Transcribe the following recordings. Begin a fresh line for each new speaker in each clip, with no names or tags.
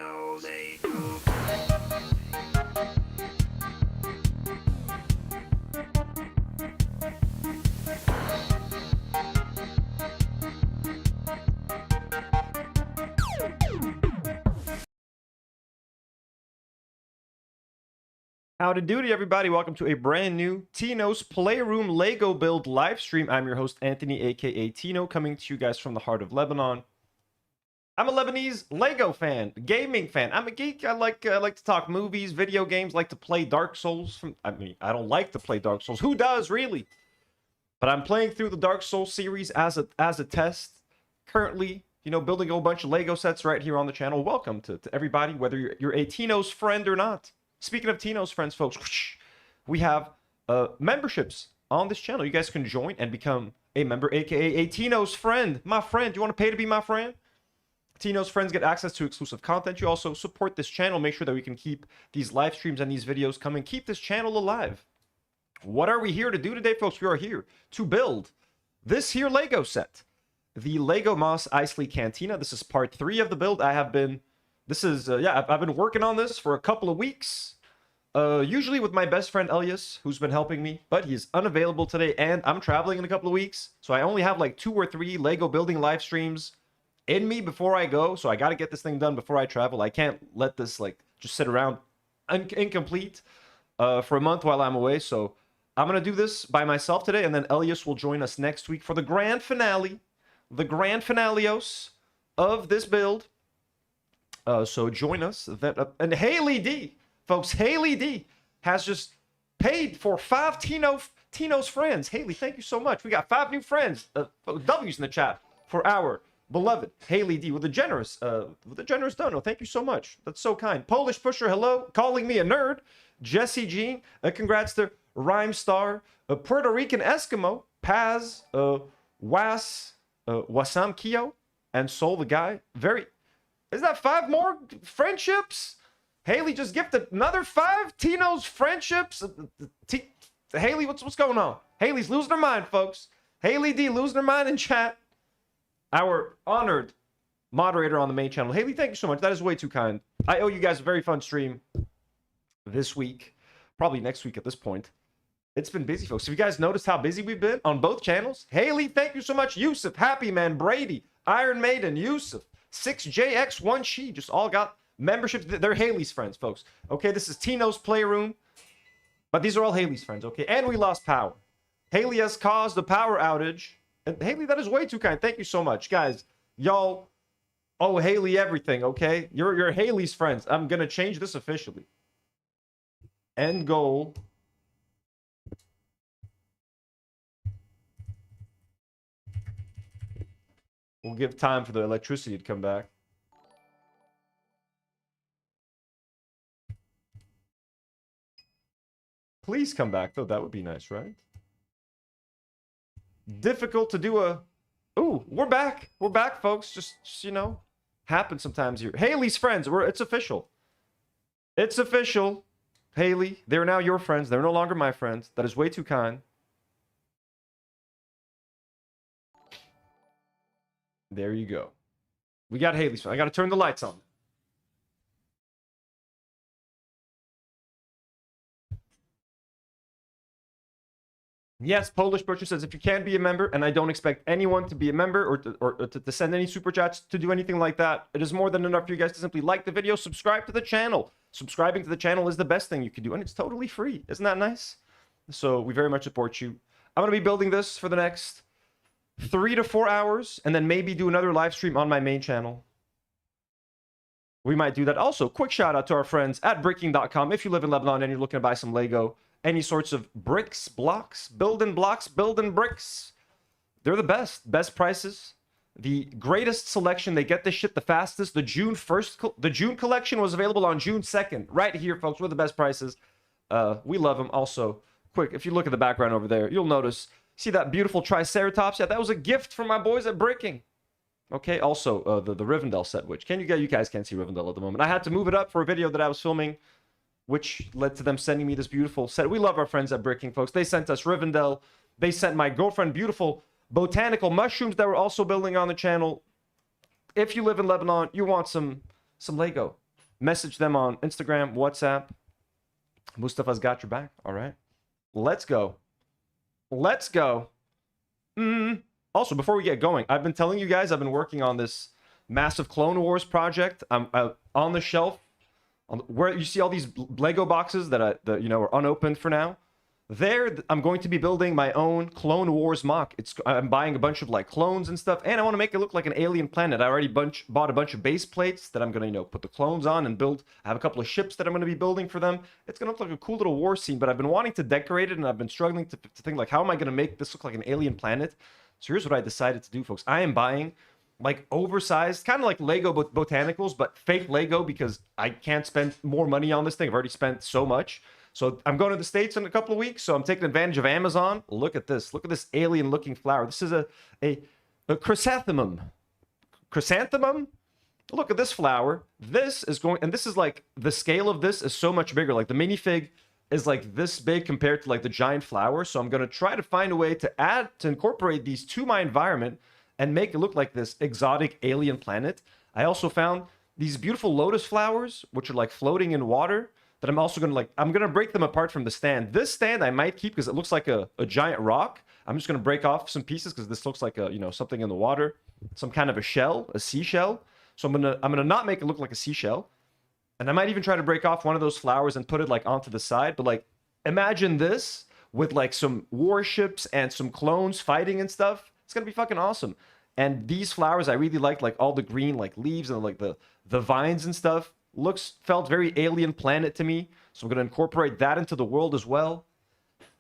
know they do.
Howdy doody, everybody. Welcome to a brand new Tino's Playroom Lego build live stream. I'm your host, Anthony, aka Tino, coming to you guys from the heart of Lebanon. I'm a Lebanese Lego fan, gaming fan. I'm a geek. I like to talk movies, video games, like to play Dark Souls. I don't like to play Dark Souls. Who does, really? But I'm playing through the Dark Souls series as a test. Currently, building a whole bunch of Lego sets right here on the channel. Welcome to everybody, whether you're a Tino's friend or not. Speaking of Tino's friends, folks, we have memberships on this channel. You guys can join and become a member, aka a Tino's friend. My friend, you want to pay to be my friend? Tino's friends get access to exclusive content. You also support this channel. Make sure that we can keep these live streams and these videos coming. Keep this channel alive. What are we here to do today, folks? We are here to build this here Lego set. The Lego Mos Eisley Cantina. This is part 3 of the build. I've been working on this for a couple of weeks. Usually with my best friend Elias, who's been helping me, but he's unavailable today, and I'm traveling in a couple of weeks. So I only have like 2 or 3 Lego building live streams in me before I go. So I got to get this thing done before I travel. I can't let this just sit around incomplete for a month while I'm away. So I'm going to do this by myself today, and then Elias will join us next week for the grand finale, the grand finaleos of this build. So join us. And Haley D, folks, Haley D has just paid for 5 Tino's friends. Haley, thank you so much. We got 5 new friends. W's in the chat for our beloved Haley D with a generous dono. Thank you so much. That's so kind. Polish Pusher, hello. Calling me a nerd. Jesse Jean, congrats to Rhyme Star. Puerto Rican Eskimo, Paz, Wasam Kio, and Soul the Guy. Is that 5 more friendships? Haley just gifted another 5 Tino's friendships. Haley, what's going on? Haley's losing her mind, folks. Haley D losing her mind in chat. Our honored moderator on the main channel. Haley, thank you so much. That is way too kind. I owe you guys a very fun stream this week. Probably next week at this point. It's been busy, folks. Have you guys noticed how busy we've been on both channels? Haley, thank you so much. Yusuf, Happy Man, Brady, Iron Maiden, Yusuf, 6JX1 She, just all got memberships. They're Haley's friends, folks. Okay, this is Tino's Playroom, but these are all Haley's friends, okay? And we lost power. Haley has caused a power outage. And Haley, that is way too kind. Thank you so much. Guys, y'all owe Haley everything, okay? You're Haley's friends. I'm going to change this officially. End goal. We'll give time for the electricity to come back. Please come back, though. That would be nice, right? Difficult to do a... Ooh, we're back. We're back, folks. Just happens sometimes here. Haley's friends. It's official. It's official. Haley, they're now your friends. They're no longer my friends. That is way too kind. There you go. We got Haley's friends. I got to turn the lights on. Yes, Polish Butcher says, if you can be a member, and I don't expect anyone to be a member or to send any super chats to do anything like that, it is more than enough for you guys to simply like the video, subscribe to the channel. Subscribing to the channel is the best thing you can do, and it's totally free. Isn't that nice? So we very much support you. I'm going to be building this for the next 3 to 4 hours, and then maybe do another live stream on my main channel. We might do that. Also, quick shout out to our friends at bricking.com. If you live in Lebanon and you're looking to buy some Lego, any sorts of bricks, blocks, building bricks, they're the best prices, the greatest selection. They get this shit the fastest. The June collection was available on June 2nd, right here, folks. We're the best prices. We love them. Also, quick, if you look at the background over there, you'll notice, see that beautiful Triceratops? Yeah, that was a gift from my boys at Bricking. Okay, also the Rivendell set, which you guys can't see Rivendell at the moment. I had to move it up for a video that I was filming, which led to them sending me this beautiful set. We love our friends at Bricking, folks. They sent us Rivendell. They sent my girlfriend beautiful botanical mushrooms that we're also building on the channel. If you live in Lebanon, you want some Lego Message them on Instagram, WhatsApp. Mustafa's got your back. All right. Let's go. Let's go. Also, before we get going, I've been telling you guys I've been working on this massive Clone Wars project. I'm on the shelf, where you see all these Lego boxes that are unopened for now. There, I'm going to be building my own Clone Wars mock. I'm buying a bunch of like clones and stuff, and I want to make it look like an alien planet. I already bought a bunch of base plates that I'm gonna put the clones on and build. I have a couple of ships that I'm gonna be building for them. It's gonna look like a cool little war scene, but I've been wanting to decorate it, and I've been struggling to think like, how am I gonna make this look like an alien planet? So here's what I decided to do, folks. I am buying like oversized, kind of like Lego botanicals, but fake Lego, because I can't spend more money on this thing. I've already spent so much. So I'm going to the States in a couple of weeks, so I'm taking advantage of Amazon. Look at this. Look at this alien-looking flower. This is a chrysanthemum. Chrysanthemum? Look at this flower. This is going, and this is like, the scale of this is so much bigger. Like the minifig is like this big compared to like the giant flower. So I'm going to try to find a way to incorporate these to my environment and make it look like this exotic alien planet. I also found these beautiful lotus flowers, which are like floating in water, that I'm also gonna I'm gonna break them apart from the stand. This stand I might keep because it looks like a giant rock. I'm just gonna break off some pieces because this looks like something in the water, some kind of a shell, a seashell. So I'm gonna not make it look like a seashell, and I might even try to break off one of those flowers and put it like onto the side. But like, imagine this with like some warships and some clones fighting and stuff. It's gonna be fucking awesome. And these flowers I really like all the green like leaves and like the vines and stuff. Felt very alien planet to me, so I'm gonna incorporate that into the world as well.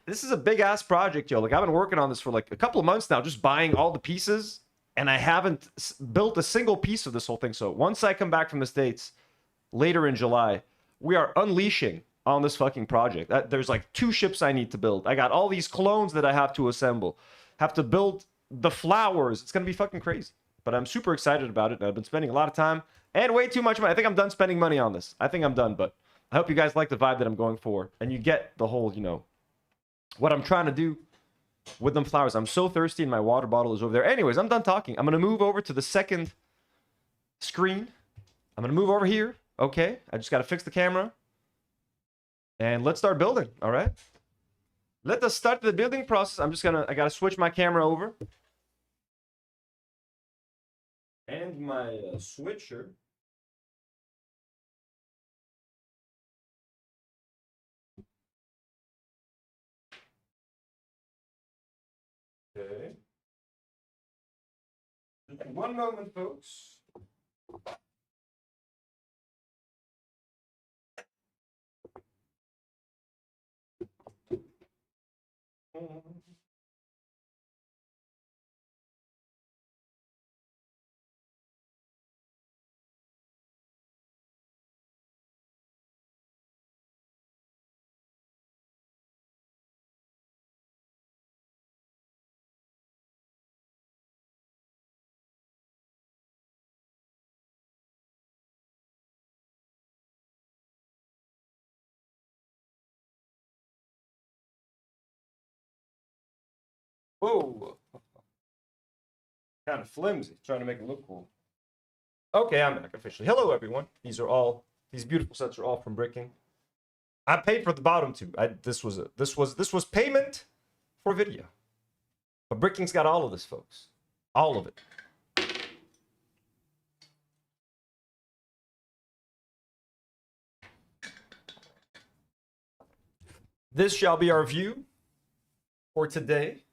This is a big ass project, yo. Like, I've been working on this for like a couple of months now, just buying all the pieces, and I haven't built a single piece of this whole thing. So once I come back from the States later in July, we are unleashing on this fucking project. There's like 2 ships I need to build. I got all these clones that I have to assemble, have to build the flowers. It's gonna be fucking crazy, but I'm super excited about it. I've been spending a lot of time and way too much money. I think I'm done spending money on this. I think I'm done, but I hope you guys like the vibe that I'm going for, and you get the whole, what I'm trying to do with them flowers. I'm so thirsty, and my water bottle is over there. Anyways, I'm done talking. I'm going to move over to the second screen. I'm going to move over here. Okay, I just got to fix the camera. And let's start building, all right? Let us start the building process. I got to switch my camera over. And my switcher. Okay. Just one moment, folks. Whoa. Kind of flimsy. Trying to make it look cool. Okay, I'm back officially. Hello, everyone. These beautiful sets are all from Bricking. I paid for the bottom two. This was payment for video. But Bricking's got all of this, folks. All of it. This shall be our view for today.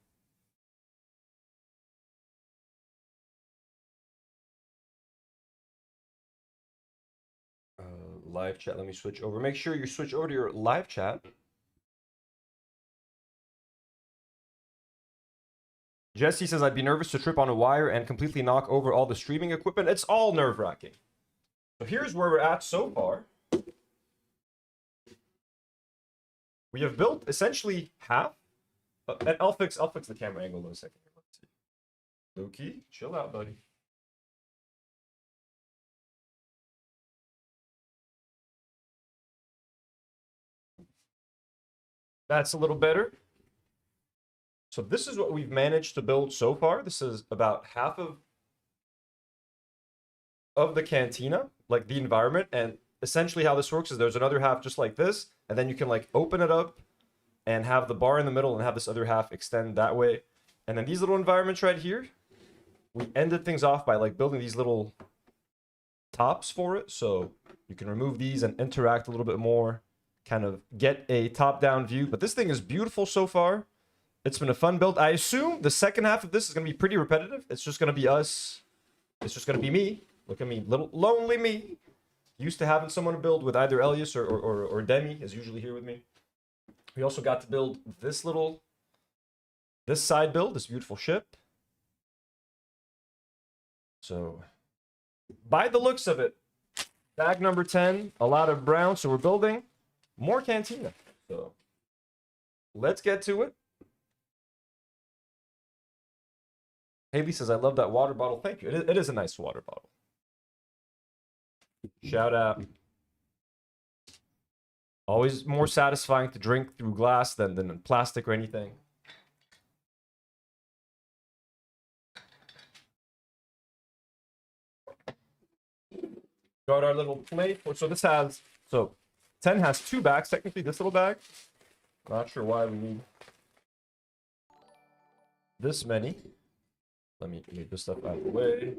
Live chat. Let me switch over. Make sure you switch over to your live chat. Jesse says, I'd be nervous to trip on a wire and completely knock over all the streaming equipment. It's all nerve-wracking. So here's where we're at so far. We have built essentially half. And I'll fix the camera angle in a second. Let's see. Lukey, chill out, buddy. That's a little better. So this is what we've managed to build so far. This is about half of the cantina, like the environment, and essentially how this works is there's another half just like this, and then you can like open it up and have the bar in the middle and have this other half extend that way. And then these little environments right here, we ended things off by like building these little tops for it, so you can remove these and interact a little bit more, kind of get a top-down view. But this thing is beautiful so far. It's been a fun build. I assume the second half of this is going to be pretty repetitive. It's just going to be us. It's just going to be me. Look at me, little lonely me. Used to having someone to build with either Elias or Demi is usually here with me. We also got to build this side build, this beautiful ship. So, by the looks of it, bag number 10, a lot of brown. So we're building more Cantina. So, let's get to it. Haley says, I love that water bottle. Thank you. It is a nice water bottle. Shout out. Always more satisfying to drink through glass than plastic or anything. Got our little plate. So this has, 10 has 2 bags. Technically, this little bag. Not sure why we need this many. Let me get this stuff out of the way.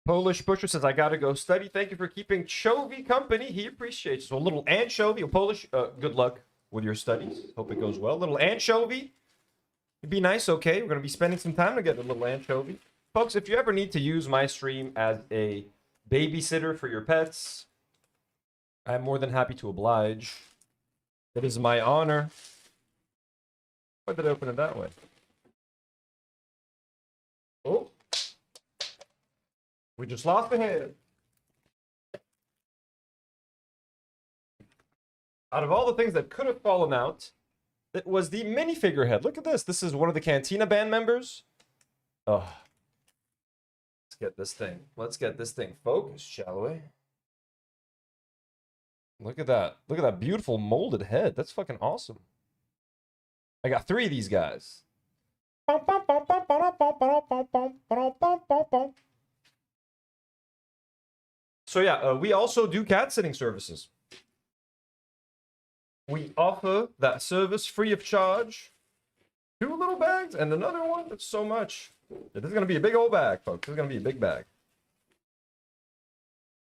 Polish Butcher says, I gotta go study. Thank you for keeping Chovy company. He appreciates it. So a little anchovy, a Polish, good luck with your studies. Hope it goes well. A little anchovy. It'd be nice, okay? We're gonna be spending some time together, a little anchovy. Folks, if you ever need to use my stream as a babysitter for your pets, I'm more than happy to oblige. It is my honor. Why did I open it that way? Oh. We just lost the head. Out of all the things that could have fallen out, it was the minifigure head. Look at this. This is one of the Cantina band members. Oh. Let's get this thing. Let's get this thing focused, shall we? Look at that. Look at that beautiful molded head. That's fucking awesome. I got 3 of these guys. So yeah, we also do cat sitting services. We offer that service free of charge. 2 little bags and another one. That's so much. This is going to be a big old bag, folks. This is going to be a big bag.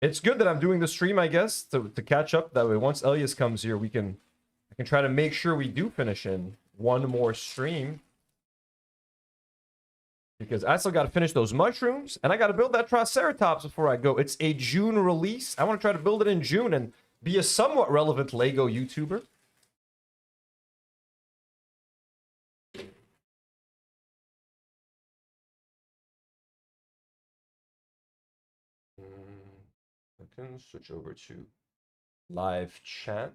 It's good that I'm doing the stream, I guess, to catch up. That way, once Elias comes here, I can try to make sure we do finish in one more stream. Because I still got to finish those mushrooms, and I got to build that Triceratops before I go. It's a June release. I want to try to build it in June and be a somewhat relevant Lego YouTuber. I can switch over to live chat.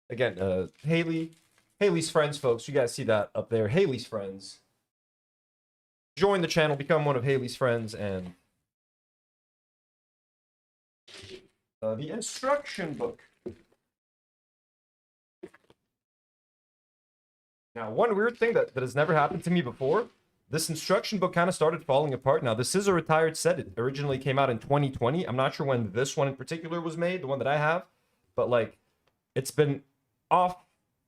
Again, Haley's friends, folks. You guys see that up there. Haley's friends. Join the channel, become one of Haley's friends, and the instruction book. Now, one weird thing that has never happened to me before, this instruction book kind of started falling apart. Now, this is a retired set. It originally came out in 2020. I'm not sure when this one in particular was made, the one that I have, but like, it's been off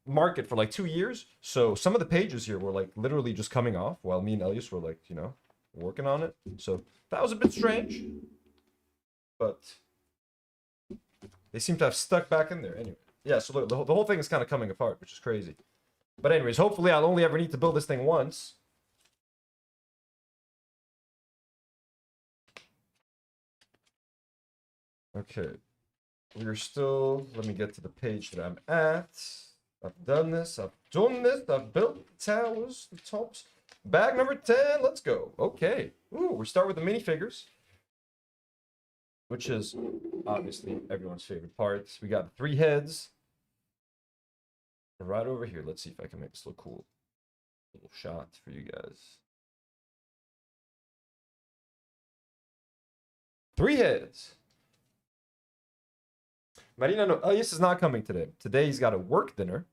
market for like 2 years. So some of the pages here were like literally just coming off while me and Elias were like, you know, working on it. So that was a bit strange, but they seem to have stuck back in there anyway. Yeah, so look, the whole thing is kind of coming apart, which is crazy. But anyways, hopefully I'll only ever need to build this thing once. Okay. We're still, let me get to the page that I'm at. I've done this, I've built the towers, the tops. Bag number 10, let's go. Okay. Ooh, we start with the minifigures, which is obviously everyone's favorite part. We got 3 heads. Right over here. Let's see if I can make this look cool. Little shot for you guys. 3 heads. Marina, no, Elias is not coming today. Today he's got a work dinner.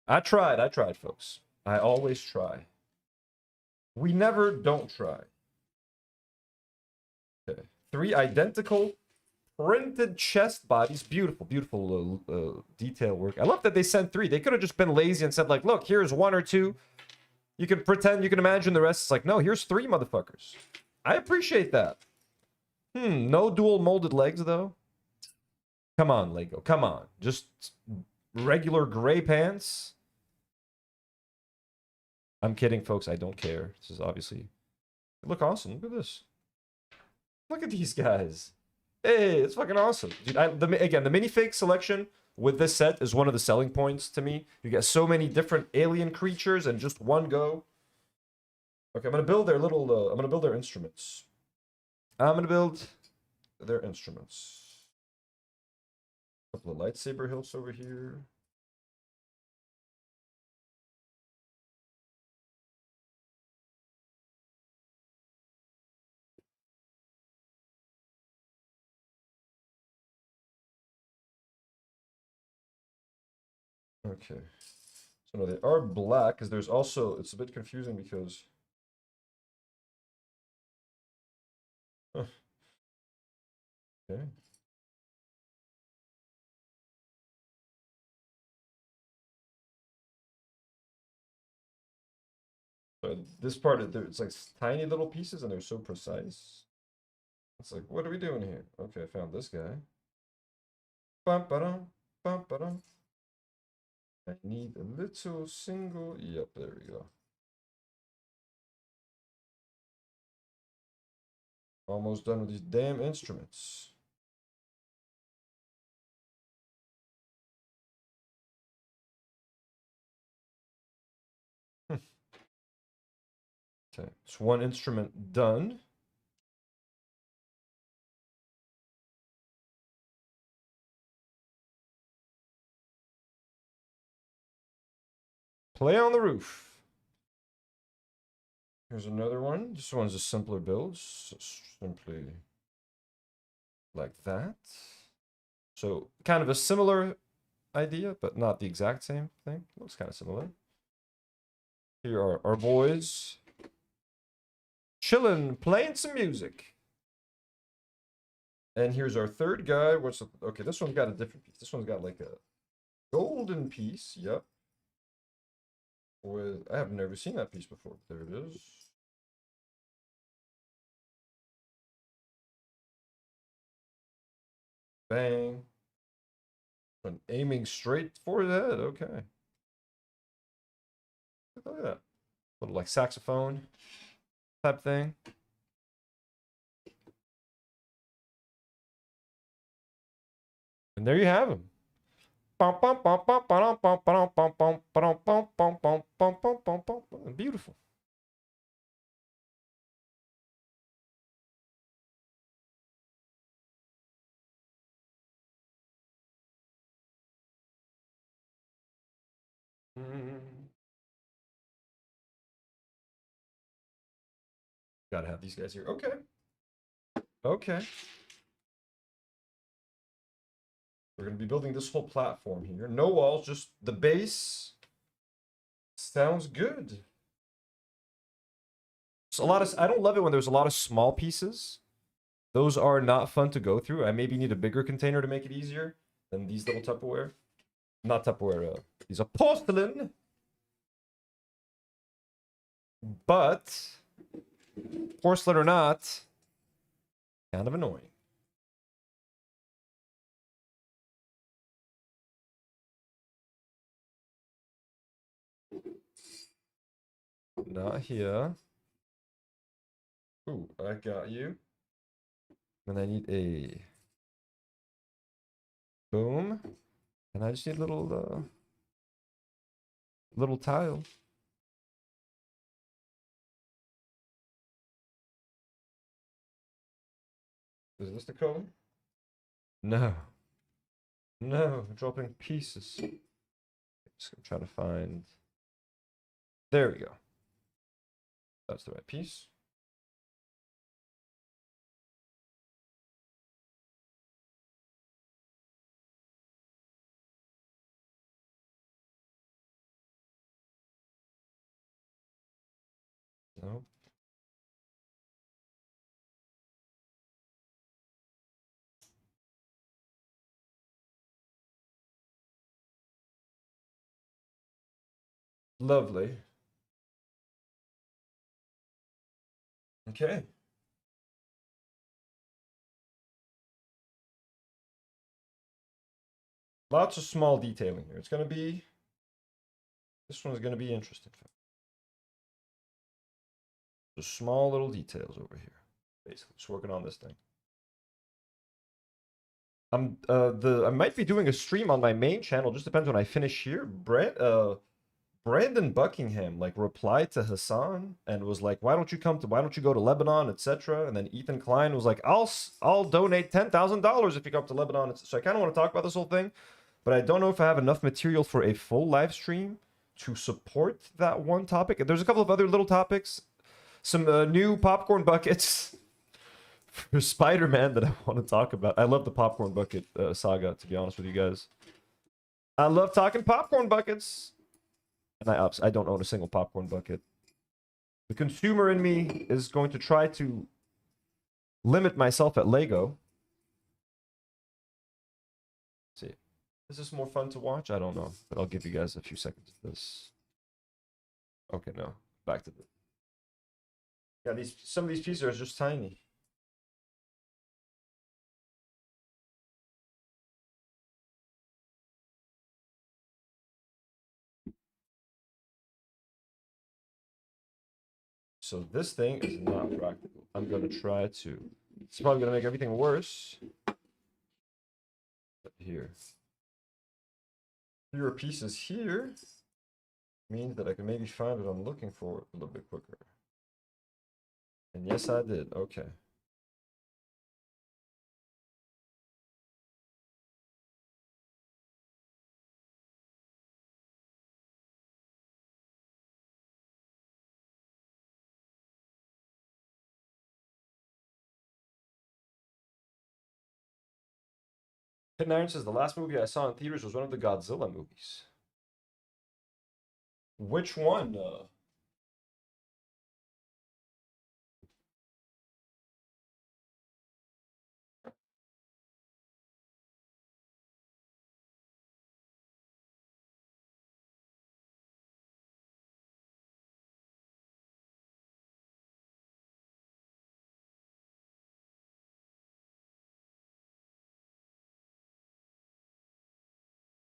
I tried, folks. I always try. We never don't try. Okay. 3 identical printed chest bodies. Beautiful, beautiful detail work. I love that they sent 3. They could have just been lazy and said, like, look, here's 1 or 2. You can pretend, you can imagine the rest. It's like, no, here's 3 motherfuckers. I appreciate that. No dual molded legs, though. Come on, Lego. Come on. Just regular gray pants. I'm kidding, folks. I don't care. This is obviously... They look awesome. Look at this. Look at these guys. Hey, it's fucking awesome. Dude, again, the minifig selection with this set is one of the selling points to me. You get so many different alien creatures in just one go. Okay, I'm gonna build their little... I'm gonna build their instruments. I'm gonna build their instruments. A couple of lightsaber hilts over here. Okay. So no, they are black because there's also... It's a bit confusing because... Huh. Okay. So this part, it's like tiny little pieces and they're so precise. It's like, what are we doing here? Okay, I found this guy. Bum, ba-dum, bum, ba-dum. I need a little single... Yep, there we go. Almost done with these damn instruments. Okay, it's 1 instrument done. Play on the roof. Here's another one. This one's a simpler build. Simply like that. So kind of a similar idea, but not the exact same thing. Looks kind of similar. Here are our boys. Chilling, playing some music. And here's our third guy. Okay, this one's got a different piece. This one's got like a golden piece. Yep. I have never seen that piece before. There it is. Bang. And aiming straight for his head. Okay. Look at that. Little like saxophone type thing. And there you have him. Beautiful. Gotta have these guys here. Okay. Okay. We're going to be building this whole platform here. No walls, just the base. Sounds good. So I don't love it when there's a lot of small pieces. Those are not fun to go through. I maybe need a bigger container to make it easier than these little Tupperware. Not Tupperware, these are porcelain. But, porcelain or not, kind of annoying. Not here. Ooh, I got you. And I need a boom. And I just need a little tile. Is this the code? No. No, dropping pieces. Just gonna try to find. There we go. That's the right piece. Nope. Lovely. Okay. Lots of small detailing here. It's going to be... This one's going to be interesting. The small little details over here. Basically, just working on this thing. I might be doing a stream on my main channel. Just depends when I finish here. Brandon Buckingham like replied to Hassan and was like, why don't you go to Lebanon, etc. And then Ethan Klein was like, I'll donate $10,000 if you come to Lebanon. So I kind of want to talk about this whole thing, but I don't know if I have enough material for a full live stream to support that one topic. There's a couple of other little topics, some new popcorn buckets for Spider-Man that I want to talk about. I love the popcorn bucket saga, to be honest with you guys. I love talking popcorn buckets. And I don't own a single popcorn bucket. The consumer in me is going to try to limit myself at Lego. Let's see. Is this more fun to watch? I don't know, but I'll give you guys a few seconds of this. Okay, no. Back to the... Yeah, some of these pieces are just tiny. So this thing is not practical. I'm going to try to... It's probably going to make everything worse. But here. Fewer pieces here means that I can maybe find what I'm looking for a little bit quicker. And yes, I did. Okay. Hidden Iron says the last movie I saw in theaters was one of the Godzilla movies. Which one?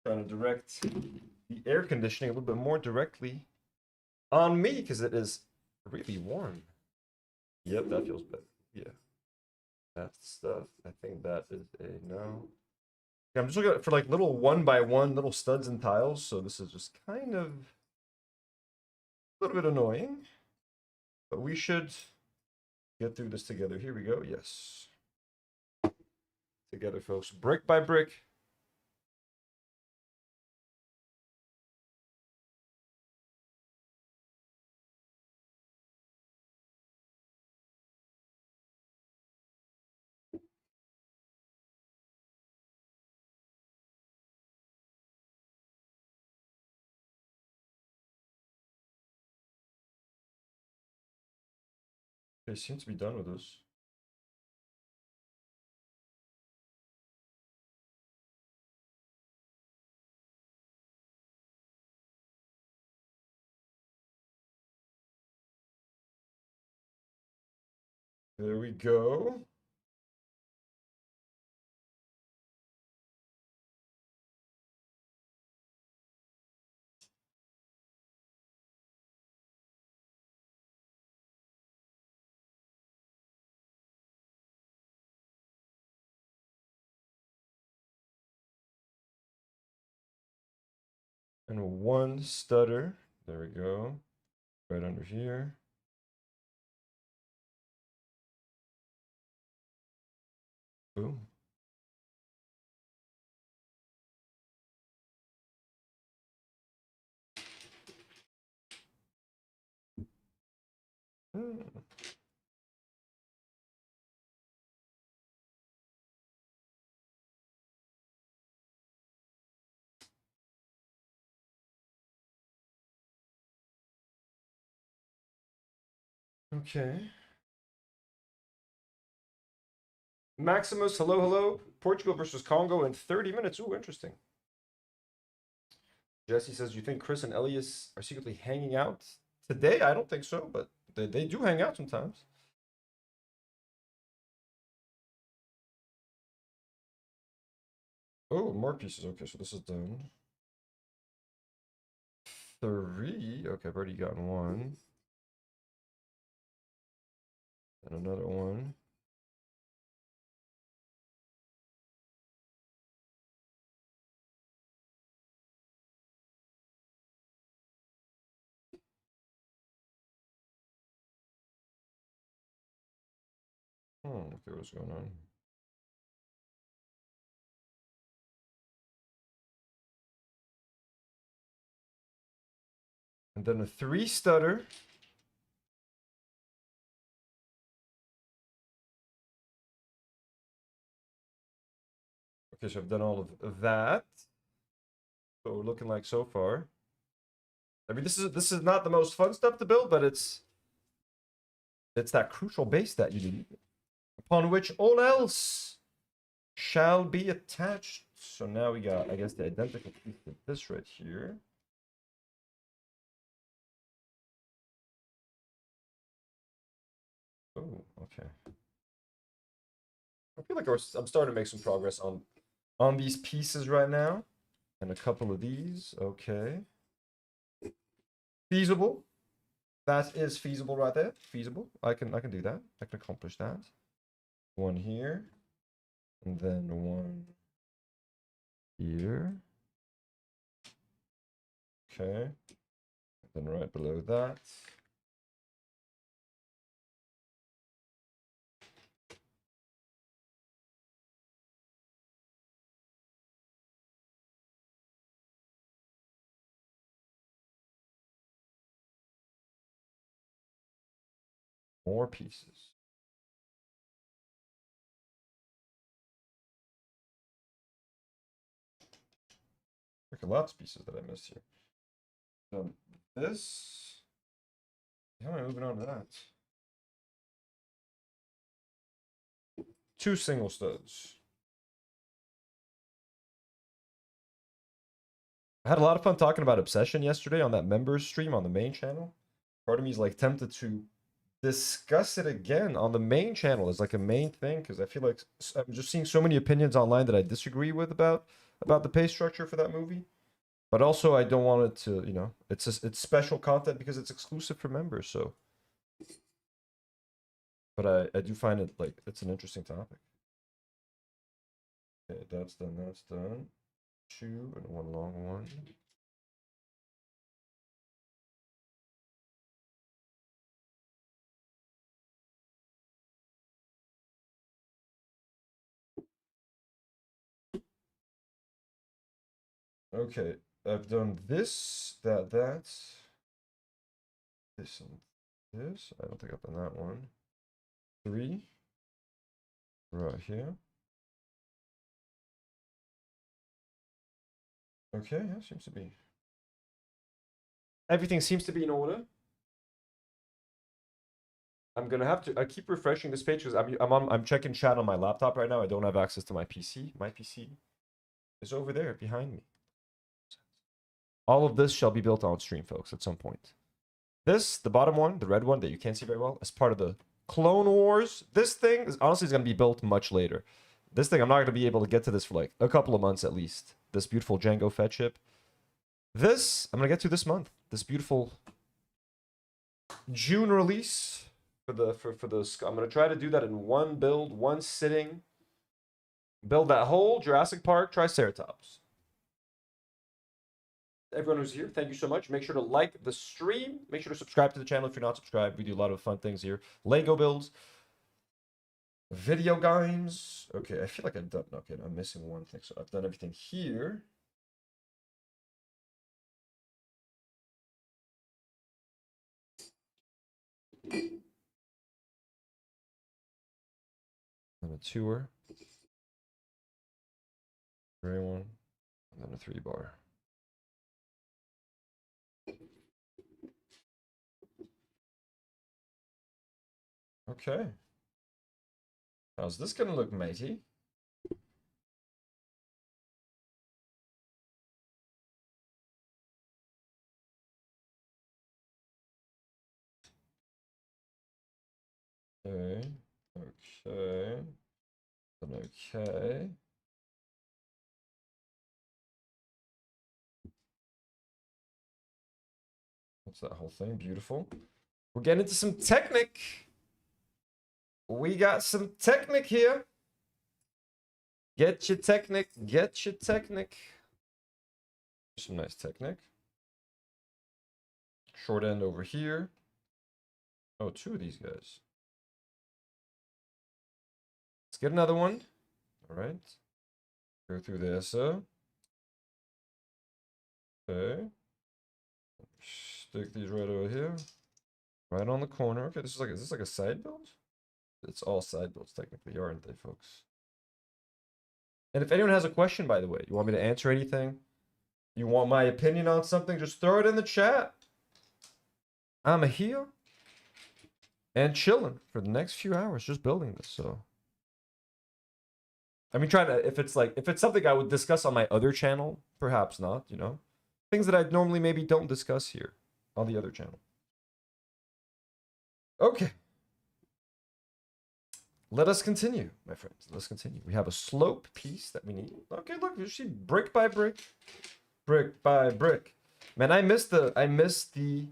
Trying to direct the air conditioning a little bit more directly on me because it is really warm. Yep, that feels better. Yeah. That's stuff. I think that is a no. Yeah, I'm just looking for like little one by one little studs and tiles. So this is just kind of a little bit annoying. But we should get through this together. Here we go. Yes. Together, folks. Brick by brick. They seem to be done with this. There we go. And one stutter. There we go. Right under here. Boom. Okay. Maximus, hello, hello. Portugal versus Congo in 30 minutes. Ooh, interesting. Jesse says, "Do you think Chris and Elias are secretly hanging out today?" I don't think so, but they do hang out sometimes. Oh, more pieces. Okay, so this is done. 3. Okay, I've already gotten one. And another one. Okay, what's going on? And then a 3 stutter. Okay, so I've done all of that. So we're looking like so far. I mean, this is not the most fun stuff to build, but it's that crucial base that you need, upon which all else shall be attached. So now we got, I guess, the identical piece to this right here. Oh, okay. I feel like I'm starting to make some progress on these pieces right now, and a couple of these. Okay, feasible. That is feasible right there. Feasible. I can do that. I can accomplish that. One here, and then one here. Okay. Then right below that. More pieces. Look at lots of pieces that I missed here. This. How am I moving on to that? 2 single studs. I had a lot of fun talking about Obsession yesterday on that members stream on the main channel. Part of me is like tempted to discuss it again on the main channel as like a main thing, because I feel like I'm just seeing so many opinions online that I disagree with about the pay structure for that movie. But also, I don't want it to, it's special content because it's exclusive for members. So, but I do find it like it's an interesting topic. Okay, that's done. That's done. 2 and one long one. Okay, I've done this, that, this, and this. I don't think I've done that one. 3 right here. Okay, yeah, seems to be. Everything seems to be in order. I'm gonna have to. I keep refreshing this page because I'm checking chat on my laptop right now. I don't have access to my PC. My PC is over there behind me. All of this shall be built on stream, folks, at some point. This, the bottom one, the red one that you can't see very well, is part of the Clone Wars. This thing is honestly going to be built much later. This thing, I'm not going to be able to get to this for like a couple of months at least. This beautiful Django Fett chip. This, I'm going to get to this month. This beautiful June release for the I'm going to try to do that in one build, one sitting. Build that whole Jurassic Park Triceratops. Everyone who's here, thank you so much. Make sure to like the stream. Make sure to subscribe to the channel if you're not subscribed. We do a lot of fun things here. Lego builds, video games. Okay, I feel like I've done. Okay, I'm missing one thing. So I've done everything here. And a tour. Gray one. And then a 3-bar. Okay. How's this gonna look, matey? Okay. Okay. Okay. What's that whole thing? Beautiful. We're getting into some Technic. We got some Technic here. Get your Technic. Get your Technic. Some nice Technic. Short end over here. Oh, two of these guys. Let's get another one. All right. Go through this. Okay. Stick these right over here. Right on the corner. Okay, this is like a side build? It's all side builds technically, aren't they, folks? And if anyone has a question, by the way, you want me to answer anything? You want my opinion on something? Just throw it in the chat. I'm here and chilling for the next few hours, just building this. So, I mean, trying to if it's something I would discuss on my other channel, perhaps not. You know, things that I normally maybe don't discuss here on the other channel. Okay. Let us continue, my friends. Let's continue. We have a slope piece that we need. Okay, look, you see brick by brick. Brick by brick. Man, I missed the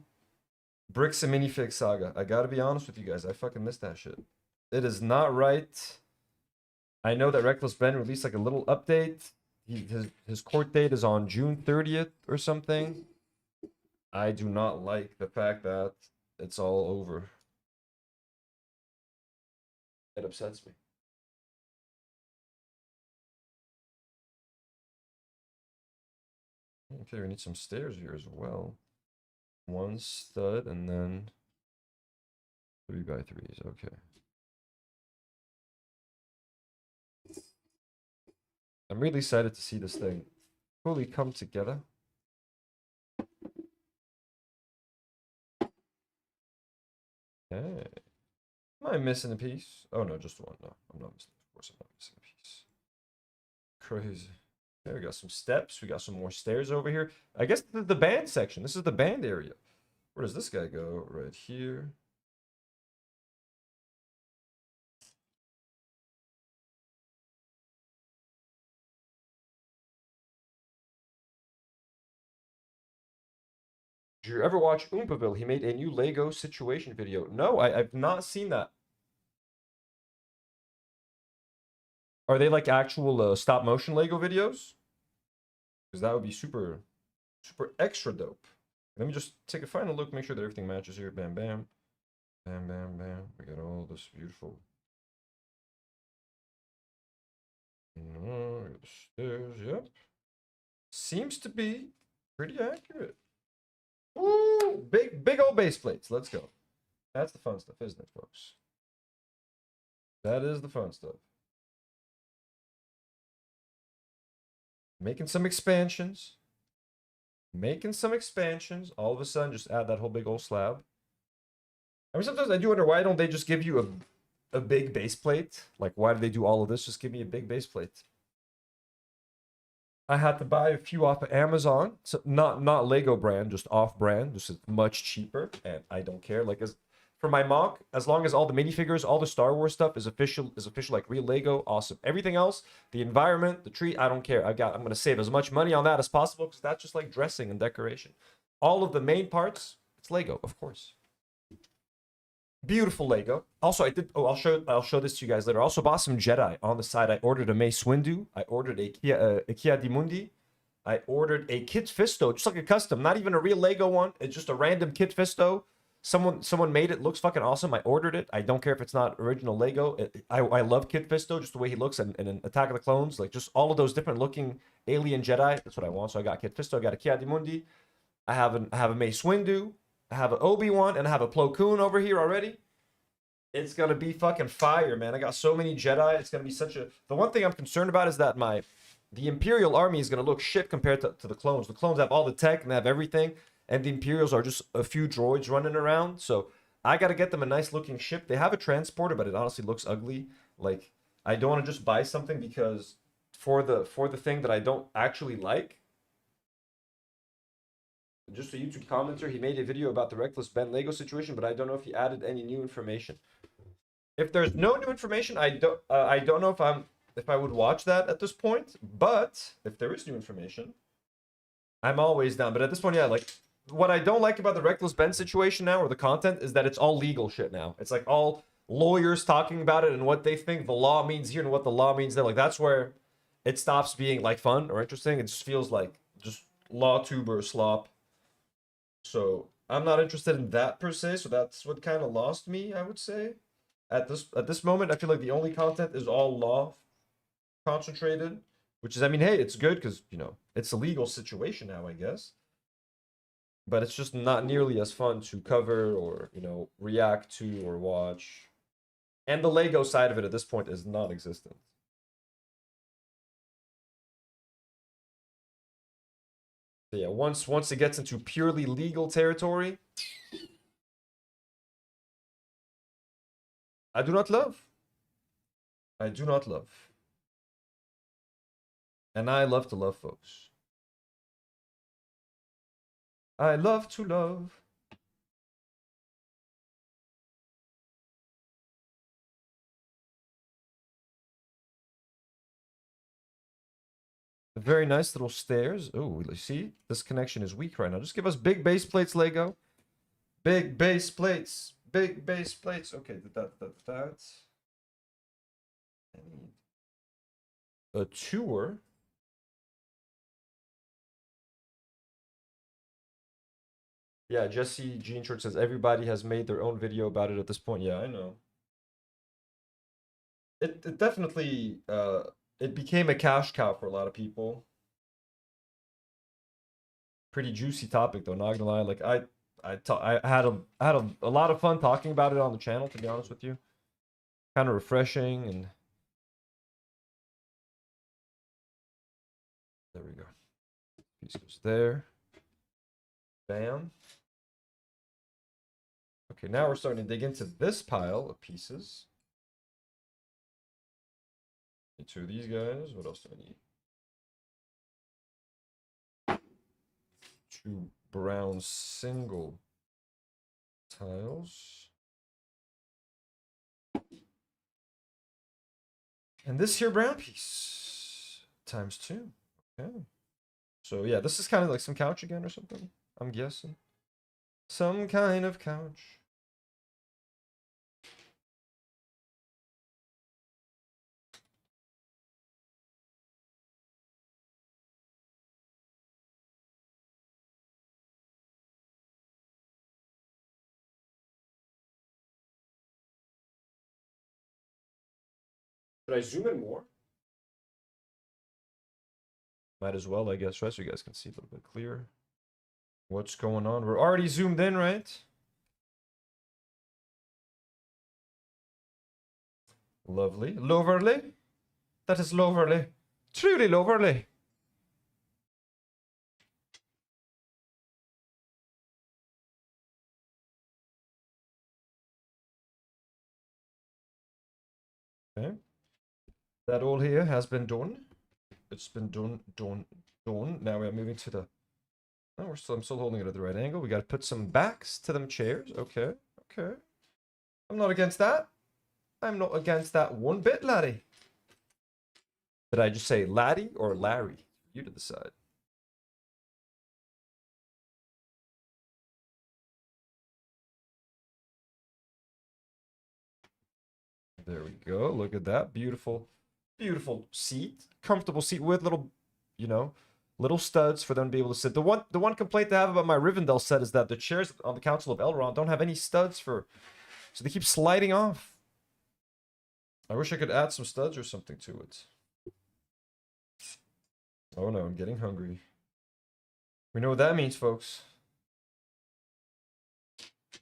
bricks and minifig saga. I gotta be honest with you guys. I fucking missed that shit. It is not right. I know that Reckless Ben released like a little update. His court date is on June 30th or something. I do not like the fact that it's all over. It upsets me. Okay, we need some stairs here as well. One stud and then 3x3s. Okay. I'm really excited to see this thing fully come together. Okay. Am I missing a piece? Oh no, just one. No, I'm not missing. Of course, I'm not missing a piece. Crazy. Okay, we got some steps. We got some more stairs over here. I guess this is the band section. This is the band area. Where does this guy go? Right here. Did you ever watch Oompaville? He made a new Lego situation video. No, I've not seen that. Are they like actual stop motion Lego videos? Because that would be super extra dope. Let me just take a final look, make sure that everything matches here. Bam, bam. Bam, bam, bam. We got all this beautiful. We got the stairs, yep. Seems to be pretty accurate. Ooh, big old base plates. Let's go. That's the fun stuff, isn't it, folks? That is the fun stuff. Making some expansions. All of a sudden, just add that whole big old slab. I mean, sometimes I do wonder, why don't they just give you a big base plate? Like, why do they do all of this? Just give me a big base plate. I had to buy a few off of Amazon. So not Lego brand, just off brand. Just much cheaper. And I don't care. Like, for my mock, as long as all the minifigures, all the Star Wars stuff is official like real Lego, awesome. Everything else, the environment, the tree, I don't care. I'm gonna save as much money on that as possible because that's just like dressing and decoration. All of the main parts, it's Lego, of course. Beautiful Lego. Also, I did. Oh, I'll show this to you guys later. I also bought some Jedi on the side. I ordered a Mace Windu. I ordered a Kia di Mundi. I ordered a Kit Fisto, just like a custom, not even a real Lego one. It's just a random Kit Fisto. Someone made it. Looks fucking awesome. I ordered it. I don't care if it's not original Lego. I love Kit Fisto, just the way he looks, and in Attack of the Clones, like just all of those different looking alien Jedi. That's what I want. So I got Kit Fisto. I got a Kia di Mundi. I have a Mace Windu. I have an Obi-Wan, and I have a Plo Koon over here already. It's gonna be fucking fire, man. I got so many Jedi. It's gonna be such a. The one thing I'm concerned about is that the Imperial army is gonna look shit compared to the clones. The clones have all the tech and they have everything, and the Imperials are just a few droids running around. So I gotta get them a nice looking ship. They have a transporter, but it honestly looks ugly. Like, I don't want to just buy something because for the thing that I don't actually like. Just a YouTube commenter, he made a video about the Reckless Ben Lego situation, but I don't know if he added any new information. If there's no new information, I don't know if I would watch that at this point. But if there is new information, I'm always down. But at this point, yeah, like what I don't like about the Reckless Ben situation now, or the content, is that it's all legal shit now. It's like all lawyers talking about it and what they think the law means here and what the law means there. Like that's where it stops being like fun or interesting. It just feels like just law tuber slop. So I'm not interested in that per se. So that's what kind of lost me, I would say. At this moment, I feel like the only content is all law concentrated, which is, I mean, hey, it's good because it's a legal situation now, I guess. But it's just not nearly as fun to cover or react to or watch. And the Lego side of it at this point is non-existent. So yeah, once it gets into purely legal territory, I do not love. I do not love. And I love to love, folks. I love to love. Very nice little stairs. Oh, see? This connection is weak right now. Just give us big base plates, Lego. Big base plates. Big base plates. Okay, that. I need a tour. Yeah, Jesse Jean Shirt says everybody has made their own video about it at this point. Yeah, I know. It definitely it became a cash cow for a lot of people. Pretty juicy topic though, not gonna lie. Like I had a lot of fun talking about it on the channel, to be honest with you. Kind of refreshing, and there we go. Piece goes there. Bam. Okay, now we're starting to dig into this pile of pieces. Need two of these guys. What else do I need? Two brown single tiles. And this here brown piece. Times two. Okay. So yeah, this is kind of like some couch again or something. I'm guessing. Some kind of couch. Should I zoom in more? Might as well, I guess, right? So you guys can see a little bit clearer what's going on. We're already zoomed in, right? Lovely. Loverly. That is loverly. Truly loverly. Okay. That all here has been done. It's been done. Now we're moving to the... Oh, I'm still holding it at the right angle. We got to put some backs to them chairs. Okay. Okay. I'm not against that. I'm not against that one bit, laddie. Did I just say laddie or Larry? You to decide. There we go. Look at that. Beautiful, beautiful seat. Comfortable seat with little, little studs for them to be able to sit. The one complaint I have about my Rivendell set is that the chairs on the Council of Elrond don't have any studs so they keep sliding off. I wish I could add some studs or something to it. Oh no, I'm getting hungry. We know what that means, folks.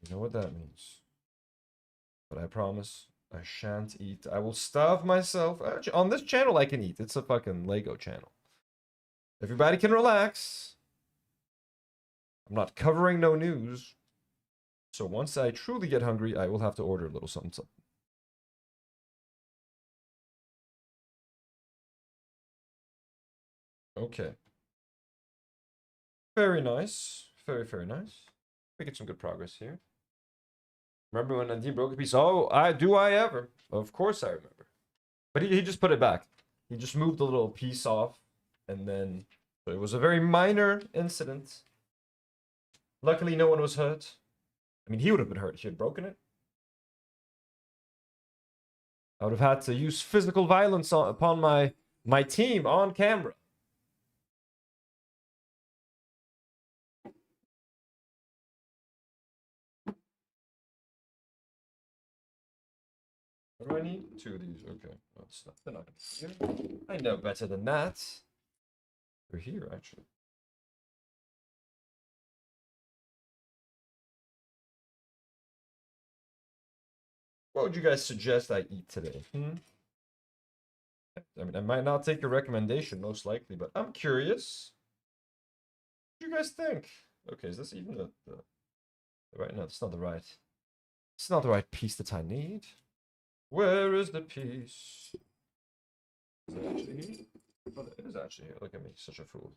You know what that means. But I promise I shan't eat. I will starve myself. On this channel, I can eat. It's a fucking Lego channel. Everybody can relax. I'm not covering no news. So once I truly get hungry, I will have to order a little something, something. Okay. Very nice. Very, very nice. Making some good progress here. Remember when Nadim broke a piece? Oh, I ever? Of course I remember. But he just put it back. He just moved a little piece off, and then so it was a very minor incident. Luckily, no one was hurt. I mean, he would have been hurt if he had broken it. I would have had to use physical violence upon my team on camera. What do I need? 2 of these. Okay. Well, they're not gonna be here. I know better than that. They're here, actually. What would you guys suggest I eat today? I mean, I might not take your recommendation, most likely, but I'm curious. What do you guys think? Okay, is this even the right? No, it's not the right. It's not the right piece that I need. Where is the piece? Is it actually here? Oh, it is actually here. Look at me, such a fool.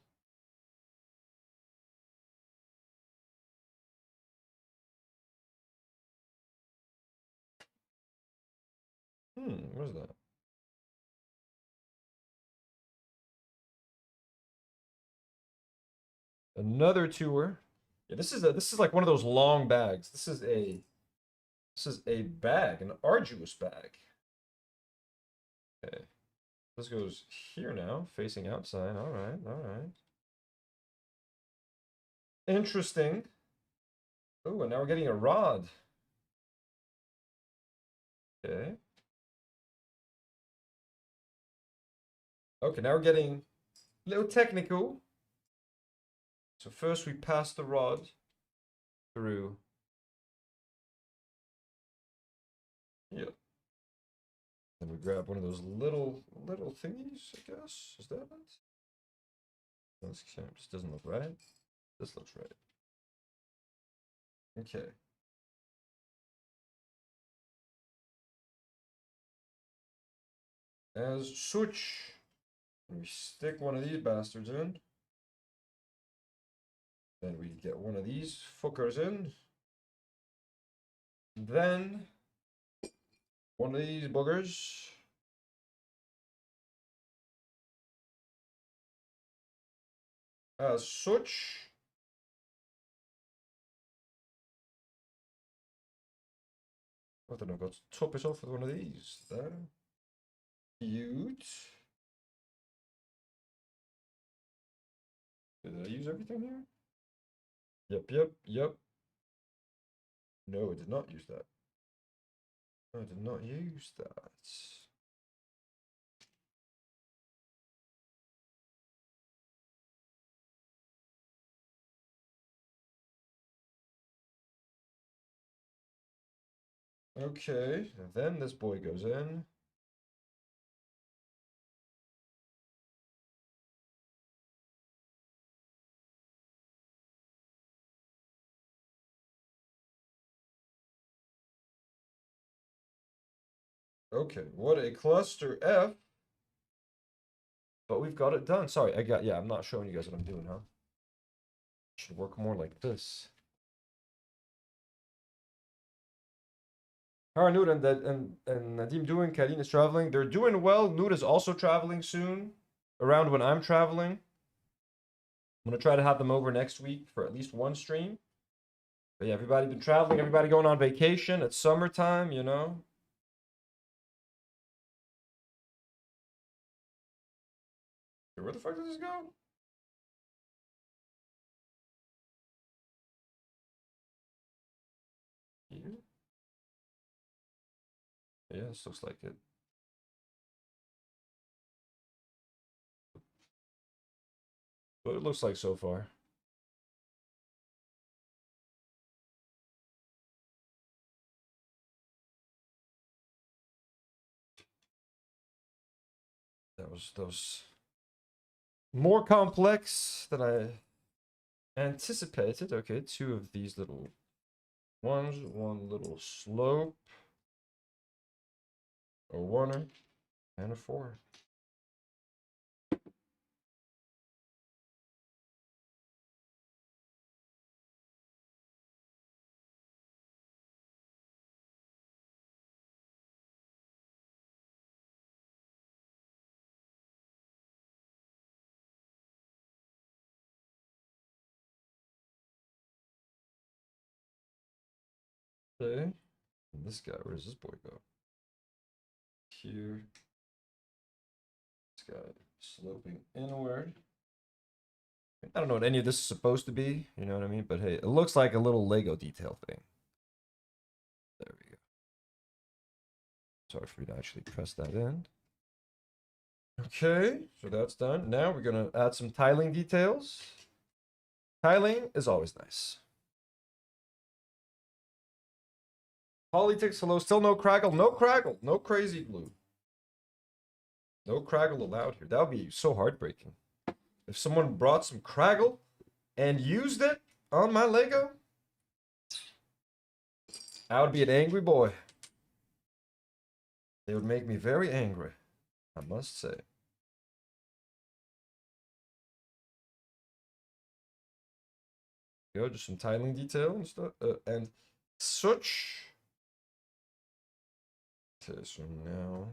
Where's that? Another tour. Yeah, this is like one of those long bags. This is a bag, an arduous bag. Okay. This goes here now, facing outside. All right, all right. Interesting. Oh, and now we're getting a rod. Okay. Okay, now we're getting a little technical. So first we pass the rod through. Yep. Then we grab one of those little thingies, I guess. Is that it? This just doesn't look right. This looks right. Okay. As such, we stick one of these bastards in. Then we get one of these fuckers in. Then one of these boogers. As such. I don't know, got to top it off with one of these. There. Cute. Did I use everything here? Yep, yep, yep. No, I did not use that. I did not use that. Okay, and then this boy goes in. Okay, what a cluster F. But we've got it done. Sorry, I'm not showing you guys what I'm doing, huh? Should work more like this. How are Noor and Nadim doing? Karin is traveling. They're doing well. Noor is also traveling soon, around when I'm traveling. I'm gonna try to have them over next week for at least one stream. But yeah, everybody been traveling, everybody going on vacation. It's summertime, you know. Where the fuck did this go? Here? Yeah, this looks like it. What it looks like so far. That was more complex than I anticipated. Okay, 2 of these little ones, one little slope, a oneer, and a 4. Okay. And this guy, where does this boy go? Here. This guy sloping inward. I don't know what any of this is supposed to be, you know what I mean? But hey, it looks like a little Lego detail thing. There we go. Sorry for me to actually press that in. Okay, so that's done. Now we're gonna add some tiling details. Tiling is always nice. Politics, hello. Still no craggle. No craggle. No crazy glue. No craggle allowed here. That would be so heartbreaking. If someone brought some craggle and used it on my Lego, I would be an angry boy. They would make me very angry, I must say. Go, just some tiling detail and stuff, and such. Okay, so now.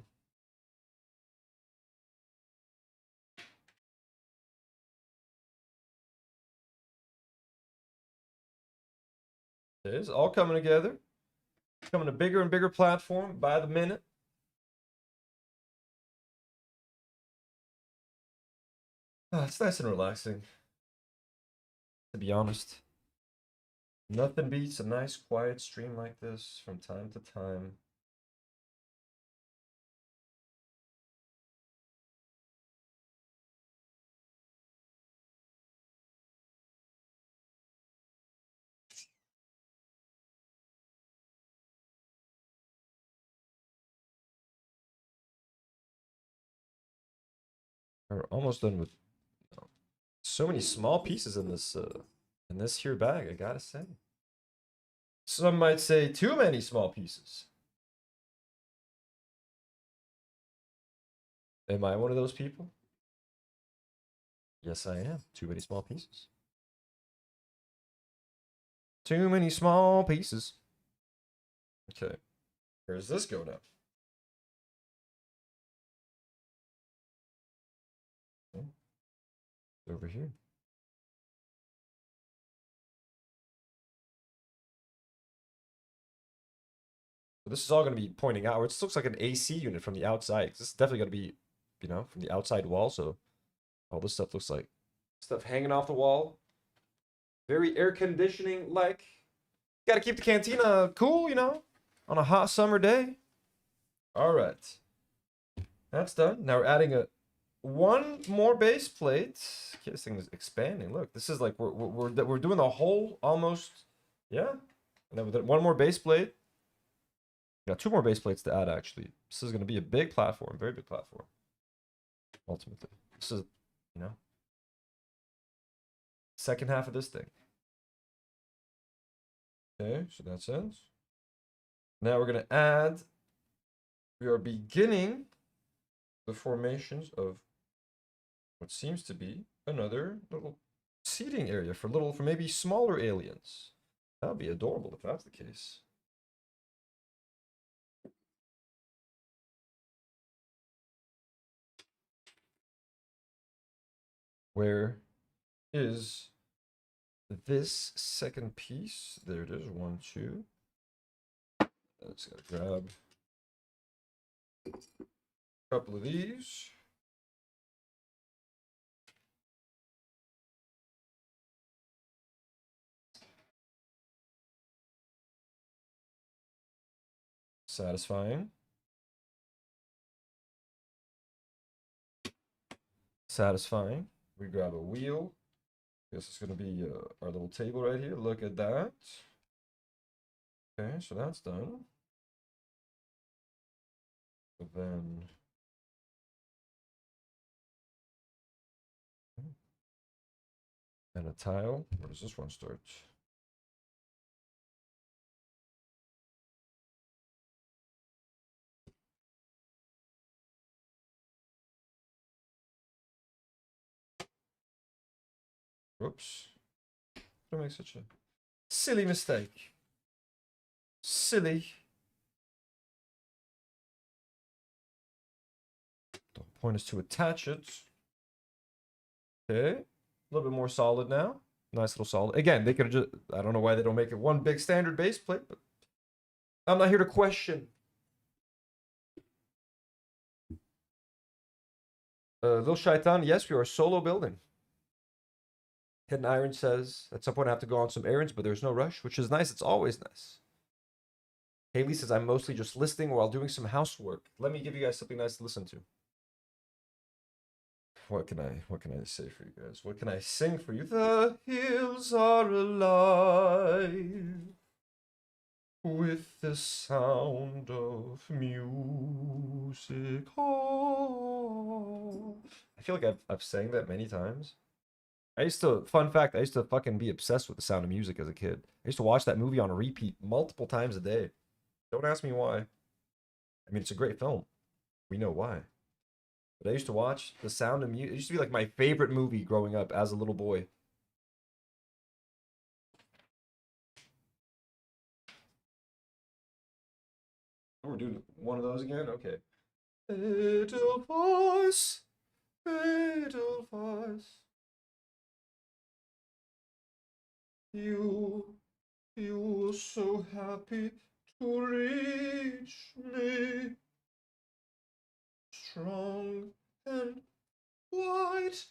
It's all coming together. Becoming a bigger and bigger platform by the minute. Oh, it's nice and relaxing, to be honest. Nothing beats a nice quiet stream like this from time to time. We're almost done with so many small pieces in this here bag, I gotta say. Some might say too many small pieces. Am I one of those people? Yes, I am. Too many small pieces. Too many small pieces. Okay. Where does this go now? Oh, over here. So this is all going to be pointing outwards. This looks like an AC unit from the outside. This is definitely going to be, you know, from the outside wall. So all this stuff looks like stuff hanging off the wall. Very air conditioning like. Got to keep the cantina cool, you know, on a hot summer day. All right. That's done. Now we're adding one more base plate. Okay, this thing is expanding. Look, this is like we're doing the whole almost. Yeah. And then with one more base plate. Got two more base plates to add, actually. This is going to be a big platform, very big platform. Ultimately. This is, you know, second half of this thing. Okay, so that's it. Now we're going to add, we are beginning the formations of what seems to be another little seating area for maybe smaller aliens. That would be adorable if that's the case. Where is this second piece? There it is. 1, 2. Let's gotta grab a couple of these. Satisfying. Satisfying. We grab a wheel. This is going to be our little table right here. Look at that. Okay, so that's done. But then... and a tile. Where does this one start? Whoops. Did I make such a silly mistake? Silly. The point is to attach it. Okay. A little bit more solid now. Nice little solid. Again, they could have just... I don't know why they don't make it one big standard base plate, but I'm not here to question. Lil Shaitan, yes, we are solo building. Hidden Iron says, at some point I have to go on some errands, but there's no rush, which is nice. It's always nice. Haley says, I'm mostly just listening while doing some housework. Let me give you guys something nice to listen to. What can I say for you guys? What can I sing for you? The hills are alive with the sound of music. Oh. I feel like I've sang that many times. Fun fact, I used to fucking be obsessed with the Sound of Music as a kid. I used to watch that movie on a repeat multiple times a day. Don't ask me why. I mean, it's a great film. We know why. But I used to watch The Sound of Music. It used to be like my favorite movie growing up as a little boy. Oh, we're doing one of those again? Okay. Edelweiss, Edelweiss. You were so happy to reach me. Strong and white.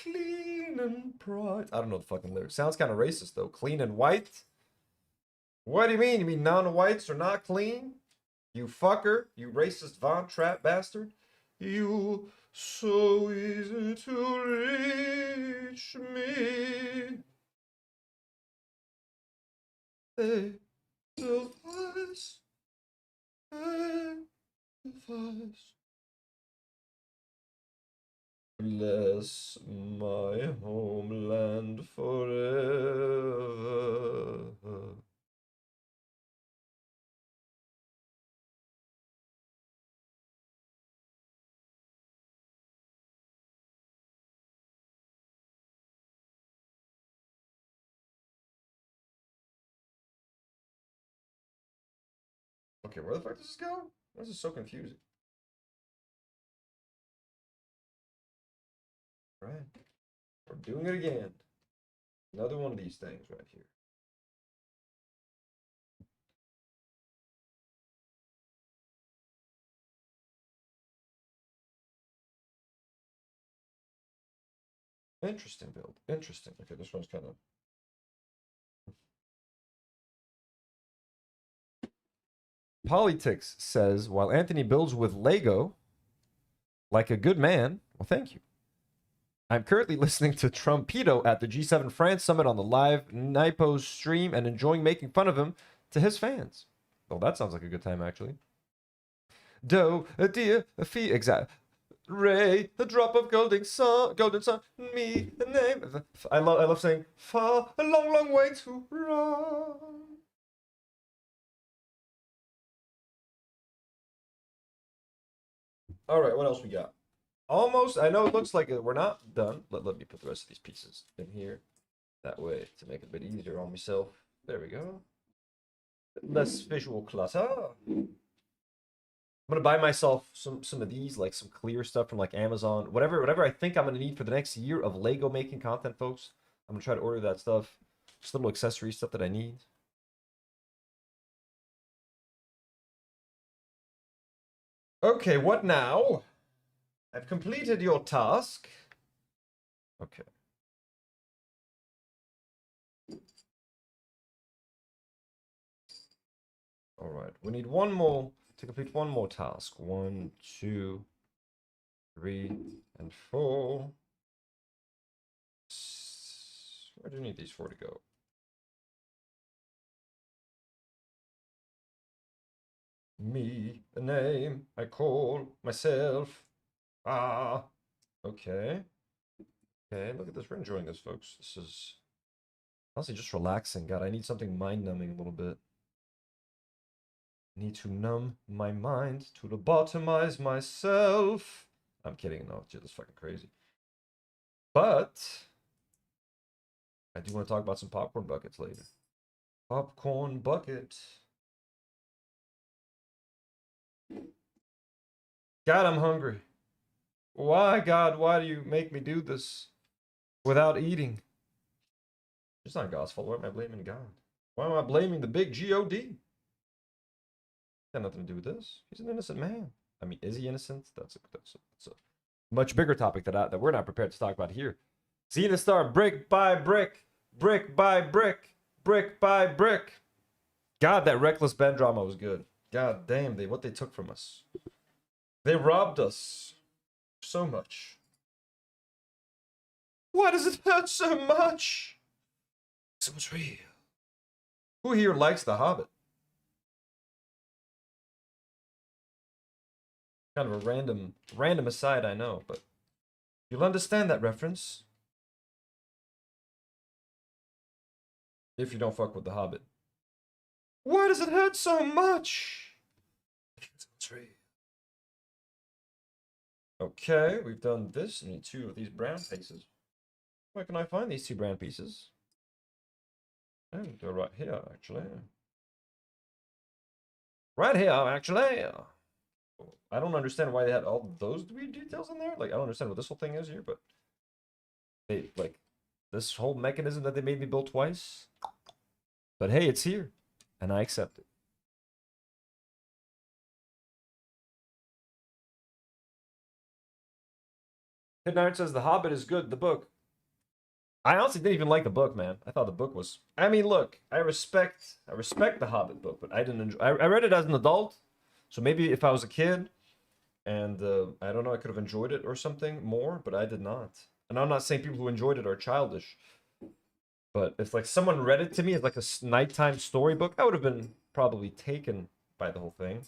Clean and bright. I don't know the fucking lyrics. Sounds kind of racist though. Clean and white? What do you mean? You mean non-whites are not clean? You fucker. You racist Von Trapp bastard. You so easy to reach me. Edelweiss. Edelweiss. Bless my homeland forever. Okay, where the fuck does this go? This is so confusing. All right, we're doing it again. Another one of these things right here. Interesting build. Interesting. Okay, this one's kind of. Politics says, while Anthony builds with Lego like a good man, well, thank you. I'm currently listening to Trumpito at the G7 France Summit on the live Nipos stream and enjoying making fun of him to his fans. Well, that sounds like a good time, actually. Do, a dear, a fee, exact. Ray, the drop of golden sun, me, the name. I love saying, far, a long, long way to run. All right, what else we got? Almost, I know it looks like we're not done. Let me put the rest of these pieces in here. That way, to make it a bit easier on myself. There we go. Less visual clutter. I'm gonna buy myself some of these, like some clear stuff from like Amazon. Whatever I think I'm gonna need for the next year of Lego making content, folks. I'm gonna try to order that stuff. Just little accessory stuff that I need. Okay, what now? I've completed your task. Okay. All right. We need one more to complete one more task. 1, 2, 3, and 4. Where do you need these 4 to go? Me, the name I call myself. Ah. Okay. Okay, look at this. We're enjoying this, folks. This is honestly just relaxing. God, I need something mind-numbing a little bit. Need to numb my mind to lobotomize myself. I'm kidding. No, it's just fucking crazy. But I do want to talk about some popcorn buckets later. Popcorn bucket. God, I'm hungry. Why, God, why do you make me do this without eating? It's not God's fault. Why am I blaming God? Why am I blaming the big God? Got nothing to do with this. He's an innocent man. I mean, is he innocent? That's a much bigger topic that we're not prepared to talk about here. Zenith Star, brick by brick, brick by brick, brick by brick. God, that reckless band drama was good. God damn, what they took from us. They robbed us so much. Why does it hurt so much? So much real. Who here likes The Hobbit? Kind of a random aside, I know, but you'll understand that reference if you don't fuck with The Hobbit. Why does it hurt so much? Okay, we've done this. I need 2 of these brown pieces. Where can I find these 2 brown pieces? Oh, they're right here, actually. Right here, actually. I don't understand why they had all those weird details in there. Like, I don't understand what this whole thing is here, but they, like, this whole mechanism that they made me build twice. But hey, it's here, and I accept it. Midnight says The Hobbit is good, the book. I honestly didn't even like the book, man. I thought the book was. I mean, look, I respect the Hobbit book, but I didn't enjoy. I read it as an adult, so maybe if I was a kid, and I don't know, I could have enjoyed it or something more, but I did not. And I'm not saying people who enjoyed it are childish, but if like someone read it to me as like a nighttime storybook, I would have been probably taken by the whole thing.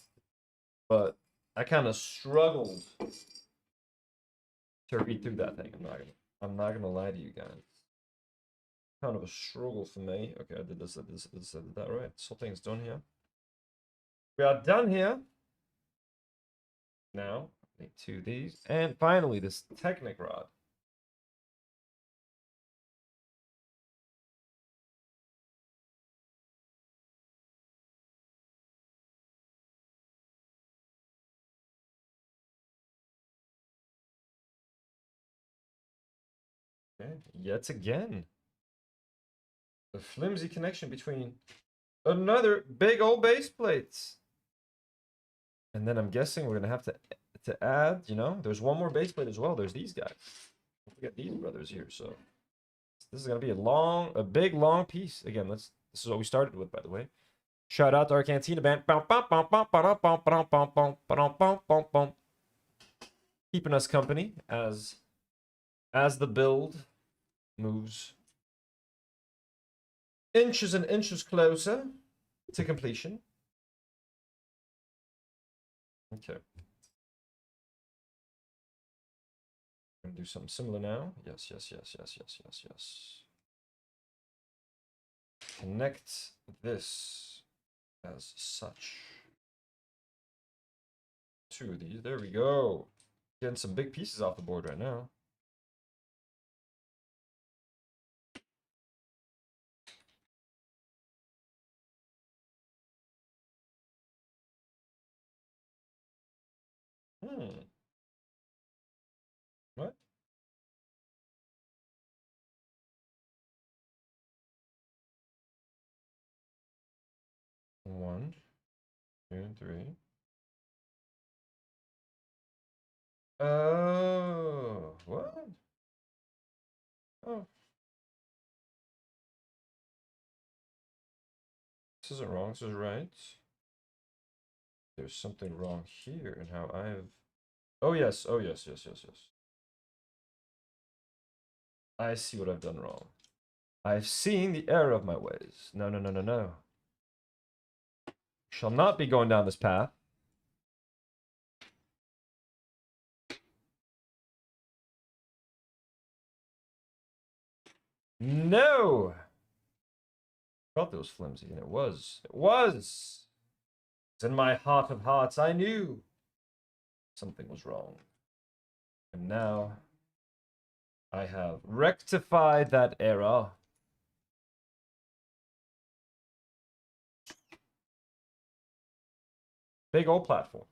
But I kind of struggled to read through that thing. I'm not gonna lie to you guys. Kind of a struggle for me. Okay, I did this, I did that right. This whole thing's done here. We are done here. Now, make 2 of these. And finally, this Technic rod. Okay, yet again. A flimsy connection between another big old base plates. And then I'm guessing we're gonna have to add, you know, there's one more base plate as well. There's these guys. Don't forget these brothers here. So this is gonna be a big long piece. Again, this is what we started with, by the way. Shout out to our Cantina band. Keeping us company as the build moves inches and inches closer to completion. Okay. I'm gonna do something similar now. Yes. Connect this as such. 2 of these. There we go. Getting some big pieces off the board right now. What? One, 2, 3. Oh, what? Oh. This isn't wrong, this is right. There's something wrong here in how I've... Oh yes. I see what I've done wrong. I've seen the error of my ways. No. Shall not be going down this path. No! I thought it was flimsy, and it was. It was! It's in my heart of hearts, I knew something was wrong. And now I have rectified that error. Big old platform.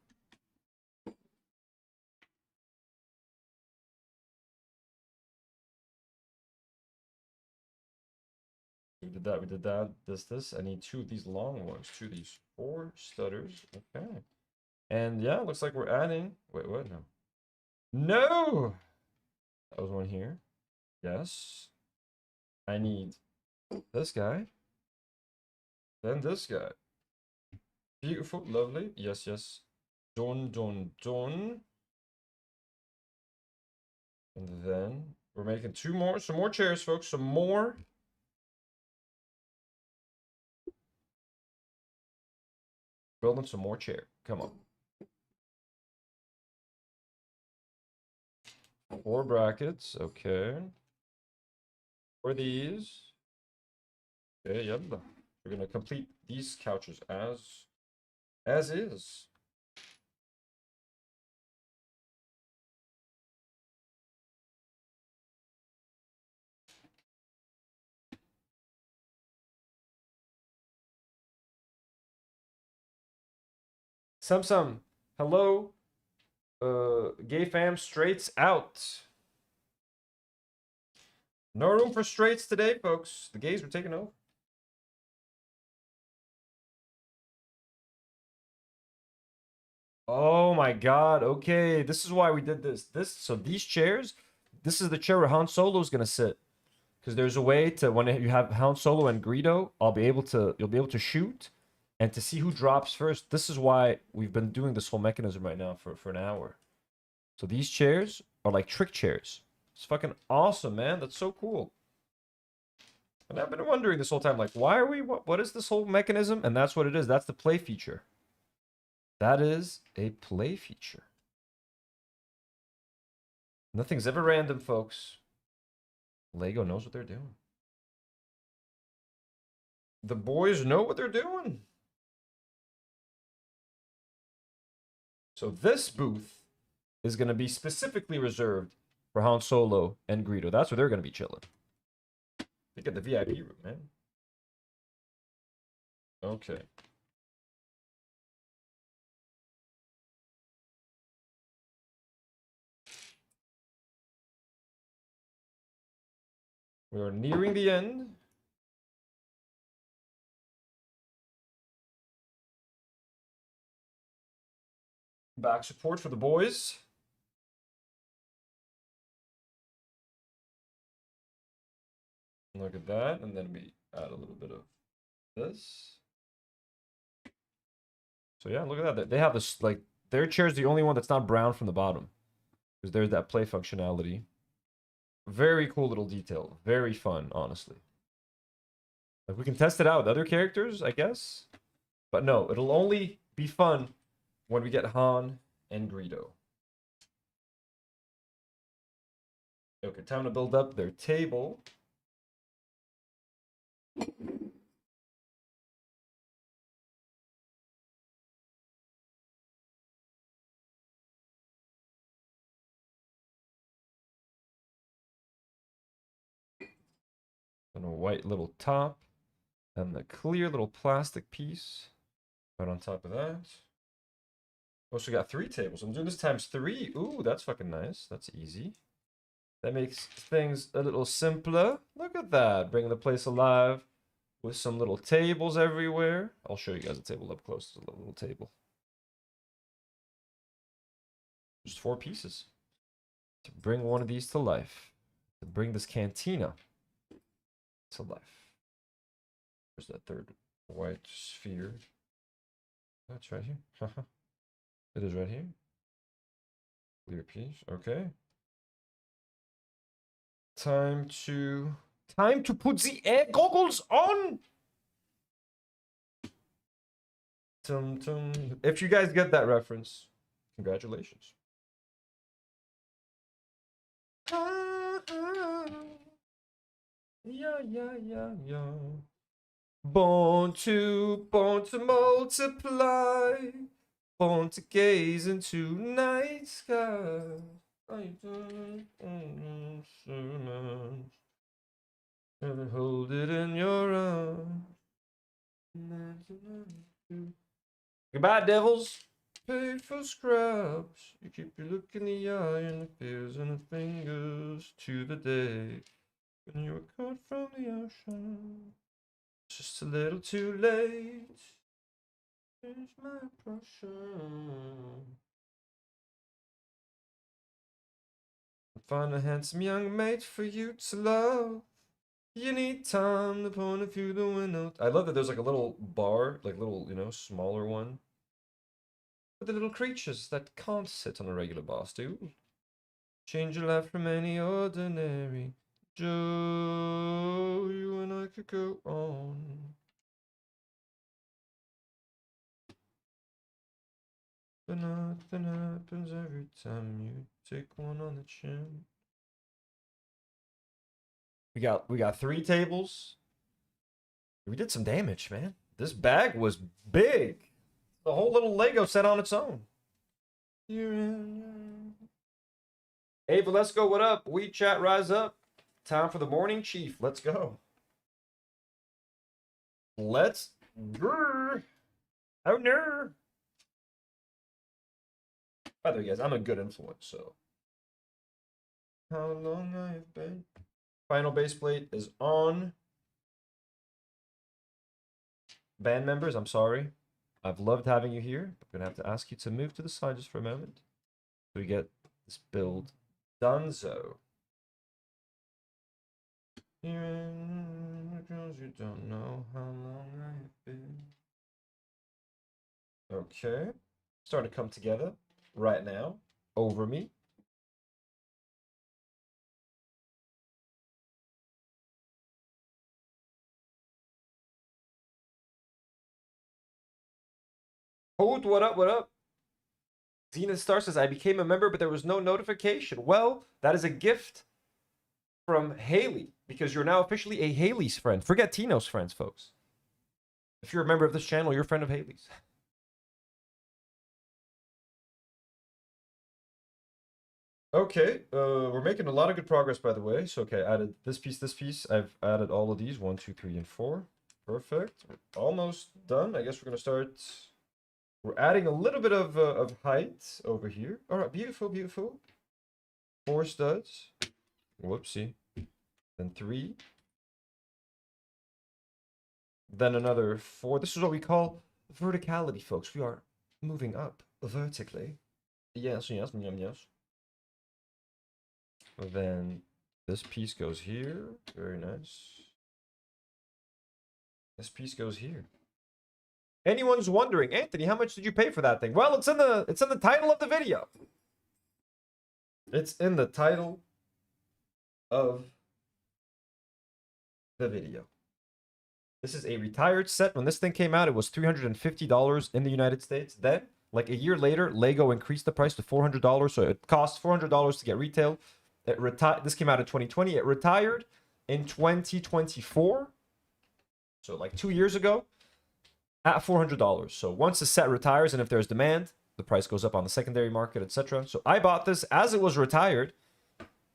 Do did that. We did that. This. I need 2 of these long ones. 2 of these 4 stutters. Okay. And yeah, looks like we're adding. Wait, what? No. No! That was one here. Yes. I need this guy. Then this guy. Beautiful, lovely. Yes, yes. Done, done, done. And then we're making 2 more. Some more chairs, folks. Some more. Building some more chair. Come on. 4 brackets. Okay. For these. Okay, yep. We're gonna complete these couches as is. Some. Hello. Gay fam straights out. No room for straights today, folks. The gays were taking over. Oh my god. Okay, this is why we did this. So these chairs, this is the chair where Han Solo's gonna sit. Because there's a way to, when you have Han Solo and Greedo, you'll be able to shoot and to see who drops first. This is why we've been doing this whole mechanism right now for an hour. So these chairs are like trick chairs. It's fucking awesome, man. That's so cool. And I've been wondering this whole time, like, why are we, what is this whole mechanism? And that's what it is. That's the play feature. That is a play feature. Nothing's ever random, folks. Lego knows what they're doing. The boys know what they're doing. So this booth is going to be specifically reserved for Han Solo and Greedo. That's where they're going to be chilling. They get the VIP room, man. Okay. We are nearing the end. Back support for the boys. Look at that. And then we add a little bit of this. So yeah, look at that. They have this, like, their chair's the only one that's not brown from the bottom. Because there's that play functionality. Very cool little detail. Very fun, honestly. Like, we can test it out with other characters, I guess. But no, it'll only be fun when we get Han and Greedo. Okay, time to build up their table. And a white little top. And the clear little plastic piece right on top of that. Also got 3 tables. I'm doing this times 3. Ooh, that's fucking nice. That's easy. That makes things a little simpler. Look at that. Bringing the place alive with some little tables everywhere. I'll show you guys a table up close. It's a little table. Just 4 pieces. To bring one of these to life. To bring this cantina to life. Where's that third white sphere? That's right here. It is right here. Clear piece. Okay. Time to put the air goggles on. Tum, tum. If you guys get that reference, congratulations. Yeah. Born to multiply, born to gaze into night sky. And hold it in your arms. Goodbye, devils. Pay for scraps. You keep your look in the eye and the fears and the fingers to the day when you were caught from the ocean. Just a little too late. Change my impression. Find a handsome young mate for you to love. You need time to point a few the window. I love that there's like a little bar, like little, smaller one. But the little creatures that can't sit on a regular bar stool. Change your life from any ordinary Joe. You and I could go on. But nothing happens every time you take one on the chin. We got 3 tables. We did some damage, man. This bag was big. The whole little Lego set on its own. Hey, Valesco, what up? WeChat, rise up. Time for the morning chief. Let's go. Let's go. Oh, no. By the way, guys, I'm a good influence, so. How long I have been. Final base plate is on. Band members, I'm sorry. I've loved having you here. I'm going to have to ask you to move to the side just for a moment. So we get this build donezo. Because you don't know how long I have been. Okay. Starting to come together right now. Over me. Hoot, what up, what up? Xena Star says, I became a member, but there was no notification. Well, that is a gift from Haley, because you're now officially a Haley's friend. Forget Tino's friends, folks. If you're a member of this channel, you're a friend of Haley's. Okay, we're making a lot of good progress, by the way. So, okay, I added this piece. I've added all of these, 1, 2, 3, and 4. Perfect. We're almost done. I guess we're gonna start. We're adding a little bit of height over here. All right, beautiful, beautiful. 4 studs. Whoopsie. Then 3. Then another 4. This is what we call verticality, folks. We are moving up vertically. Yes, yes, yes. Then this piece goes here. Very nice. This piece goes here. Anyone's wondering, Anthony, how much did you pay for that thing? Well, it's in the title of the video. It's in the title of the video. This is a retired set. When this thing came out, it was $350 in the United States. Then, like a year later, Lego increased the price to $400. So it cost $400 to get retail. This came out in 2020. It retired in 2024. So like 2 years ago at $400. So once the set retires and if there's demand, the price goes up on the secondary market, etc. So I bought this as it was retired.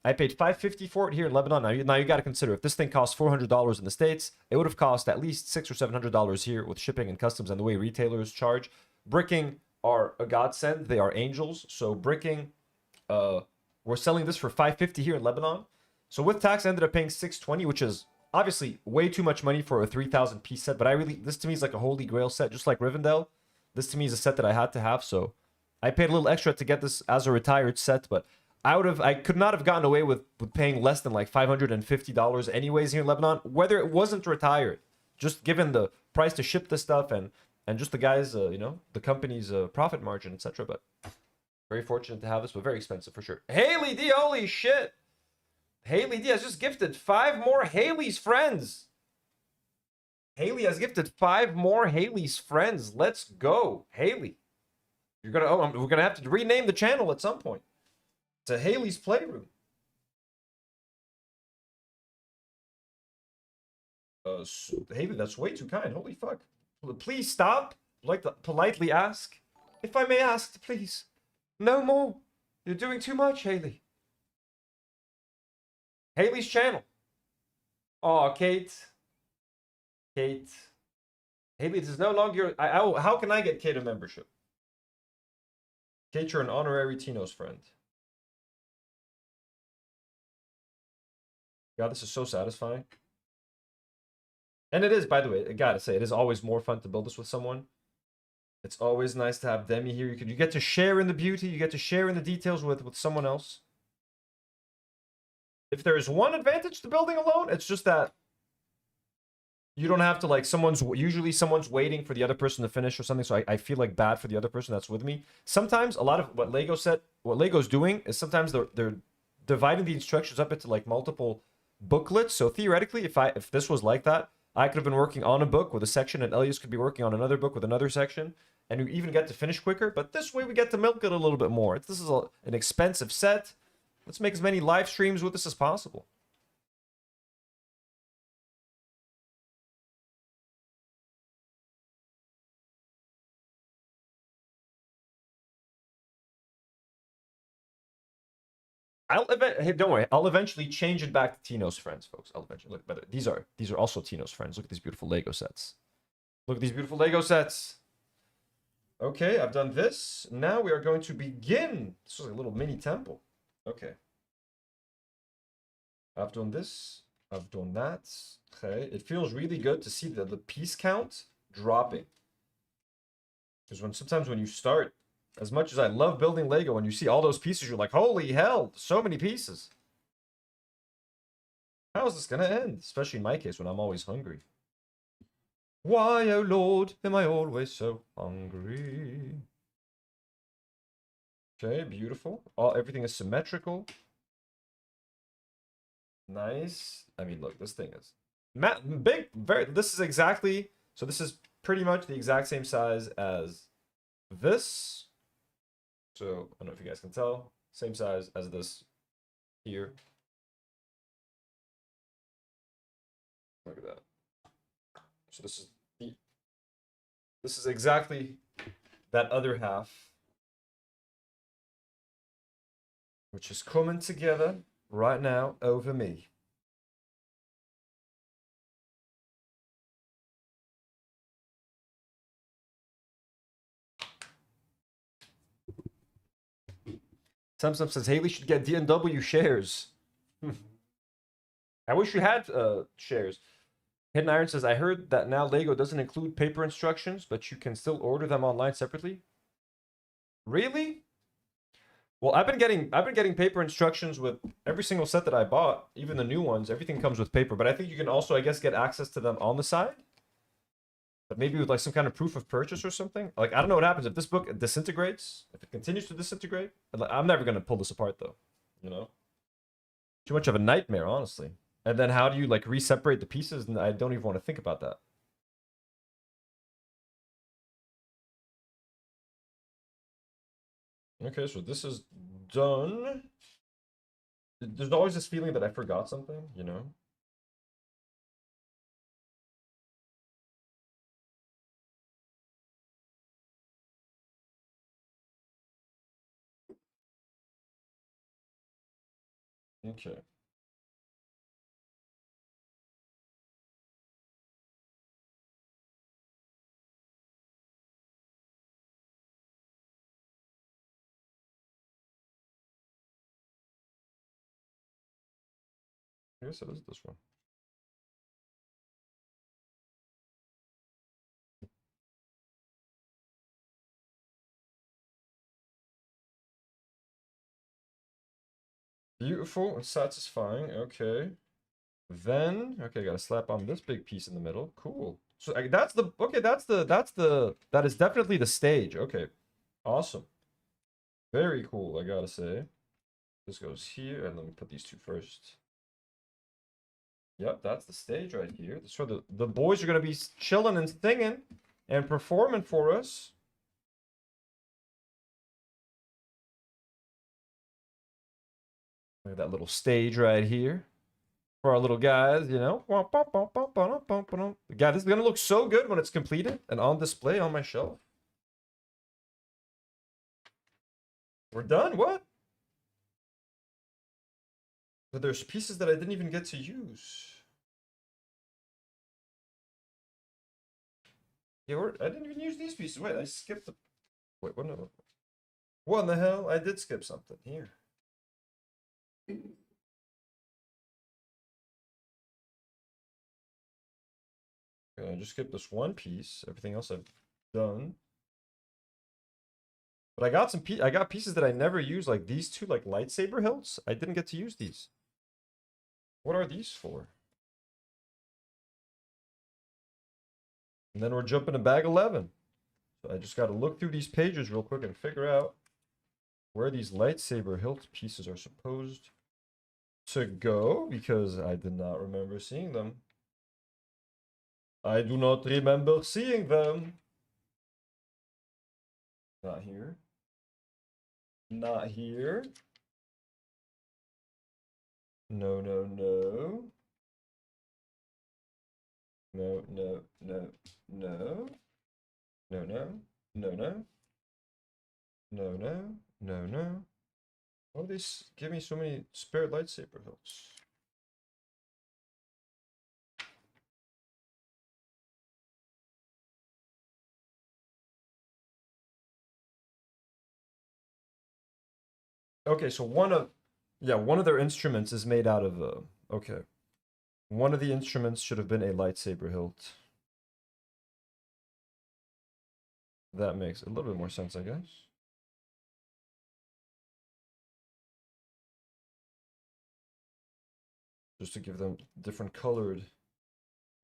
I paid $550 for it here in Lebanon. Now you got to consider, if this thing costs $400 in the States, it would have cost at least $600 or $700 here with shipping and customs and the way retailers charge. Bricking are a godsend. They are angels. So bricking, we're selling this for $550 here in Lebanon. So with tax, I ended up paying $620, which is obviously way too much money for a 3,000 piece set. But this to me is like a holy grail set, just like Rivendell. This to me is a set that I had to have. So I paid a little extra to get this as a retired set, but I could not have gotten away with paying less than like $550 anyways here in Lebanon, whether it wasn't retired, just given the price to ship this stuff and just the guys, the company's profit margin, etc. But very fortunate to have this, but very expensive for sure. Haley D, holy shit! Haley D has just gifted 5 more Haley's friends. Haley has gifted 5 more Haley's friends. Let's go, Haley. We're gonna have to rename the channel at some point to Haley's Playroom. Haley, that's way too kind. Holy fuck. Please stop. I'd like to politely ask. If I may ask, please. No more. You're doing too much, Haley. Haley's channel. Oh, Kate. Haley, this is no longer... how can I get Kate a membership? Kate, you're an honorary Tino's friend. God, this is so satisfying. And it is, by the way, I gotta say, it is always more fun to build this with someone. It's always nice to have Demi here. You get to share in the beauty, you get to share in the details with someone else. If there is one advantage to building alone, it's just that you don't have to, like, usually someone's waiting for the other person to finish or something, so I feel like bad for the other person that's with me. Sometimes a lot of what Lego's doing is sometimes they're dividing the instructions up into like multiple booklets. So theoretically, if this was like that, I could have been working on a book with a section, and Elias could be working on another book with another section, and we even get to finish quicker. But this way, we get to milk it a little bit more. This is an expensive set. Let's make as many live streams with this as possible. Hey, don't worry. I'll eventually change it back to Tino's friends, folks. I'll eventually look. But these are also Tino's friends. Look at these beautiful Lego sets. Look at these beautiful Lego sets. Okay, I've done this. Now we are going to begin. This is a little mini temple. Okay. I've done this. I've done that. Okay. It feels really good to see the piece count dropping. Because sometimes when you start, as much as I love building Lego, when you see all those pieces, you're like, holy hell, so many pieces. How is this going to end? Especially in my case, when I'm always hungry. Why, oh Lord, am I always so hungry? Okay, beautiful. Everything is symmetrical. Nice. I mean, look, this thing is big. This is exactly. So this is pretty much the exact same size as this. So I don't know if you guys can tell. Same size as this here. Look at that. So this is exactly that other half, which is coming together right now over me. Samsung says Haley should get D&W shares. I wish you had shares. Hidden Iron says, I heard that now Lego doesn't include paper instructions, but you can still order them online separately. Really? Well, I've been getting paper instructions with every single set that I bought, even the new ones. Everything comes with paper, but I think you can also, I guess, get access to them on the side. But maybe with like some kind of proof of purchase or something. Like, I don't know what happens if this book disintegrates, if it continues to disintegrate. I'm never going to pull this apart, though. You know? Too much of a nightmare, honestly. And then how do you, like, re-separate the pieces? And I don't even want to think about that. Okay, so this is done. There's always this feeling that I forgot something, you know? Okay. I guess it is this one. Beautiful and satisfying. Okay. Then, okay, gotta slap on this big piece in the middle. Cool. So that's the, okay, that is definitely the stage. Okay. Awesome. Very cool, I gotta say. This goes here, and let me put these two first. Yep, that's the stage right here. That's where the boys are gonna be chilling and singing and performing for us. Look at that little stage right here for our little guys, you know. God, this is gonna look so good when it's completed and on display on my shelf. We're done? What? But there's pieces that I didn't even get to use. Yeah, I didn't even use these pieces. Wait, I skipped the... Wait, what? No. What in the hell? I did skip something. Here. Okay, I just skipped this one piece. Everything else I've done. But I got I got pieces that I never used, like these two, like lightsaber hilts. I didn't get to use these. What are these for? And then we're jumping to bag 11. So I just got to look through these pages real quick and figure out where these lightsaber hilt pieces are supposed to go, because I did not remember seeing them. I do not remember seeing them. Not here. Not here. No, no, no. No, no, no, no. No, no. No, no. No, no. No, no. Why do they give me so many spare lightsaber hilts? Okay, so one of their instruments is made out of okay. One of the instruments should have been a lightsaber hilt. That makes a little bit more sense, I guess. Just to give them different colored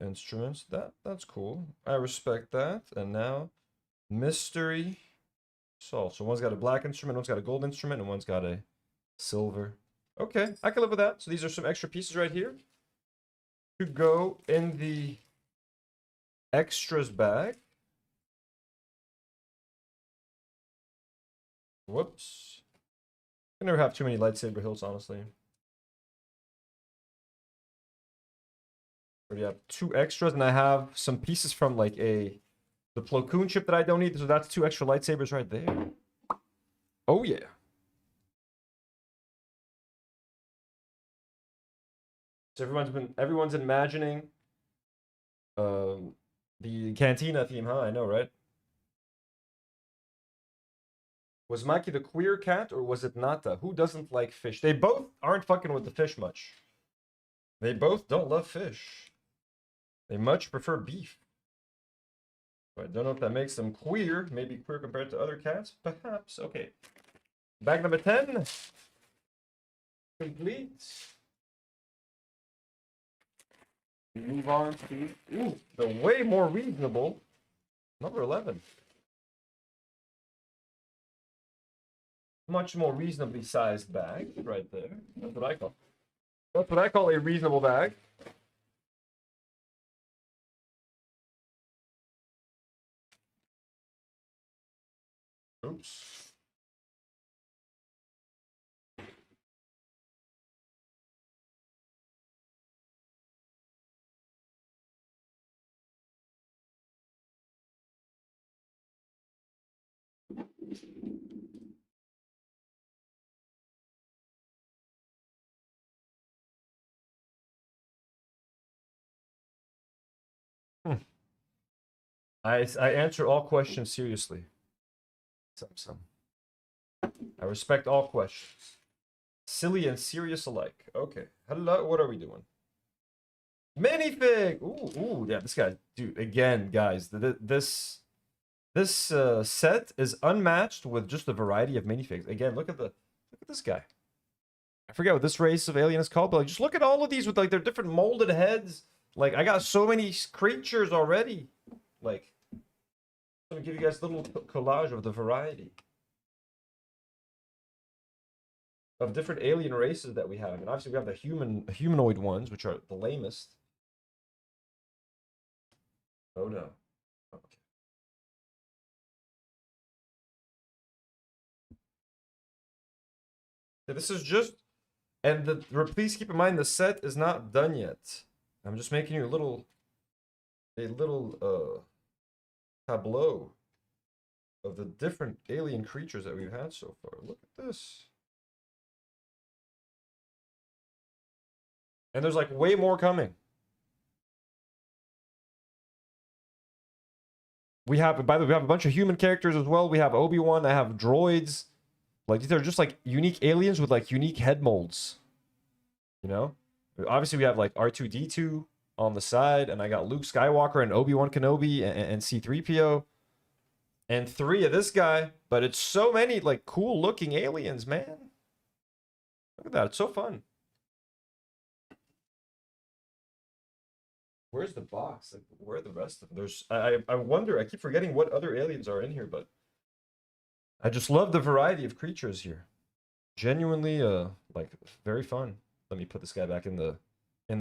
instruments. That's cool. I respect that. And now mystery salt. So one's got a black instrument, one's got a gold instrument, and one's got a silver. Okay, I can live with that. So these are some extra pieces right here to go in the extras bag. Whoops. I never have too many lightsaber hilts, honestly. Already have 2 extras, and I have some pieces from like the Plo Koon chip that I don't need, so that's 2 extra lightsabers right there. Oh yeah. So everyone's imagining the Cantina theme, huh? I know, right? Was Maki the queer cat, or was it Nata? Who doesn't like fish? They both aren't fucking with the fish much. They both don't love fish. They much prefer beef. I don't know if that makes them queer. Maybe queer compared to other cats. Perhaps. Okay. Bag number 10. Complete. Move on to the way more reasonable number 11. Much more reasonably sized bag right there. That's what I call. That's what I call a reasonable bag. Oops. I answer all questions seriously. Some. I respect all questions. Silly and serious alike. Okay. Hello, what are we doing? Minifig! Ooh, yeah, this guy, dude, again, guys, this set is unmatched with just a variety of minifigs. Again, look at this guy. I forget what this race of alien is called, but like, just look at all of these with like their different molded heads. Like, I got so many creatures already. Like, I'm gonna give you guys a little collage of the variety of different alien races that we have. And obviously we have the humanoid ones, which are the lamest. Oh no. Okay. So this is just, and please keep in mind the set is not done yet. I'm just making you a little tableau of the different alien creatures that we've had so far. Look at this. And there's like way more coming. We have, by the way, we have a bunch of human characters as well. We have Obi-Wan. I have droids. Like, these are just like unique aliens with like unique head molds. You know? Obviously, we have like R2-D2. on the side, and I got Luke Skywalker and Obi-Wan Kenobi and C-3PO. And 3 of this guy, but it's so many like cool looking aliens, man. Look at that, it's so fun. Where's the box? Like, where are the rest of them? There's I wonder, I keep forgetting what other aliens are in here, but I just love the variety of creatures here. Genuinely like very fun. Let me put this guy back in the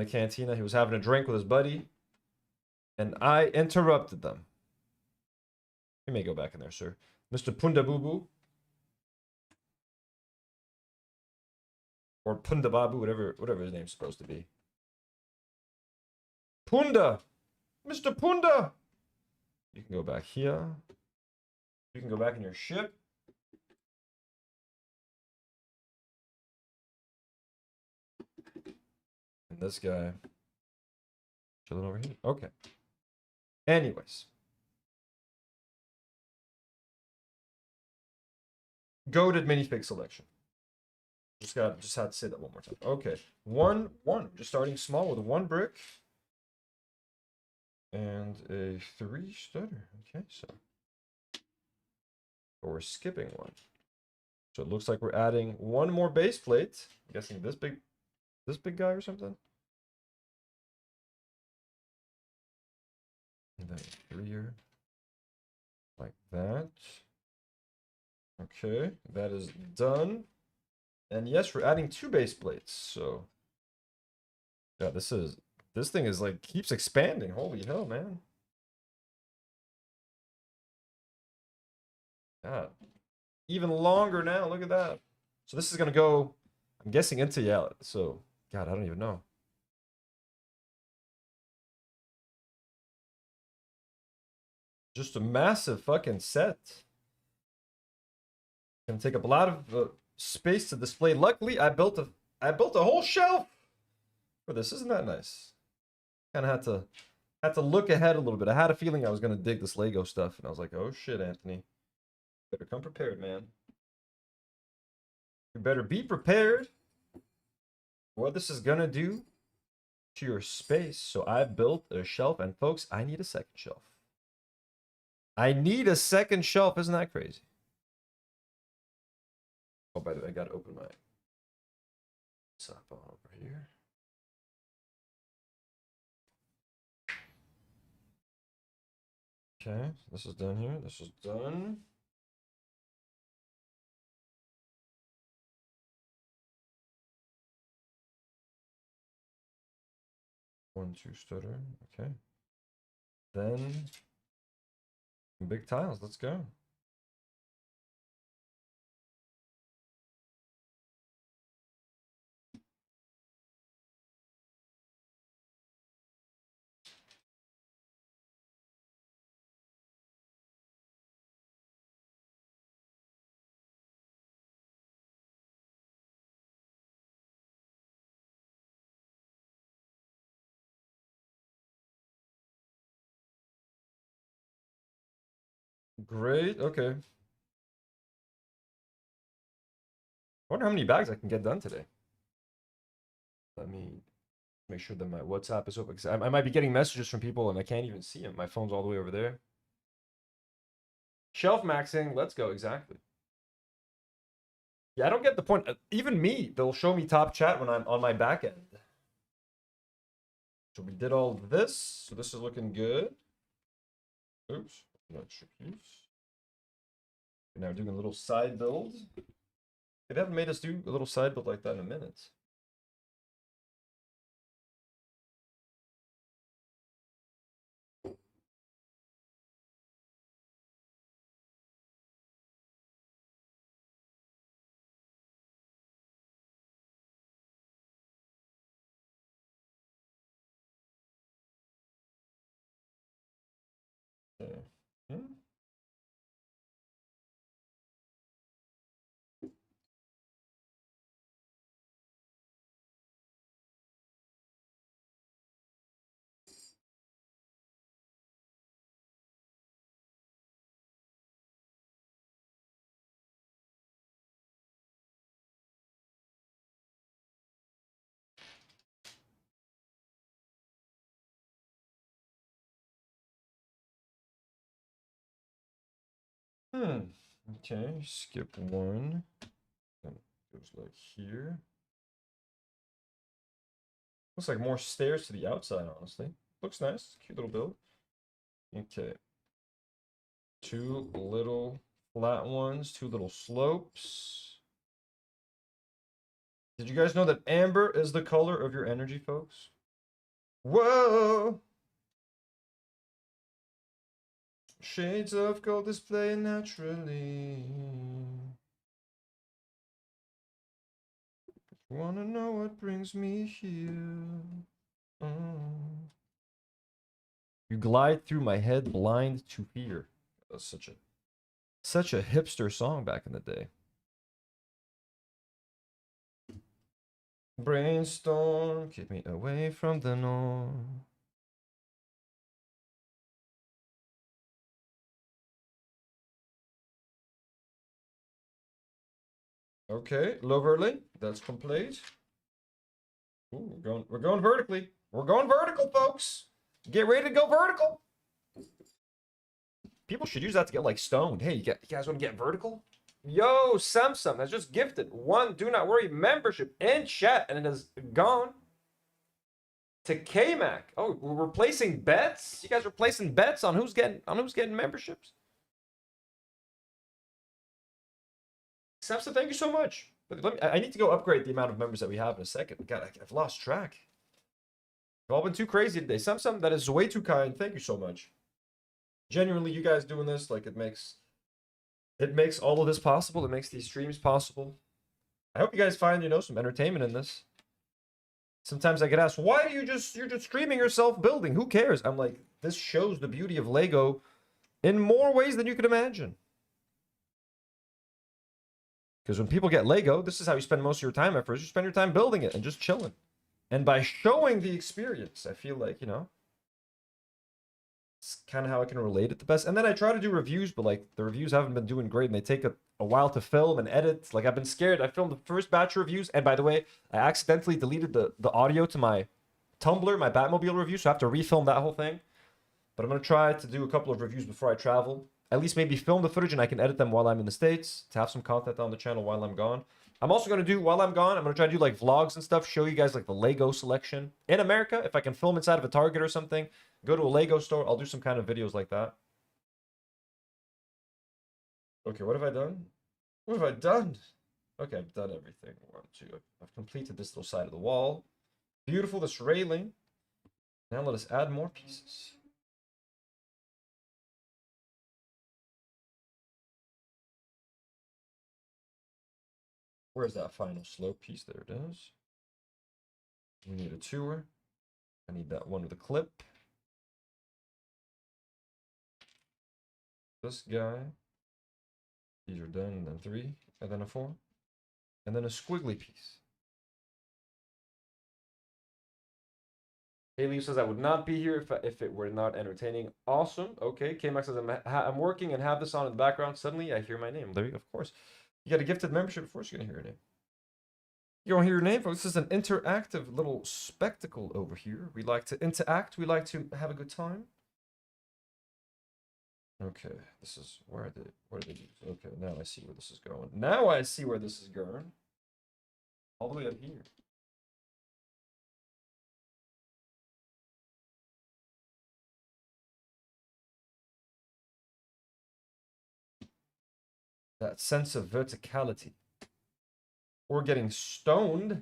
cantina. He was having a drink with his buddy, and I interrupted them. You may go back in there, sir. Mr. Pundabubu. Or Pundababu, whatever his name's supposed to be. Punda! Mr. Punda! You can go back here. You can go back in your ship. And this guy chilling over here. Okay. Anyways. Goated minifig selection. Just had to say that one more time. Okay. One. Just starting small with 1 brick. And a 3 stutter. Okay, so. But we're skipping 1. So it looks like we're adding 1 more base plate. I'm guessing this big guy or something. And then 3 here. Like that. Okay, that is done. And yes, we're adding 2 base plates. So yeah, this thing is like keeps expanding. Holy hell, man. God. Even longer now. Look at that. So this is gonna go, I'm guessing, into, yeah. So God, I don't even know. Just a massive fucking set. Gonna take up a lot of space to display. Luckily, I built a whole shelf for this. Isn't that nice? Kind of had to look ahead a little bit. I had a feeling I was gonna dig this Lego stuff, and I was like, oh shit, Anthony, better come prepared, man. You better be prepared for what this is gonna do to your space. So I built a shelf, and folks, I need a second shelf. I need a second shelf. Isn't that crazy? Oh, by the way, I gotta open my softball over here. Okay, this is done here. This is done. One, 2 stutter. Okay. Then big tiles. Let's go. Great. Okay. I wonder how many bags I can get done today. Let me make sure that my WhatsApp is open, because I might be getting messages from people and I can't even see them. My phone's all the way over there. Shelf maxing. Let's go. Exactly. Yeah, I don't get the point. Even me, they'll show me top chat when I'm on my back end. So we did all this. So this is looking good. Oops. No extra piece. Now we're doing a little side build. They haven't made us do a little side build like that in a minute. Okay. Hmm? Okay, skip one. Then it goes like here. Looks like more stairs to the outside, honestly. Looks nice. Cute little build. Okay. Two little flat ones, two little slopes. Did you guys know that amber is the color of your energy, folks? Whoa! Shades of gold display naturally. Wanna know what brings me here? Oh. You glide through my head blind to fear. That's such a hipster song back in the day. Brainstorm, keep me away from the norm. Okay, Loverly, that's complete. Ooh, we're going vertically. We're going vertical, folks. Get ready to go vertical. People should use that to get like stoned. Hey, you guys want to get vertical? Yo, Samsung has just gifted one do not worry membership in chat, and it has gone to K-Mac. Oh, we're placing bets. You guys are placing bets on who's getting memberships. Samsung, thank you so much. But I need to go upgrade the amount of members that we have in a second. God, I've lost track. We've all been too crazy today. Samsung, that is way too kind. Thank you so much. Genuinely, you guys doing this, like it makes all of this possible. It makes these streams possible. I hope you guys find, some entertainment in this. Sometimes I get asked, why do you're just streaming yourself building? Who cares? I'm like, this shows the beauty of Lego in more ways than you could imagine. Because when people get Lego, this is how you spend most of your time at first. You spend your time building it and just chilling. And by showing the experience, I feel like, it's kind of how I can relate it the best. And then I try to do reviews, but like the reviews haven't been doing great and they take a while to film and edit. Like I've been scared. I filmed the first batch of reviews. And by the way, I accidentally deleted the audio to my Tumblr, my Batmobile review. So I have to refilm that whole thing. But I'm going to try to do a couple of reviews before I travel. At least maybe film the footage and I can edit them while I'm in the States to have some content on the channel while I'm gone. I'm also going to do, while I'm gone, I'm going to try to do like vlogs and stuff, show you guys like the Lego selection in America. If I can film inside of a Target or something, go to a Lego store, I'll do some kind of videos like that. Okay, what have I done? What have I done? Okay, I've done everything. 1, 2, I've completed this little side of the wall. Beautiful, this railing. Now let us add more pieces. Where's that final slope piece? There it is. We need a tour. I need that one with a clip. This guy. These are done, and then 3, and then a 4. And then a squiggly piece. Haley says I would not be here if it were not entertaining. Awesome. Okay. K-Max says I'm working and have this on in the background. Suddenly I hear my name. There you go. Of course. You got a gifted membership. Of course you're going to hear your name. You don't hear your name, folks. This is an interactive little spectacle over here. We like to interact. We like to have a good time. Okay. This is where did they okay, now I see where this is going. Now I see where this is going. All the way up here. That sense of verticality. Or getting stoned.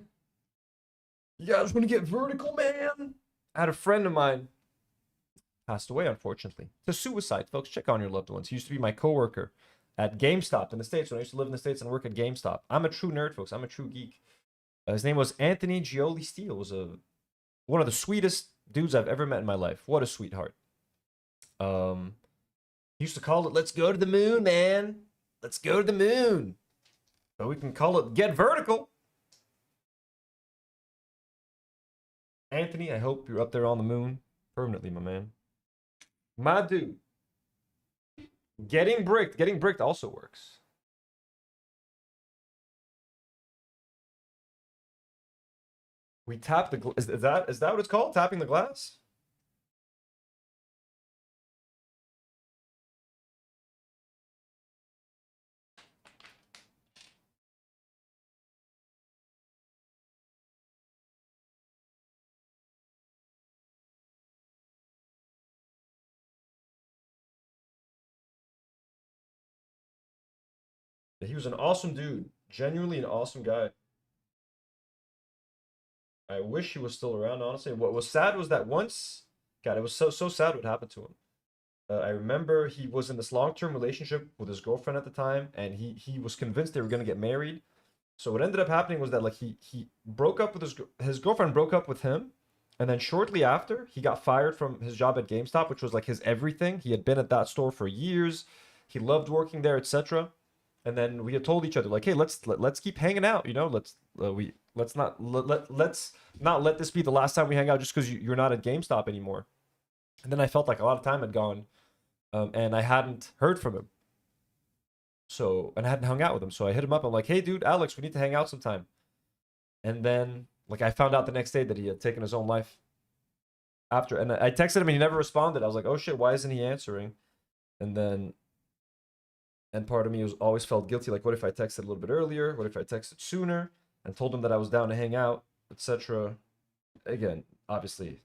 You guys want to get vertical, man? I had a friend of mine passed away, unfortunately. To suicide, folks. Check on your loved ones. He used to be my coworker at GameStop in the States when I used to live in the States and work at GameStop. I'm a true nerd, folks. I'm a true geek. His name was Anthony Gioli Steele. Was one of the sweetest dudes I've ever met in my life. What a sweetheart. He used to call it, let's go to the moon, man. Let's go to the moon. But we can call it get vertical. Anthony, I hope you're up there on the moon permanently, my man. My dude. Getting bricked also works. We tap the is that what it's called? Tapping the glass? He was an awesome dude. Genuinely an awesome guy. I wish he was still around, honestly. What was sad was that once, God, it was so sad what happened to him. I remember he was in this long-term relationship with his girlfriend at the time, and he was convinced they were gonna get married. So what ended up happening was that like he broke up with his girlfriend broke up with him, and then shortly after he got fired from his job at GameStop, which was like his everything. He had been at that store for years. He loved working there, etc. And then we had told each other like, hey, let's keep hanging out, you know. Let's not let this be the last time we hang out just because you're not at GameStop anymore. And then I felt like a lot of time had gone, and I hadn't heard from him. So, and I hadn't hung out with him. So I hit him up. I'm like, hey, dude, Alex, we need to hang out sometime. And then, like, I found out the next day that he had taken his own life after. And I texted him and he never responded. I was like, oh shit, why isn't he answering? And then, and part of me was always felt guilty. Like, what if I texted a little bit earlier? What if I texted sooner and told him that I was down to hang out, etc.? Again, obviously,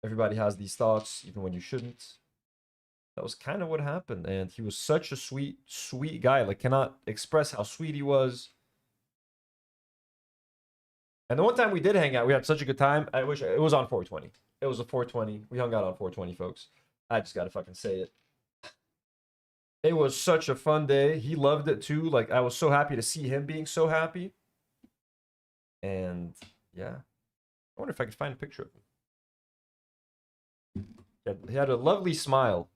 everybody has these thoughts, even when you shouldn't. That was kind of what happened, and he was such a sweet guy. Like, cannot express how sweet he was. And the one time we did hang out, we had such a good time. I wish it was on 420. It was a 420. We hung out on 420, folks. I just gotta fucking say it. It was such a fun day. He loved it too. Like, I was so happy to see him being so happy. And yeah, I wonder if I could find a picture of him. He had a lovely smile.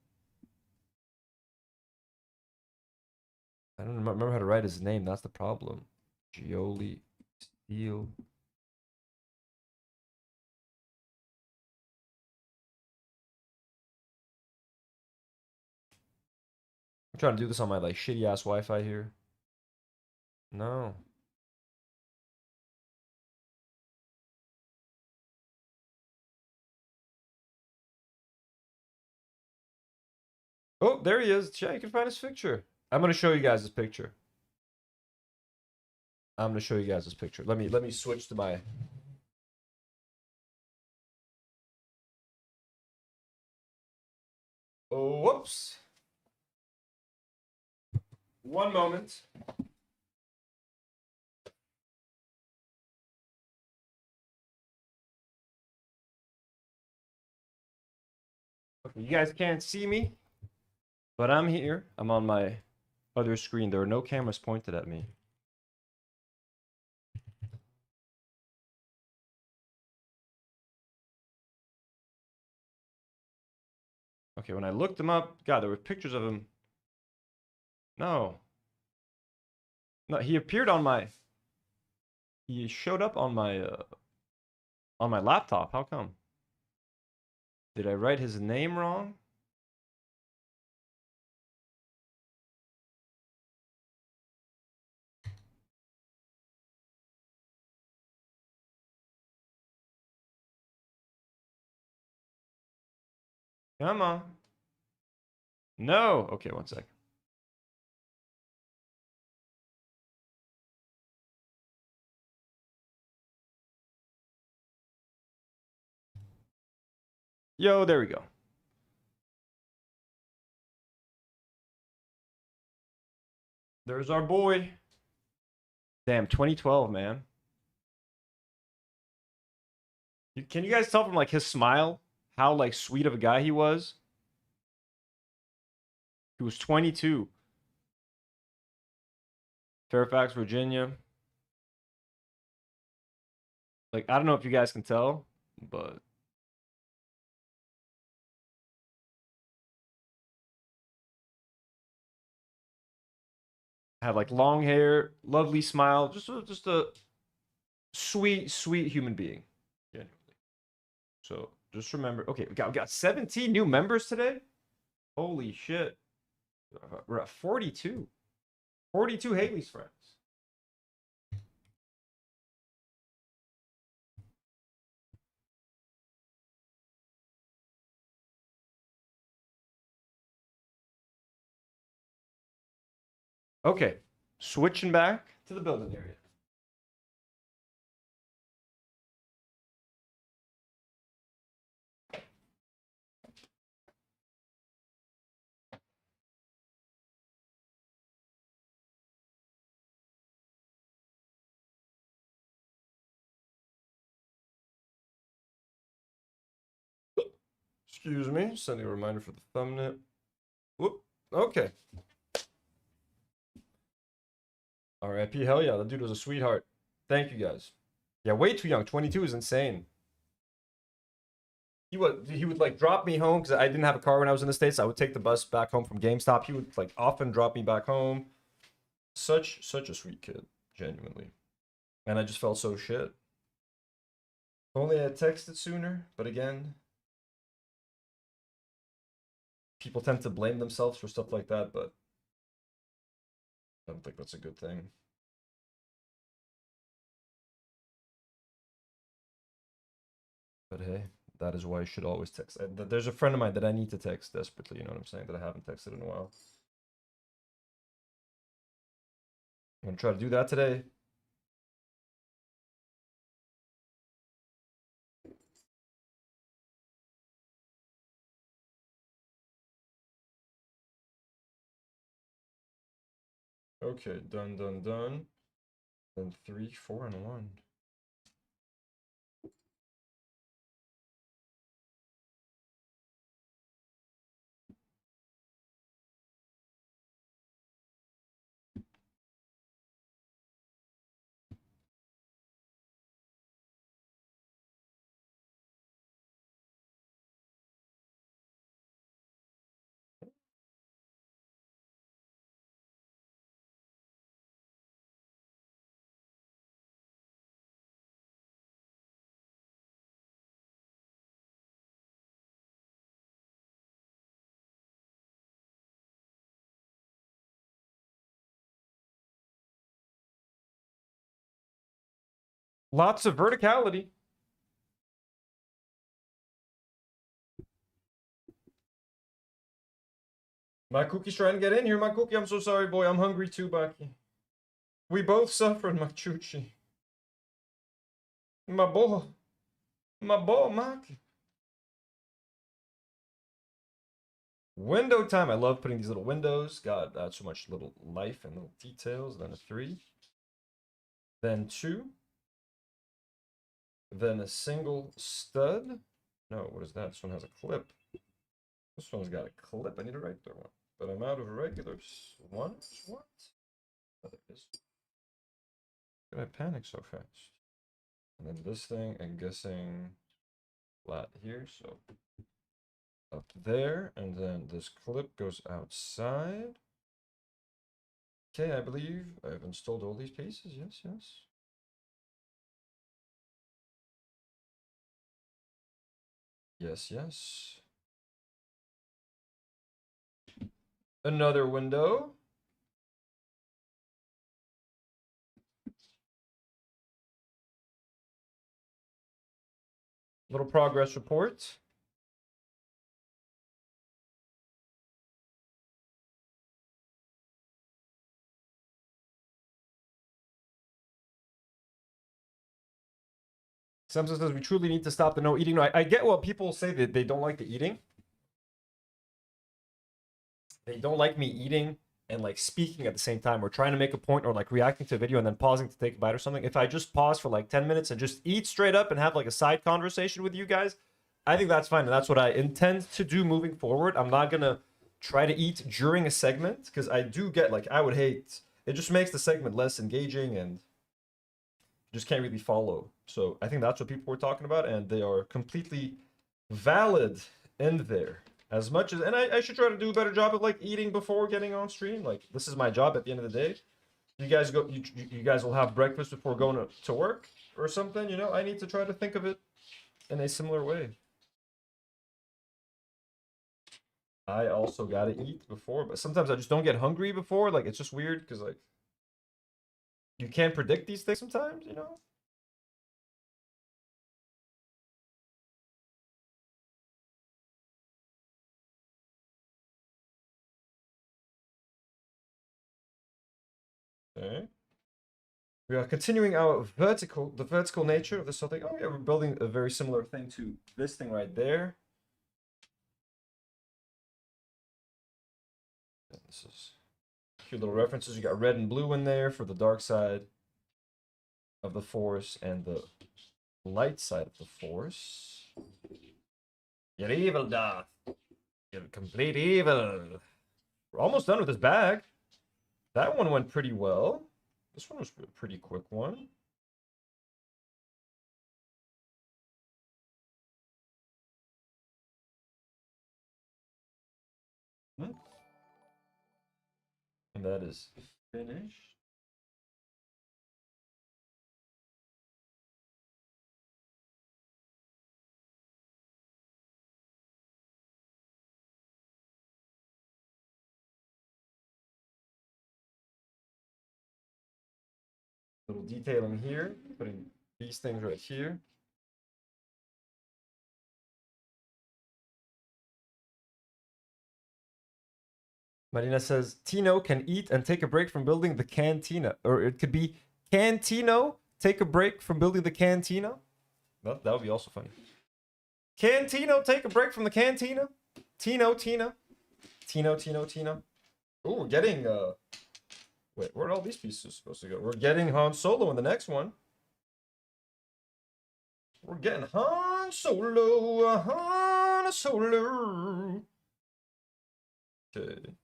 I don't remember how to write his name. That's the problem. Gioli Steel. I'm trying to do this on my like shitty ass Wi-Fi here. No. Oh, there he is. Yeah, you can find his picture. I'm gonna show you guys his picture. I'm gonna show you guys his picture. Let me switch to my. Oh, whoops. One moment. Okay, you guys can't see me, but I'm here. I'm on my other screen. There are no cameras pointed at me. Okay, when I looked him up, God, there were pictures of him. No. No, he appeared on my. He showed up on my laptop. How come? Did I write his name wrong? Come on. No. Okay, one sec. Yo, there we go. There's our boy. Damn, 2012, man. Can you guys tell from like his smile how like sweet of a guy he was? He was 22. Fairfax, Virginia. Like, I don't know if you guys can tell, but had like long hair, lovely smile, just a sweet human being. Genuinely. So just remember, okay, we got 17 new members today. Holy shit. We're at 42. 42 Haley's friends. Okay, switching back to the building area. Excuse me. Sending a reminder for the thumbnail. Whoop. Okay. R.I.P. Hell yeah, that dude was a sweetheart. Thank you guys. Yeah, way too young. 22 is insane. He would like drop me home because I didn't have a car when I was in the States. I would take the bus back home from GameStop. He would like often drop me back home. Such a sweet kid, genuinely. And I just felt so shit. If only I had texted sooner, but again, people tend to blame themselves for stuff like that, but I don't think that's a good thing. But hey, that is why you should always text. There's a friend of mine that I need to text desperately, you know what I'm saying, that I haven't texted in a while. I'm gonna try to do that today. Okay, done. Then 3, 4, and 1. Lots of verticality. My cookie's trying to get in here. My cookie, I'm so sorry, boy. I'm hungry too, Baki. We both suffering, my chuchi. My boy. My boy, Maki. Window time. I love putting these little windows. God, that's so much little life and little details. Then a 3. Then 2. Then a single stud. No, what is that? This one has a clip. This one's got a clip. I need a regular one. But I'm out of regulars. Ones? What? Oh, there it is. Did I panic so fast? And then this thing, I'm guessing flat here. So up there. And then this clip goes outside. Okay, I believe I've installed all these pieces. Yes, yes. Yes, yes. Another window. Little progress report. Samson says we truly need to stop the no eating. No, I get what people say that they don't like the eating. They don't like me eating and like speaking at the same time or trying to make a point or like reacting to a video and then pausing to take a bite or something. If I just pause for like 10 minutes and just eat straight up and have like a side conversation with you guys, I think that's fine. And that's what I intend to do moving forward. I'm not going to try to eat during a segment because I do get like, I would hate, it just makes the segment less engaging and just can't really follow. So I think that's what people were talking about, and they are completely valid in there. As much as, and I should try to do a better job of like eating before getting on stream. Like this is my job at the end of the day. You guys go, you guys will have breakfast before going to work or something. You know, I need to try to think of it in a similar way. I also gotta eat before, but sometimes I just don't get hungry before. Like it's just weird because like you can't predict these things sometimes, you know. Okay. We are continuing our the vertical nature of this whole thing. Oh yeah, we're building a very similar thing to this thing right there. And this is cute little references. You got red and blue in there for the dark side of the force and the light side of the force. You're evil, Darth. You're complete evil. We're almost done with this bag. That one went pretty well. This one was a pretty quick one. And that is finished. Little detailing here, putting these things right here. Marina says, Tino can eat and take a break from building the cantina. Or it could be, can Tino take a break from building the cantina? That would be also funny. Can Tino take a break from the cantina? Tino. Oh, we're getting, wait, where are all these pieces supposed to go? We're getting Han Solo in the next one. We're getting Han Solo. Okay.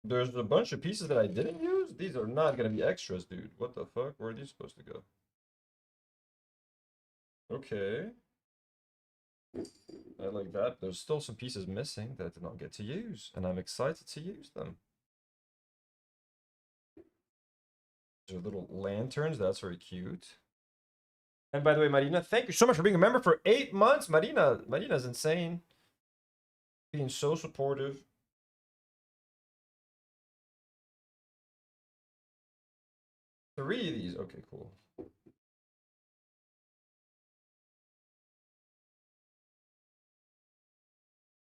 There's a bunch of pieces that I didn't use. These are not going to be extras, dude. What the fuck? Where are these supposed to go? Okay. I like that. There's still some pieces missing that I did not get to use, and I'm excited to use them. These are little lanterns. That's very cute. And by the way, Marina, thank you so much for being a member for 8 months. Marina's insane. Being so supportive. Three of these. Okay, cool.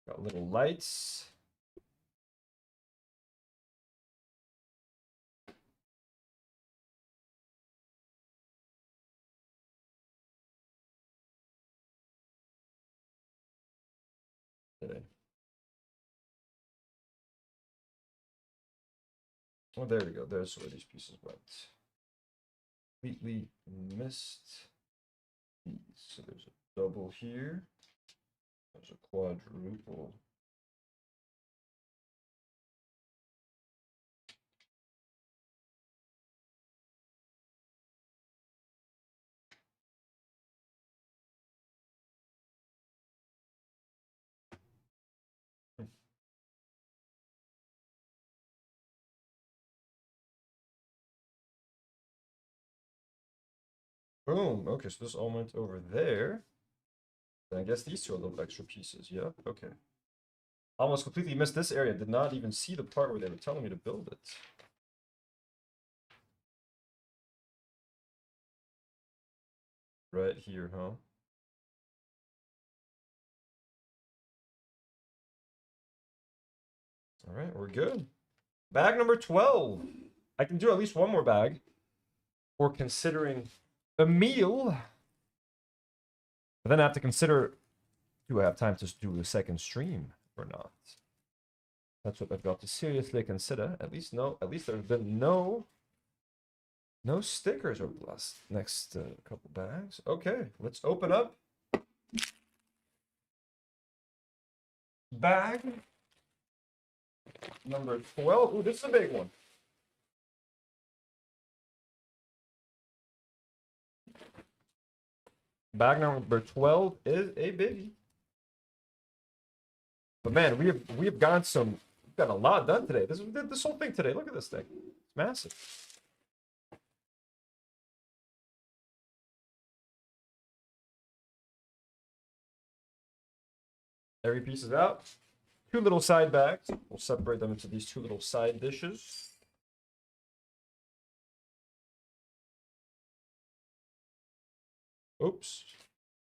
Got little lights. Okay. Oh, there we go. There's where these pieces went. Completely missed these. So there's a double here. There's a quadruple. Boom. Okay, so this all went over there. And I guess these two are little extra pieces. Yeah, okay. Almost completely missed this area. Did not even see the part where they were telling me to build it. Right here, huh? All right, we're good. Bag number 12. I can do at least one more bag for considering a meal. But then I have to consider, do I have time to do a second stream or not? That's what I've got to seriously consider. At least there's been no stickers over the last next couple bags. Okay, let's open up bag number 12. Ooh, this is a big one. Bag number 12 is a biggie. But man, we've got a lot done today. We did this whole thing today. Look at this thing. It's massive. Every piece is out. Two little side bags. We'll separate them into these two little side dishes. Oops.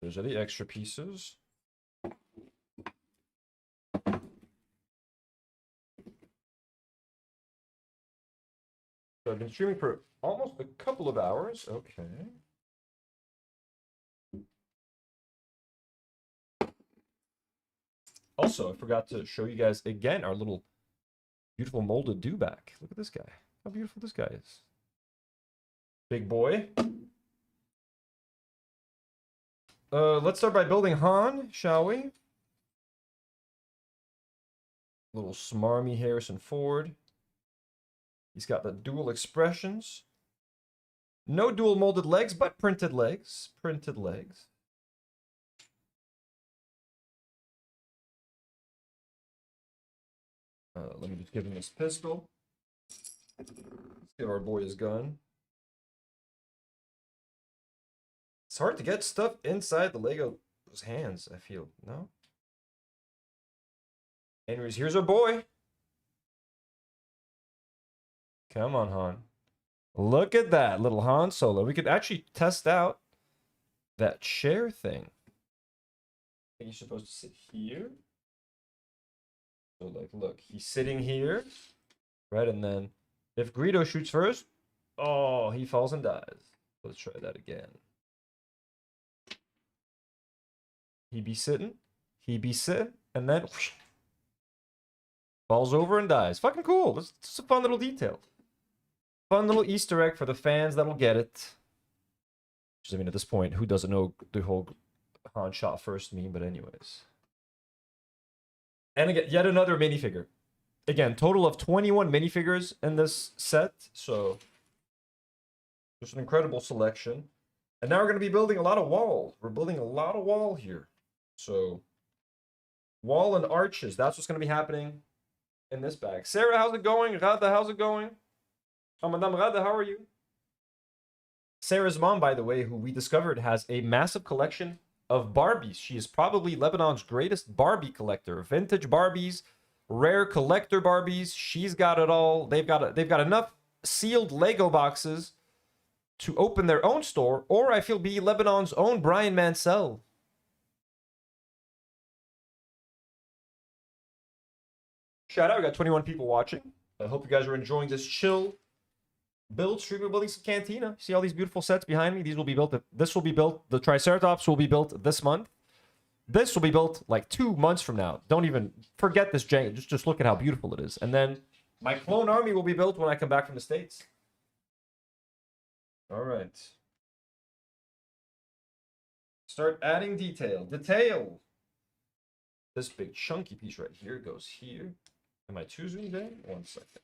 Those are the extra pieces. So I've been streaming for almost a couple of hours. Okay. Also, I forgot to show you guys again our little beautiful molded dewback. Look at this guy. How beautiful this guy is. Big boy. Let's start by building Han, shall we? Little smarmy Harrison Ford. He's got the dual expressions. No dual molded legs, but printed legs. Printed legs. Let me just give him his pistol. Let's give our boy his gun. It's hard to get stuff inside the Lego's hands, I feel. No? Anyways, here's our boy. Come on, Han. Look at that little Han Solo. We could actually test out that chair thing. I think he's supposed to sit here. So, like, look, he's sitting here, right? And then if Greedo shoots first, oh, he falls and dies. Let's try that again. He be sitting, and then whoosh, falls over and dies. Fucking cool. This is a fun little detail. Fun little Easter egg for the fans that'll get it. I mean, at this point, who doesn't know the whole Han shot first meme? But anyways. And again, yet another minifigure. Again, total of 21 minifigures in this set. So, just an incredible selection. And now we're going to be building a lot of wall. We're building a lot of wall here. So, wall and arches. That's what's going to be happening in this bag. Sarah, how's it going? Rada, how's it going? Oh, Madame Rada, how are you? Sarah's mom, by the way, who we discovered, has a massive collection of Barbies. She is probably Lebanon's greatest Barbie collector. Vintage Barbies, rare collector Barbies. She's got it all. They've got enough sealed Lego boxes to open their own store, or I feel be Lebanon's own Brian Mansell. Shout out, we got 21 people watching. I hope you guys are enjoying this chill build stream. We're building some Cantina. See all these beautiful sets behind me? These will be built. This will be built. The Triceratops will be built this month. This will be built like 2 months from now. Don't even forget this, Jane. Just look at how beautiful it is. And then my clone army will be built when I come back from the States. All right. Start adding detail. Detail. This big chunky piece right here goes here. Am I too zoomed in? 1 second.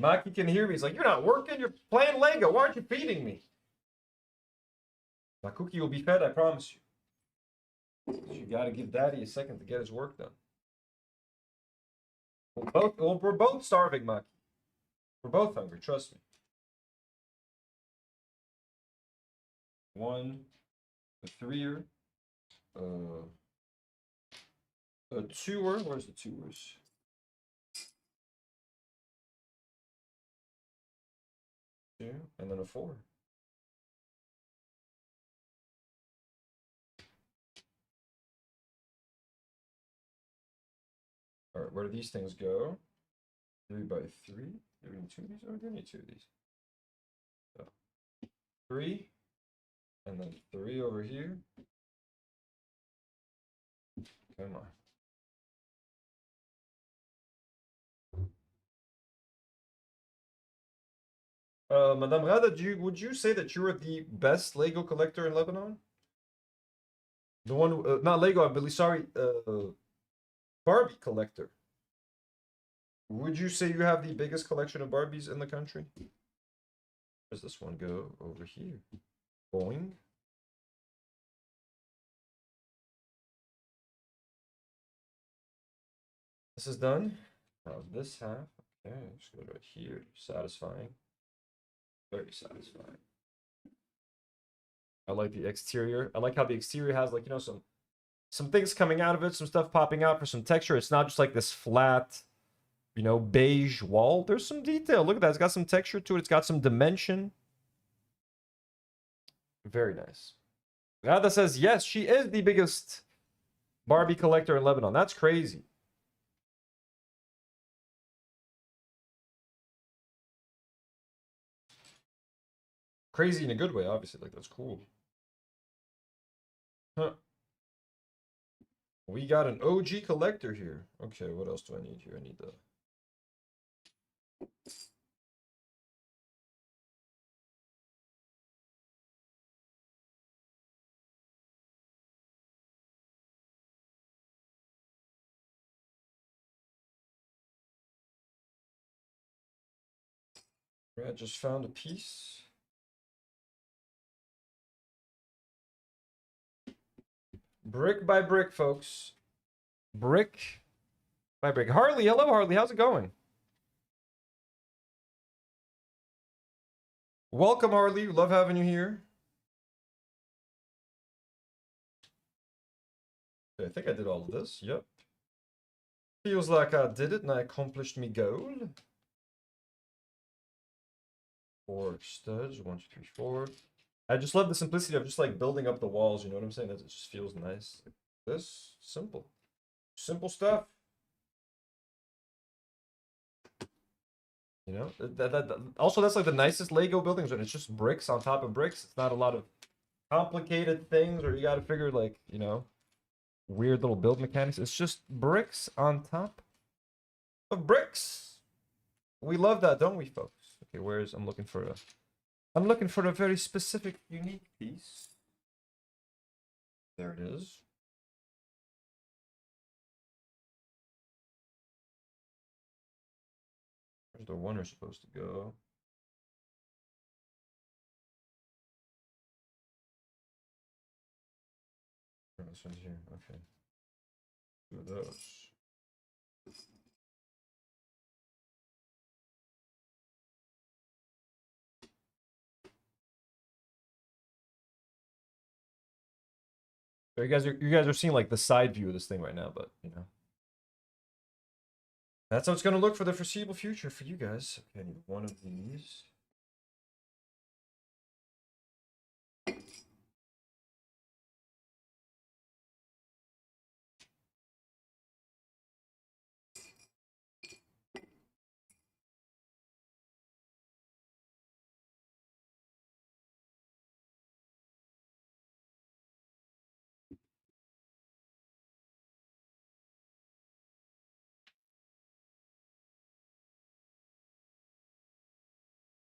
Maki can hear me. He's like, you're not working. You're playing Lego. Why aren't you feeding me? My cookie will be fed, I promise you. You got to give Daddy a second to get his work done. We're both starving, Maki. We're both hungry. Trust me. 1, a 3er, a 2er. Where's the 2ers? 2, and then a 4. All right, where do these things go? 3 by 3. Do we need 2 of these? Oh, we do need 2 of these. So, 3. And then 3 over here. Come on. Madame Rada, would you say that you are the best Lego collector in Lebanon? The one, not Lego, I believe, sorry, Barbie collector. Would you say you have the biggest collection of Barbies in the country? Where does this one go? Over here. Boing. This is done. Now this half. Okay, just go right here. Satisfying. Very satisfying. I like the exterior. I like how the exterior has, like, you know, some things coming out of it, some stuff popping out for some texture. It's not just like this flat, you know, beige wall. There's some detail. Look at that. It's got some texture to it. It's got some dimension. Very nice. Rada says, yes, she is the biggest Barbie collector in Lebanon. That's crazy. Crazy in a good way, obviously. Like, that's cool. Huh. We got an OG collector here. Okay, what else do I need here? I need the I just found a piece. Brick by brick, folks. Brick by brick. Harley, hello, Harley. How's it going? Welcome, Harley. Love having you here. I think I did all of this. Yep. Feels like I did it and I accomplished me goal. 4 studs. 1, 2, 3, 4. I just love the simplicity of just like building up the walls. You know what I'm saying? That it just feels nice. This simple, simple stuff. You know, also that's like the nicest Lego buildings when it's just bricks on top of bricks. It's not a lot of complicated things or you got to figure like, you know, weird little build mechanics. It's just bricks on top of bricks. We love that, don't we, folks? Okay, where's I'm looking for a very specific, unique piece. There it is. Where's the one supposed to go? Oh, this one's here. Okay. 2 of those. So you guys are seeing like the side view of this thing right now, but you know. That's how it's gonna look for the foreseeable future for you guys. Okay, I need one of these.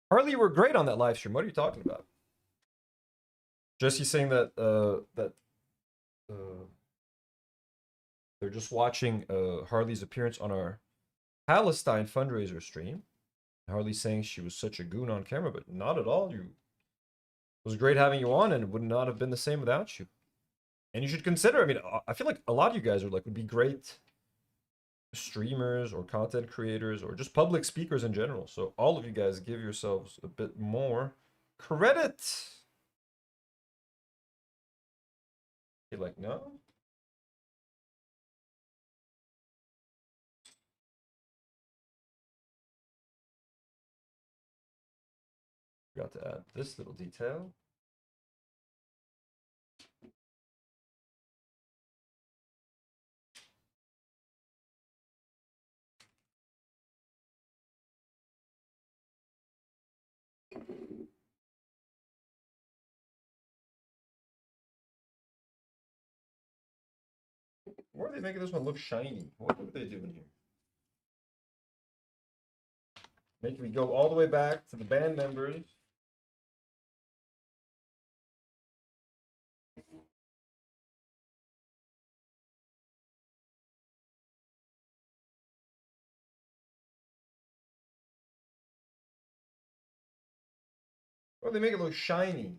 Harley, you were great on that live stream. What are you talking about? Jesse's saying that uh, they're just watching Harley's appearance on our Palestine fundraiser stream. Harley's saying she was such a goon on camera, but not at all. It was great having you on, and it would not have been the same without you. And you should consider. I mean, I feel like a lot of you guys are like would be great streamers or content creators or just public speakers in general. So all of you guys give yourselves a bit more credit. You're like, no? Forgot to add this little detail. Why are they making this one look shiny? What are they doing here? Making me go all the way back to the band members. Why do they make it look shiny?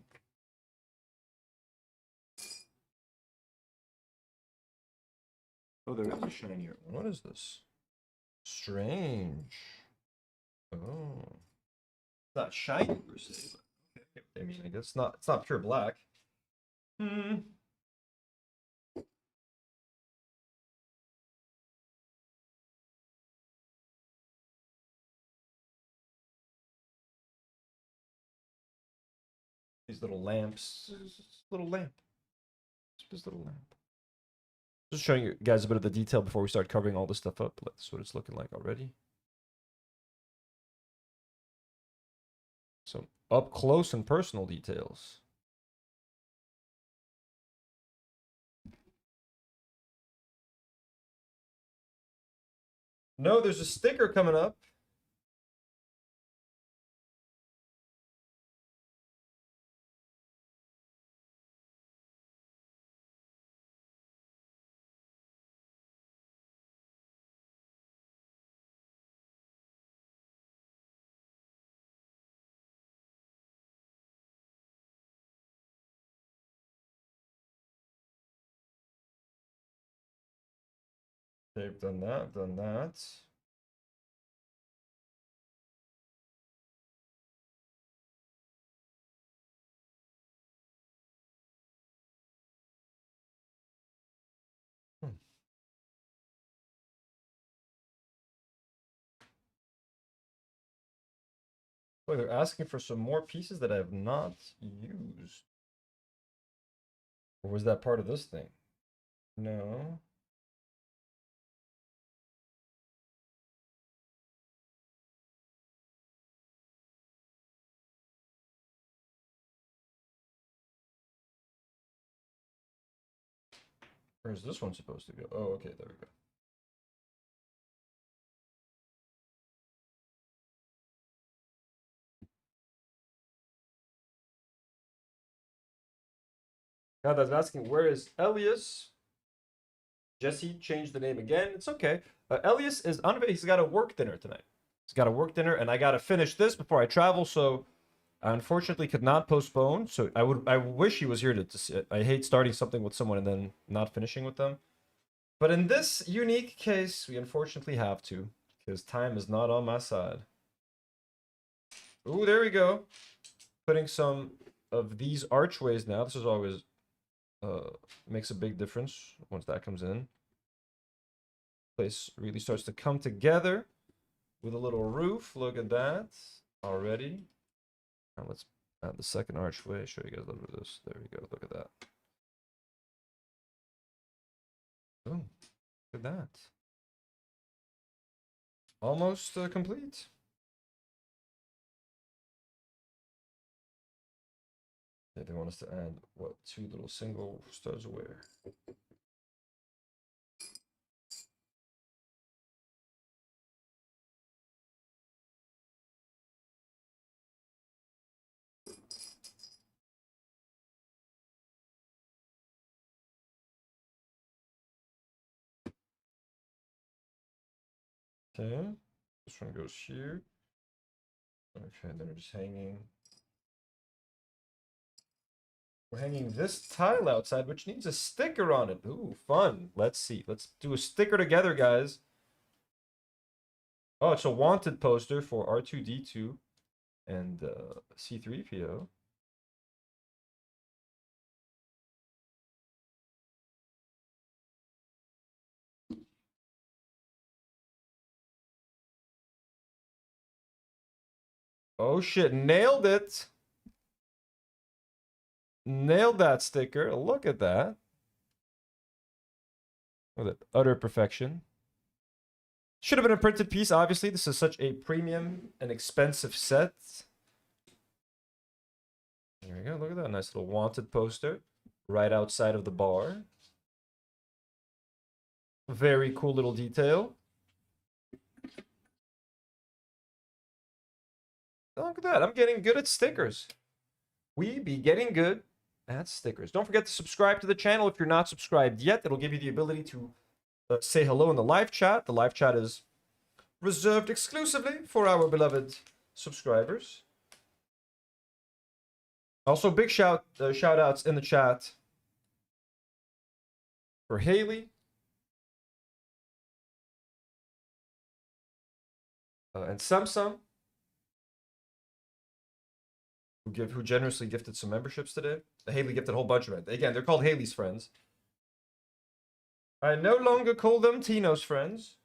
Oh, there is a shinier one. What is this? Strange. Oh. It's not shiny per se, but okay. I mean, I guess it's not pure black. Hmm. These little lamps. Little lamp. Just little lamp. Just showing you guys a bit of the detail before we start covering all this stuff up. Like, this is what it's looking like already. So up close and personal details. No, there's a sticker coming up. Okay, I've done that. I've done that. Hmm. Boy, they're asking for some more pieces that I have not used. Or was that part of this thing? No. Where's this one supposed to go? Oh, okay, there we go. God, that's asking, where is Elias? Jesse changed the name again. It's okay. Elias is unavailable. He's got a work dinner tonight. He's got a work dinner, and I got to finish this before I travel, so I unfortunately could not postpone. So I wish he was here to see it. I hate starting something with someone and then not finishing with them. But in this unique case, we unfortunately have to, because time is not on my side. Ooh, there we go. Putting some of these archways now. This is always makes a big difference once that comes in. Place really starts to come together with a little roof. Look at that already. Now let's add the second archway. Show you guys a little bit of this. There we go. Look at that. Boom. Look at that. Almost complete. They want us to add, what, 2 little single studs where? Okay, this one goes here. Okay, then we're just hanging. We're hanging this tile outside, which needs a sticker on it. Ooh, fun. Let's see. Let's do a sticker together, guys. Oh, it's a wanted poster for R2D2 and C3PO. Oh shit, nailed it. Nailed that sticker. Look at that. Look at that. Utter perfection. Should have been a printed piece, obviously. This is such a premium and expensive set. There we go. Look at that. Nice little wanted poster right outside of the bar. Very cool little detail. Look at that. I'm getting good at stickers. We be getting good at stickers. Don't forget to subscribe to the channel if you're not subscribed yet. It'll give you the ability to say hello in the live chat. The live chat is reserved exclusively for our beloved subscribers. Also, big shout outs in the chat for Haley and Samsung, who generously gifted some memberships today. Haley gifted a whole bunch of it. Again, they're called Haley's friends. I no longer call them Tino's friends.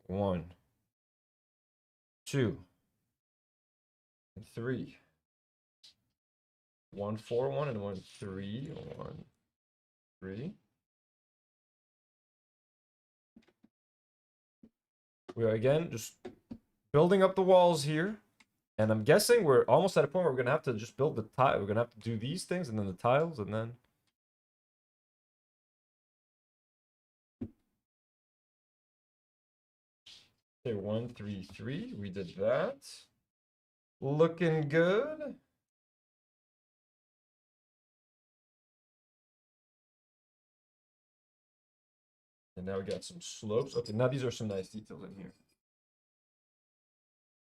1, 2, 3. 1, 4, 1, and 1, 3, 1, 3. We are again just building up the walls here. And I'm guessing we're almost at a point where we're going to have to just build the tile. We're going to have to do these things and then the tiles and then... Okay, 1, 3, 3. We did that. Looking good. And now we got some slopes. Okay, now these are some nice details in here.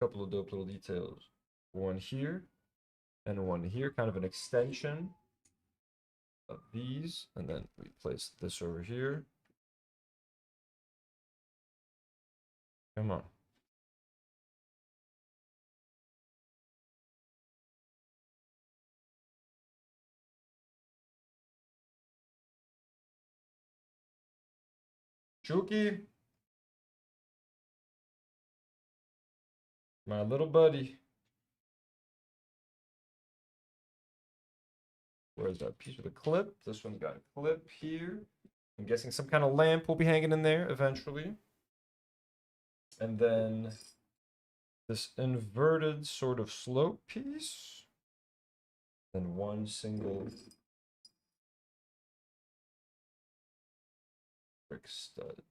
A couple of dope little details. One here and one here. Kind of an extension of these. And then we place this over here. Come on. Chucky. My little buddy. Where's that piece of the clip? This one's got a clip here. I'm guessing some kind of lamp will be hanging in there eventually. And then this inverted sort of slope piece. Then one single brick stud.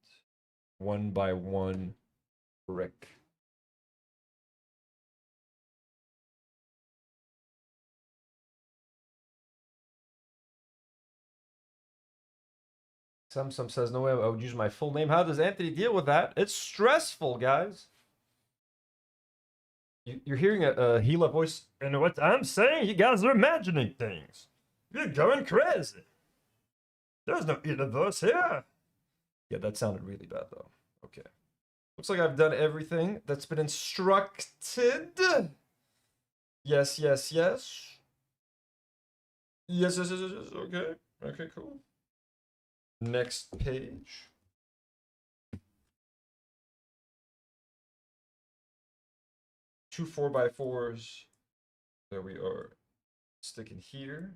1x1 brick. Some says, no way I would use my full name. How does Anthony deal with that? It's stressful, guys. You're hearing a Gila voice. And what I'm saying, you guys are imagining things. You're going crazy. There's no universe here. Yeah, that sounded really bad, though. Okay. Looks like I've done everything that's been instructed. Yes, yes, yes. Yes, yes, yes, yes. Okay. Okay, cool. Next page. Two 4x4s. There we are. Sticking here.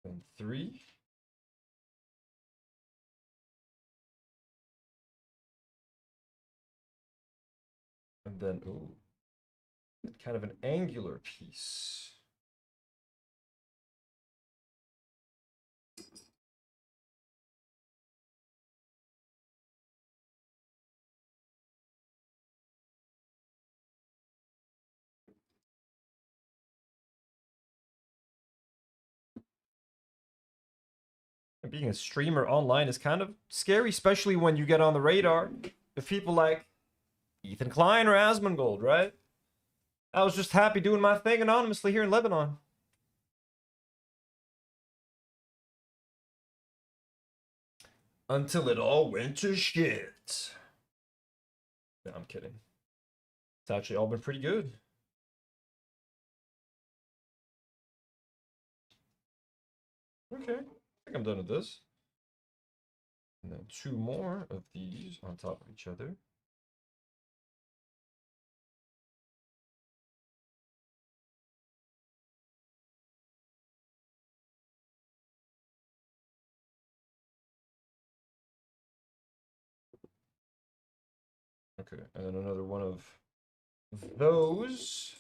And 3. And then, ooh, kind of an angular piece. And being a streamer online is kind of scary, especially when you get on the radar of people like Ethan Klein or Asmongold, right? I was just happy doing my thing anonymously here in Lebanon. Until it all went to shit. No, I'm kidding. It's actually all been pretty good. Okay, I think I'm done with this. And then 2 more of these on top of each other. Okay, and then another one of those.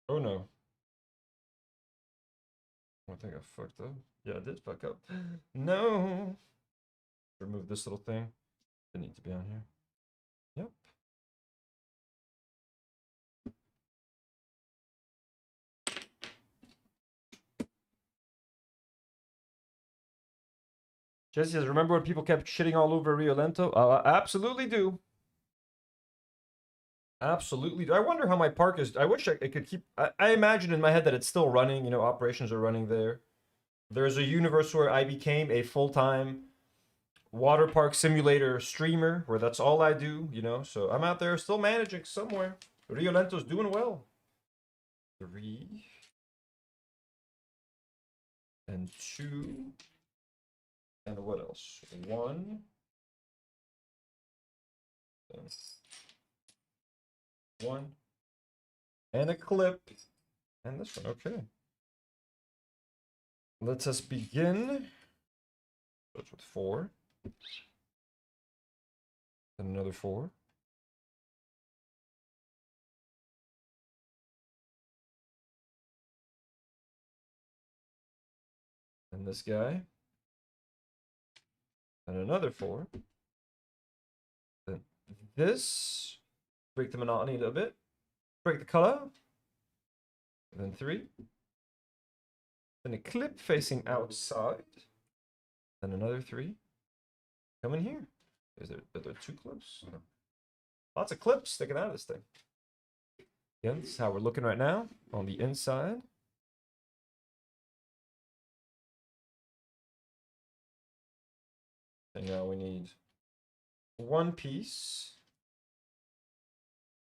Oh no. I think I fucked up. Yeah, I did fuck up. No. Remove this little thing. It needs to be on here. Yep. Jesse says, remember when people kept shitting all over Rio Lento? I absolutely do. Absolutely do. I wonder how my park is. I wish it could keep. I imagine in my head that it's still running. You know, operations are running there. There's a universe where I became a full-time water park simulator streamer where that's all I do, you know. So I'm out there still managing somewhere. Rio Lento's doing well. 3 and 2 and what else? 1 and 1 and a clip and this one. Okay. Let us begin Starts with 4. Then another 4. And this guy. And another 4. Then this. Break the monotony a little bit. Break the color. And then 3. Then a clip facing outside. Then another 3. Come in here. Are there 2 clips? No. Lots of clips sticking out of this thing. Again, this is how we're looking right now on the inside. And now we need 1 piece,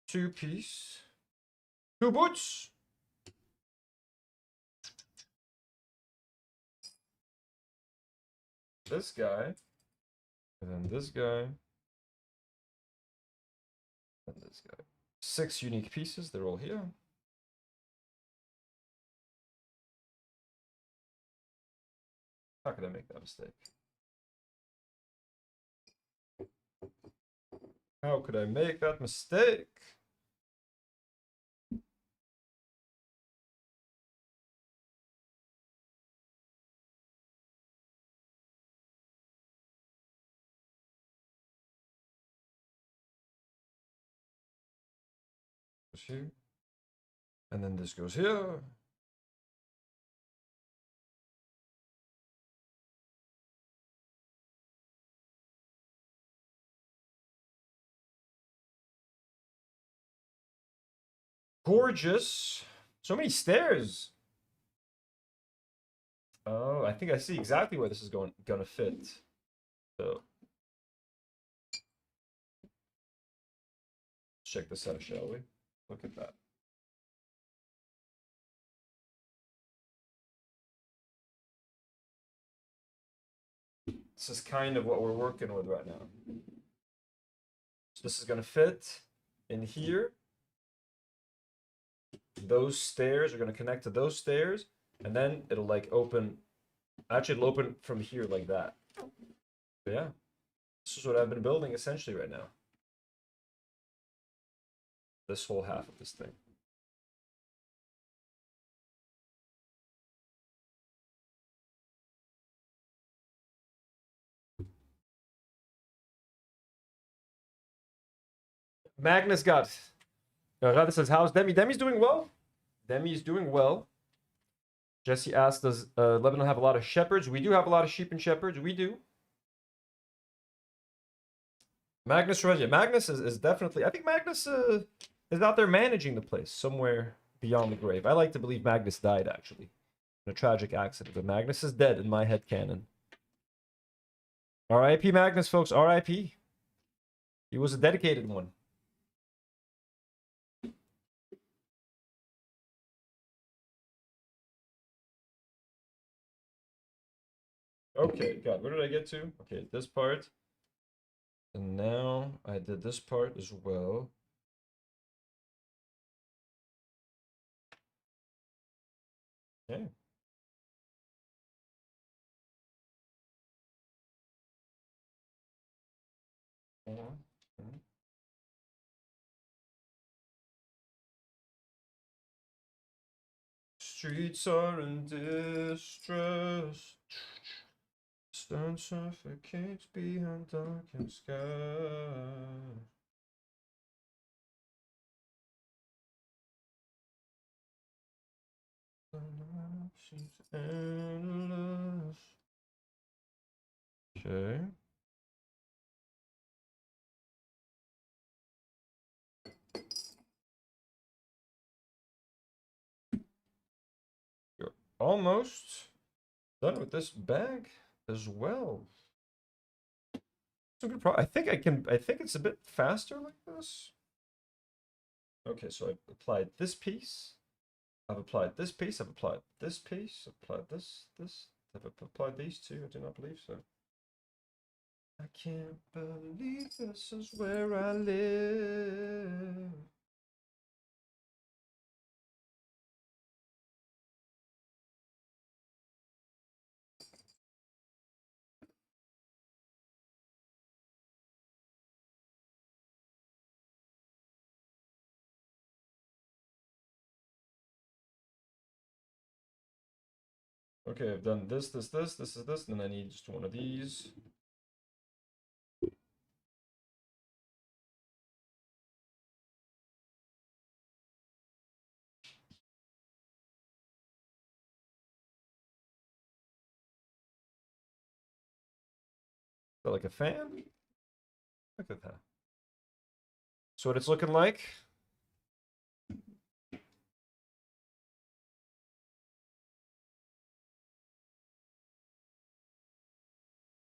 2 piece, 2 boots. This guy, and then this guy, and this guy. 6 unique pieces, they're all here. How could I make that mistake? How could I make that mistake? Goes here. And then this goes here. Gorgeous. So many stairs. Oh, I think I see exactly where this is gonna fit. So check this out, shall we? Look at that. This is kind of what we're working with right now. So this is gonna fit in here. Those stairs are gonna connect to those stairs, and then it'll like open. Actually, it'll open from here like that. But yeah, this is what I've been building essentially right now. This whole half of this thing. Magnus got. Rada says, how's Demi? Demi's doing well. Demi's doing well. Jesse asked, does Lebanon have a lot of shepherds? We do have a lot of sheep and shepherds. We do. Magnus Regia. Magnus is definitely... I think Magnus is out there managing the place somewhere beyond the grave. I like to believe Magnus died, actually, in a tragic accident. But Magnus is dead in my head canon. R.I.P. Magnus, folks. R.I.P. He was a dedicated one. Okay, God, where did I get to? Okay, this part. And now I did this part as well. Okay. Streets are in distress. Sun suffocates behind darkened sky. The night seems endless. Okay. You're almost done with this bag as well. It's a good problem. I think it's a bit faster like this. Okay, so I've applied this piece. I've applied this piece. I've applied this piece. I've applied this. Have I applied these two? I do not believe so. I can't believe this is where I live. Okay, I've done this, this is this, and then I need just one of these. Is that like a fan? Look at that. So what it's looking like.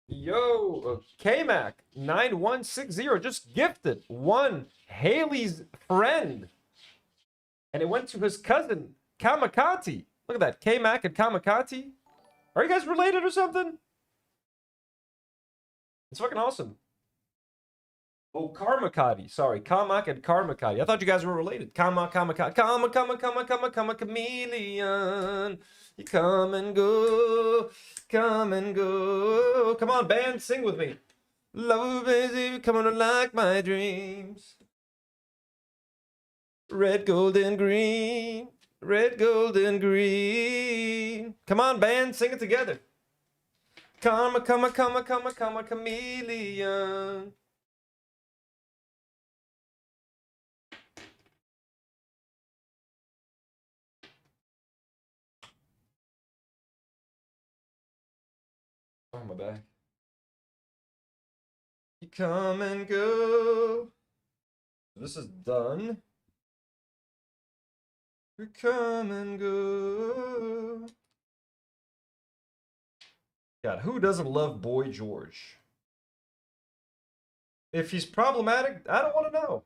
Yo, K-Mac 9160 just gifted one Haley's friend. And it went to his cousin, Kamakati. Look at that. K-Mac and Kamakati. Are you guys related or something? It's fucking awesome. Oh, Karmakati. Sorry, Kamak and Karmakati. I thought you guys were related. Kamakati. Kama, chameleon. You come and go. Come and go. Come on, band, sing with me. Love is you coming to like my dreams. Red, gold, and green. Red, gold, and green. Come on, band, sing it together. Come, chameleon. Oh, my back. You come and go. This is done. You come and go. God, who doesn't love Boy George? If he's problematic, I don't want to know.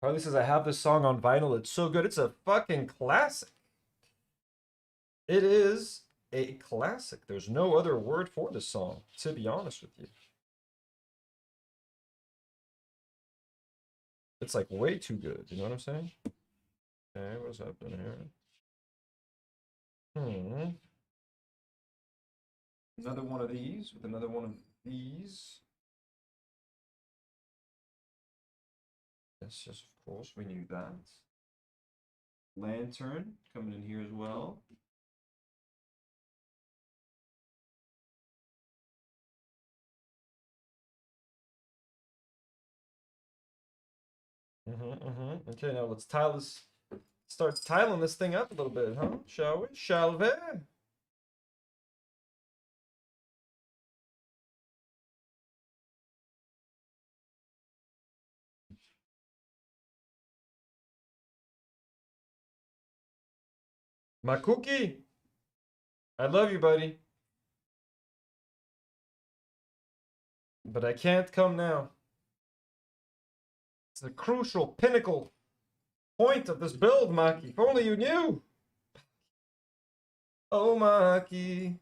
Harley says, I have this song on vinyl. It's so good. It's a fucking classic. It is a classic. There's no other word for this song, to be honest with you. It's like way too good. You know what I'm saying? Okay, what's happening here? Another one of these with another one of these. Yes, of course, we knew that. Lantern coming in here as well. Okay, now let's start tiling this thing up a little bit, huh? Shall we? Shall we? My cookie. I love you, buddy. But I can't come now. It's the crucial pinnacle point of this build, Maki. If only you knew. Oh, Maki.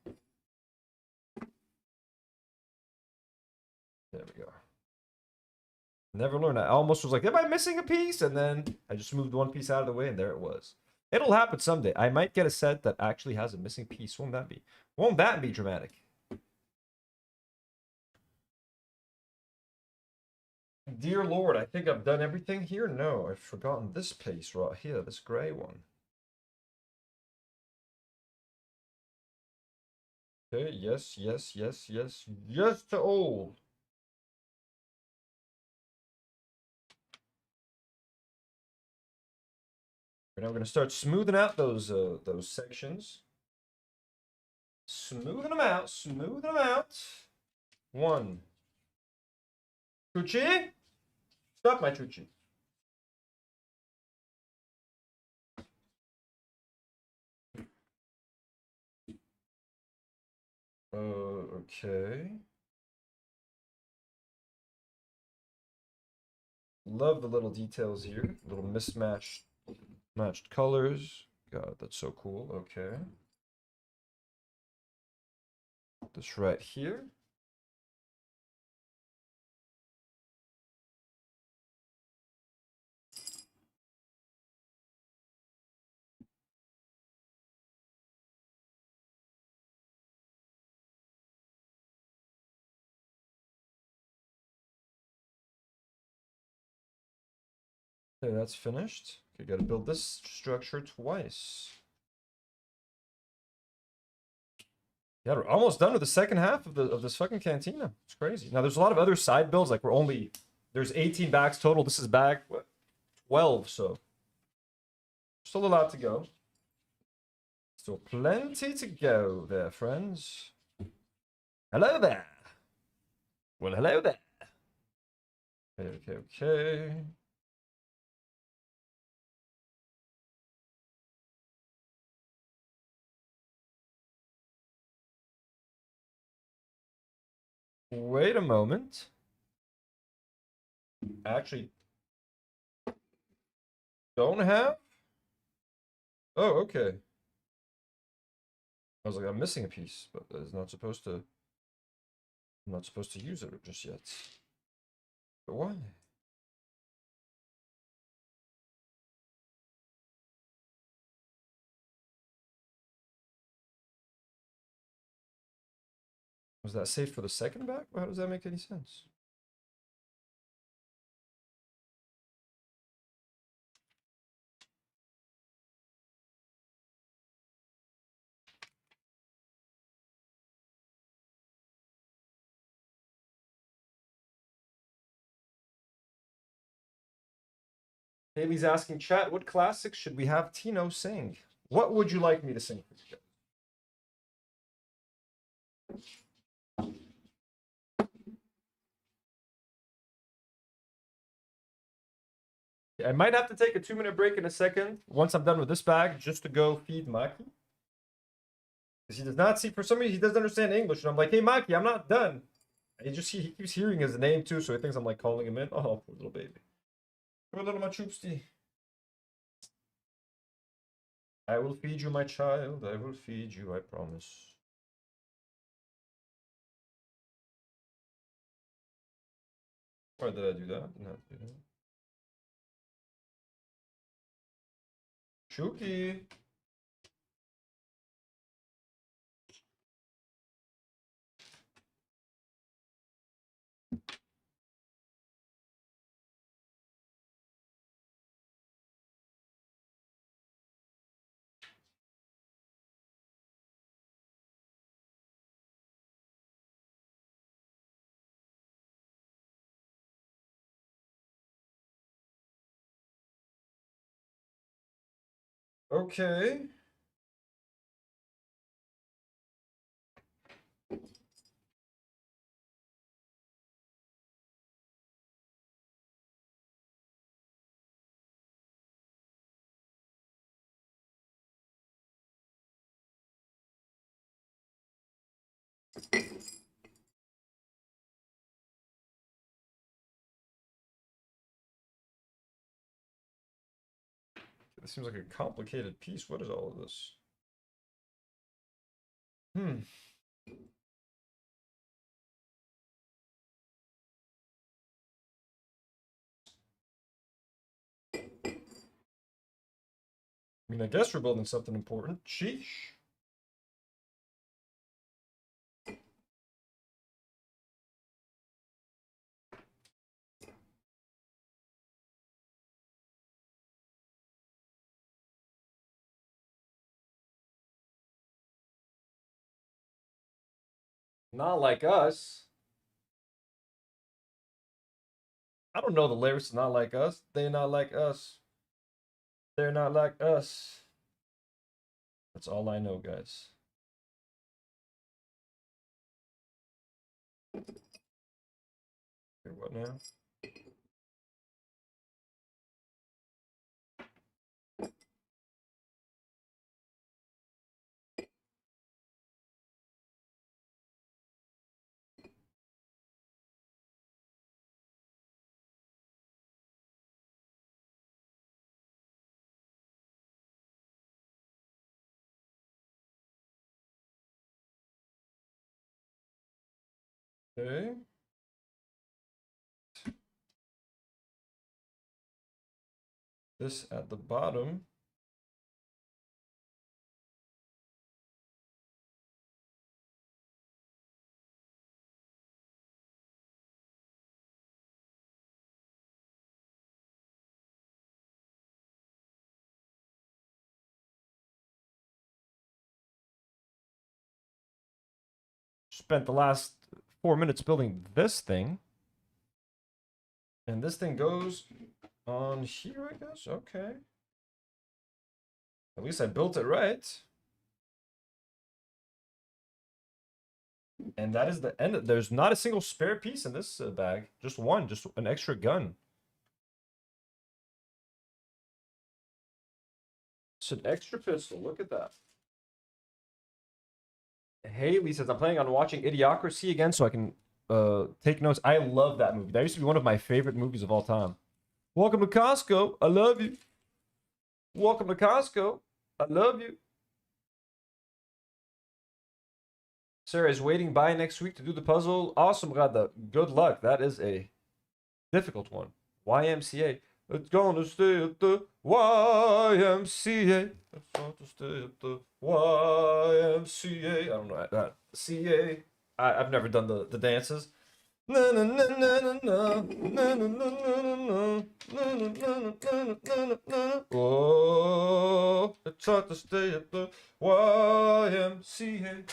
There we go. Never learned. I almost was like, am I missing a piece? And then I just moved one piece out of the way, and there it was. It'll happen someday. I might get a set that actually has a missing piece. Won't that be? Won't that be dramatic? Dear Lord, I think I've done everything here. No, I've forgotten this piece right here, this gray one. Okay, yes, yes, yes, yes, yes to all. And I'm gonna start smoothing out those sections. Smoothing them out, smoothing them out. One. Chuchi? Stop my Chuchi. Okay. Love the little details here. Little matched colors. God, that's so cool. Okay. This right here. Okay, that's finished. Okay, gotta build this structure twice. Yeah, we're almost done with the second half of this fucking cantina. It's crazy. Now there's a lot of other side builds. Like there's 18 bags total. This is bag what, 12, so still a lot to go. Still plenty to go there, friends. Hello there. Well, hello there. Okay. Wait a moment. Actually, don't have? Oh, okay. I was like, I'm missing a piece, but it's not supposed to. I'm not supposed to use it just yet. But why? Was that saved for the second back? How does that make any sense? Haley's asking chat, what classics should we have Tino sing? What would you like me to sing for you guys? I might have to take a 2-minute break in a second once I'm done with this bag just to go feed Maki. Because he does not see, for some reason, he doesn't understand English. And I'm like, hey, Maki, I'm not done. And he keeps hearing his name too, so he thinks I'm like calling him in. Oh, poor little baby. Poor little Machoopsty. I will feed you, my child. I will feed you, I promise. Why did I do that? Didn't have to do that. Shuki. Okay. This seems like a complicated piece. What is all of this? Hmm. I mean, I guess we're building something important. Sheesh. Not like us. I don't know the lyrics. Not like us. They're not like us. They're not like us. That's all I know, guys. Okay, what now? Okay. This at the bottom. Spent the last 4 minutes building this thing. And this thing goes on here, I guess? Okay. At least I built it right. And that is the end. There's not a single spare piece in this bag. Just one, just an extra gun. It's an extra pistol. Look at that. Haley says, I'm planning on watching Idiocracy again so I can take notes. I love that movie. That used to be one of my favorite movies of all time. Welcome to Costco. I love you. Welcome to Costco. I love you. Sarah is waiting by next week to do the puzzle. Awesome, Rada. Good luck. That is a difficult one. YMCA. It's gonna stay at the YMCA. It's gonna stay at the YMCA. I don't know that. CA. I've never done the dances. Na na na na na na na na na na na na na. Oh, it's hard to stay at the YMCA.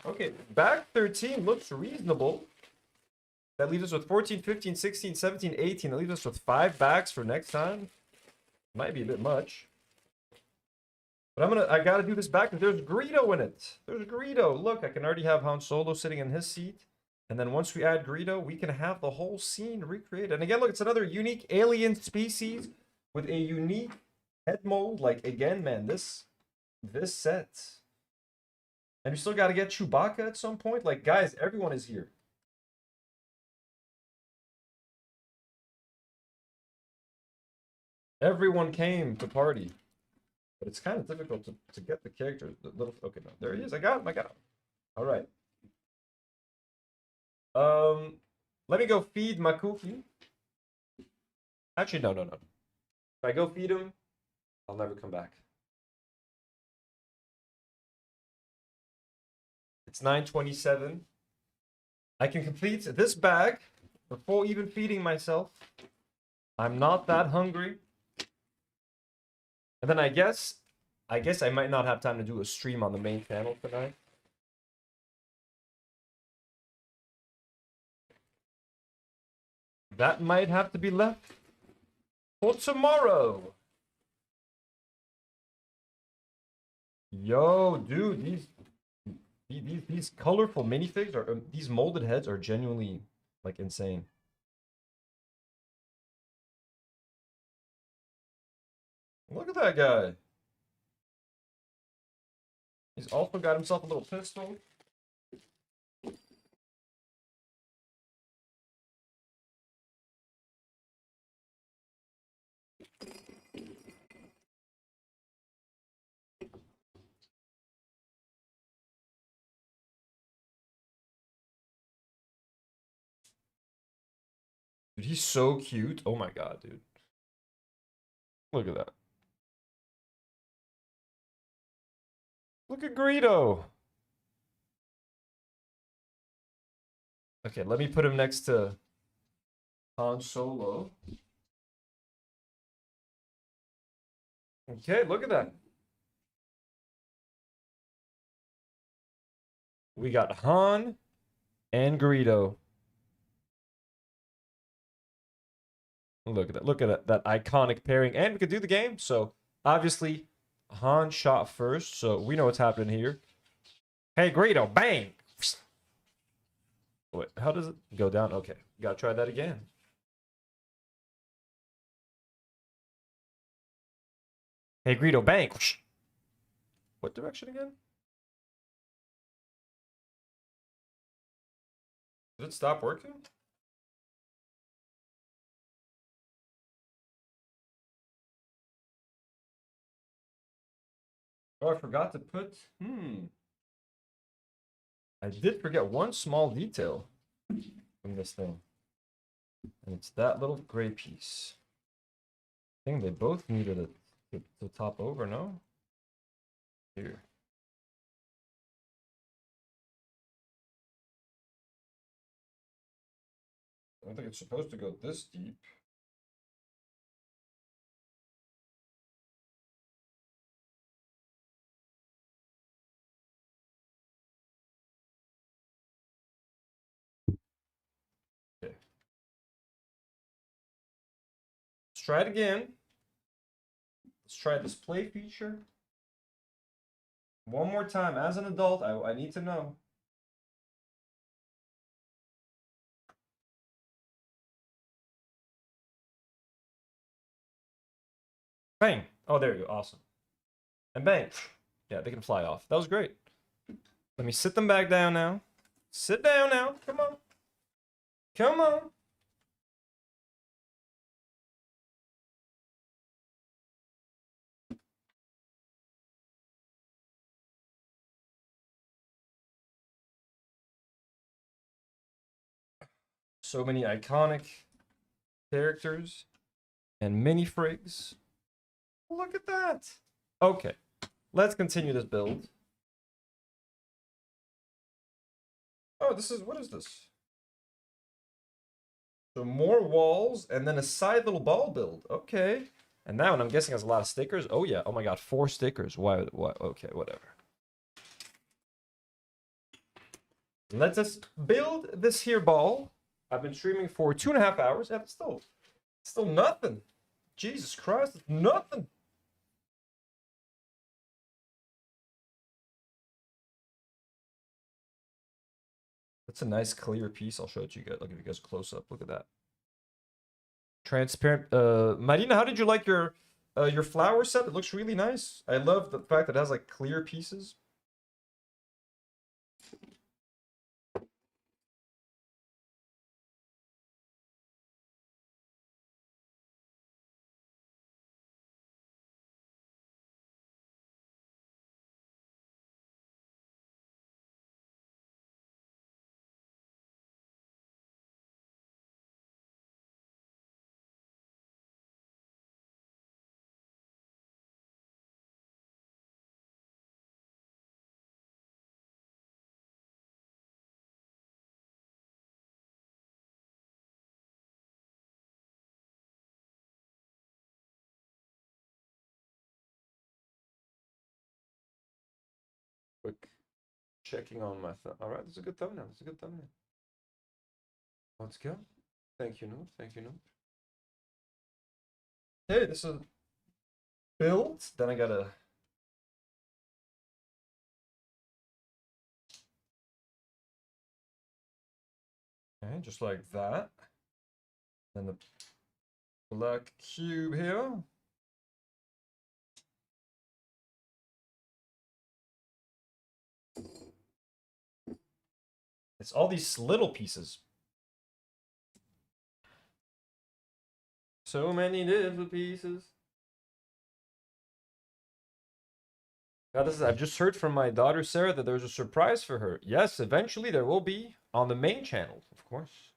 Okay, bag 13 looks reasonable. That leaves us with 14, 15, 16, 17, 18. That leaves us with 5 bags for next time. Might be a bit much. But I gotta do this back because there's Greedo in it. There's Greedo. Look, I can already have Han Solo sitting in his seat. And then once we add Greedo, we can have the whole scene recreated. And again, look, it's another unique alien species with a unique head mold. Like, again, man, this set. And we still gotta get Chewbacca at some point. Like, guys, everyone is here. Everyone came to party. But it's kind of difficult to get the characters. The little, okay, no, there he is. I got him. I got him. All right. Let me go feed my cookie. Actually, no. If I go feed him, I'll never come back. It's 9:27. I can complete this bag before even feeding myself. I'm not that hungry. And then I guess I might not have time to do a stream on the main channel tonight. That might have to be left for tomorrow. Yo, dude, these colorful minifigs are these molded heads are genuinely like insane. Look at that guy. He's also got himself a little pistol. Dude, he's so cute. Oh my god, dude. Look at that. Look at Greedo. Okay, let me put him next to Han Solo. Okay, look at that. We got Han and Greedo. Look at that. Look at that iconic pairing. And we could do the game. So, obviously, Han shot first. So, we know what's happening here. Hey, Greedo. Bang. Wait, how does it go down? Okay. Gotta try that again. Hey, Greedo. Bang. What direction again? Did it stop working? Oh, I forgot to put... I did forget one small detail from this thing. And it's that little gray piece. I think they both needed it to top over, no? Here. I don't think it's supposed to go this deep. Let's try it again. Let's try this play feature. One more time. As an adult, I need to know. Bang. Oh, there you go. Awesome. And bang. Yeah, they can fly off. That was great. Let me sit them back down now. Sit down now. Come on. Come on. So many iconic characters and minifrigs. Look at that. Okay. Let's continue this build. Oh, what is this? So more walls and then a side little ball build. Okay. And that one I'm guessing has a lot of stickers. Oh yeah. Oh my god, 4 stickers. Why? Okay, whatever. Let us build this here ball. I've been streaming for 2.5 hours and it's still nothing. Jesus Christ, it's nothing. That's a nice clear piece. I'll show it to you guys. I'll give you guys a close up. Look at that. Transparent. Marina, how did you like your flower set? It looks really nice. I love the fact that it has like clear pieces. Quick checking on my thumb. All right, that's a good thumbnail. That's a good thumbnail. Let's go. Thank you, Note. Thank you, Note. Okay, this is built. Then I gotta. Okay, just like that. And the black cube here. It's all these little pieces. So many little pieces. Now, I've just heard from my daughter Sarah that there's a surprise for her. Yes, eventually there will be on the main channel, of course.